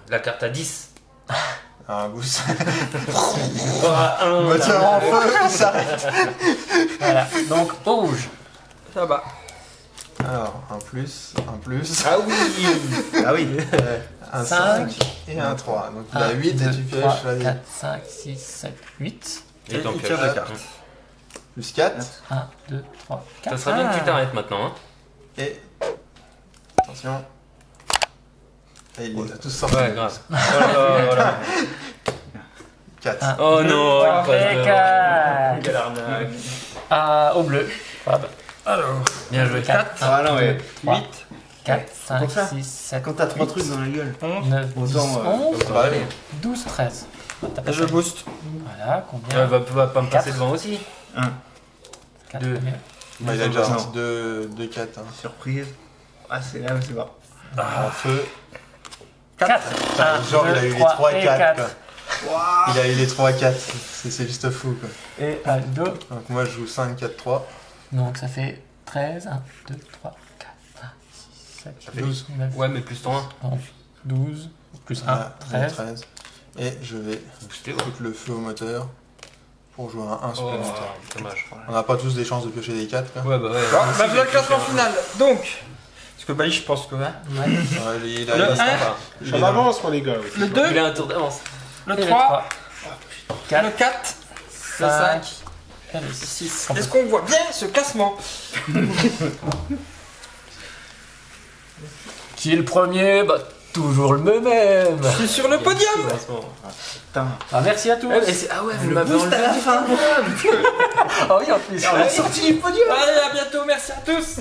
La carte à 10. Un boost. Un, Moteur en feu, il s'arrête. Voilà, donc au rouge. Ça va. Alors, un plus. Ah oui. Ah oui. Un 5 5 et un 3. Donc il a 8 et tu pioches la 4, 5, 6, 7, 8. Et donc, il tire deux cartes. Plus 4. 1, 2, 3, 4. ça serait bien que tu t'arrêtes maintenant. Hein. Et. Attention. Et il les a tous sortis. Ouais, grave. Voilà. 4. Oh non, il passe et devant. 4. Quelle arnaque. Ah, au bleu. Fab. Alors, Bien joué. 4, Ah non, mais 8, 4, 5, Pour ça. 6, 7, quand t'as 3 trucs dans la gueule. 9, 10, Autant, 11, Ça va aller. 12, 13. et je booste. Voilà, combien Va pas me passer Quatre. devant aussi. 1. 4, deux. combien Bah, il a déjà Non. sorti 2 4. Hein. Surprise. Ah, c'est là, c'est bon. En feu. 4. Genre, il a eu les 3 et 4. 4. Quoi. Il a eu les 3 et 4. C'est juste fou quoi. Et Aldo. Donc moi je joue 5, 4, 3. Donc ça fait 13. 1, 2, 3, 4, 5, 6, 7, Ça fait 12, 9, Ouais, mais plus ton 1. 11, 12, plus 1, Voilà, 13. 13. Et je vais foutre le feu au moteur pour jouer un 1 Oh, supplémentaire. dommage. On n'a pas tous des chances de piocher des 4 quoi. Ouais, bah ouais. Bon, bah voilà le classement final. Donc, parce que Bali, je pense que. Hein, Ouais. Ouais, il a, Le il a- 1, il Je est suis en avance, moi, les gars. aussi. le 2, Il a un tour d'avance. le Et le 3, 3, le 4, le 5 et le et 6. 6. Est-ce qu'on voit bien ce classement? Qui est le premier? Bah, toujours le même. Je suis sur le podium. Putain. Ah, merci à tous. Ah ouais, vous m'avez enlevé. Ah oui, en plus. Allez, à bientôt, merci à tous.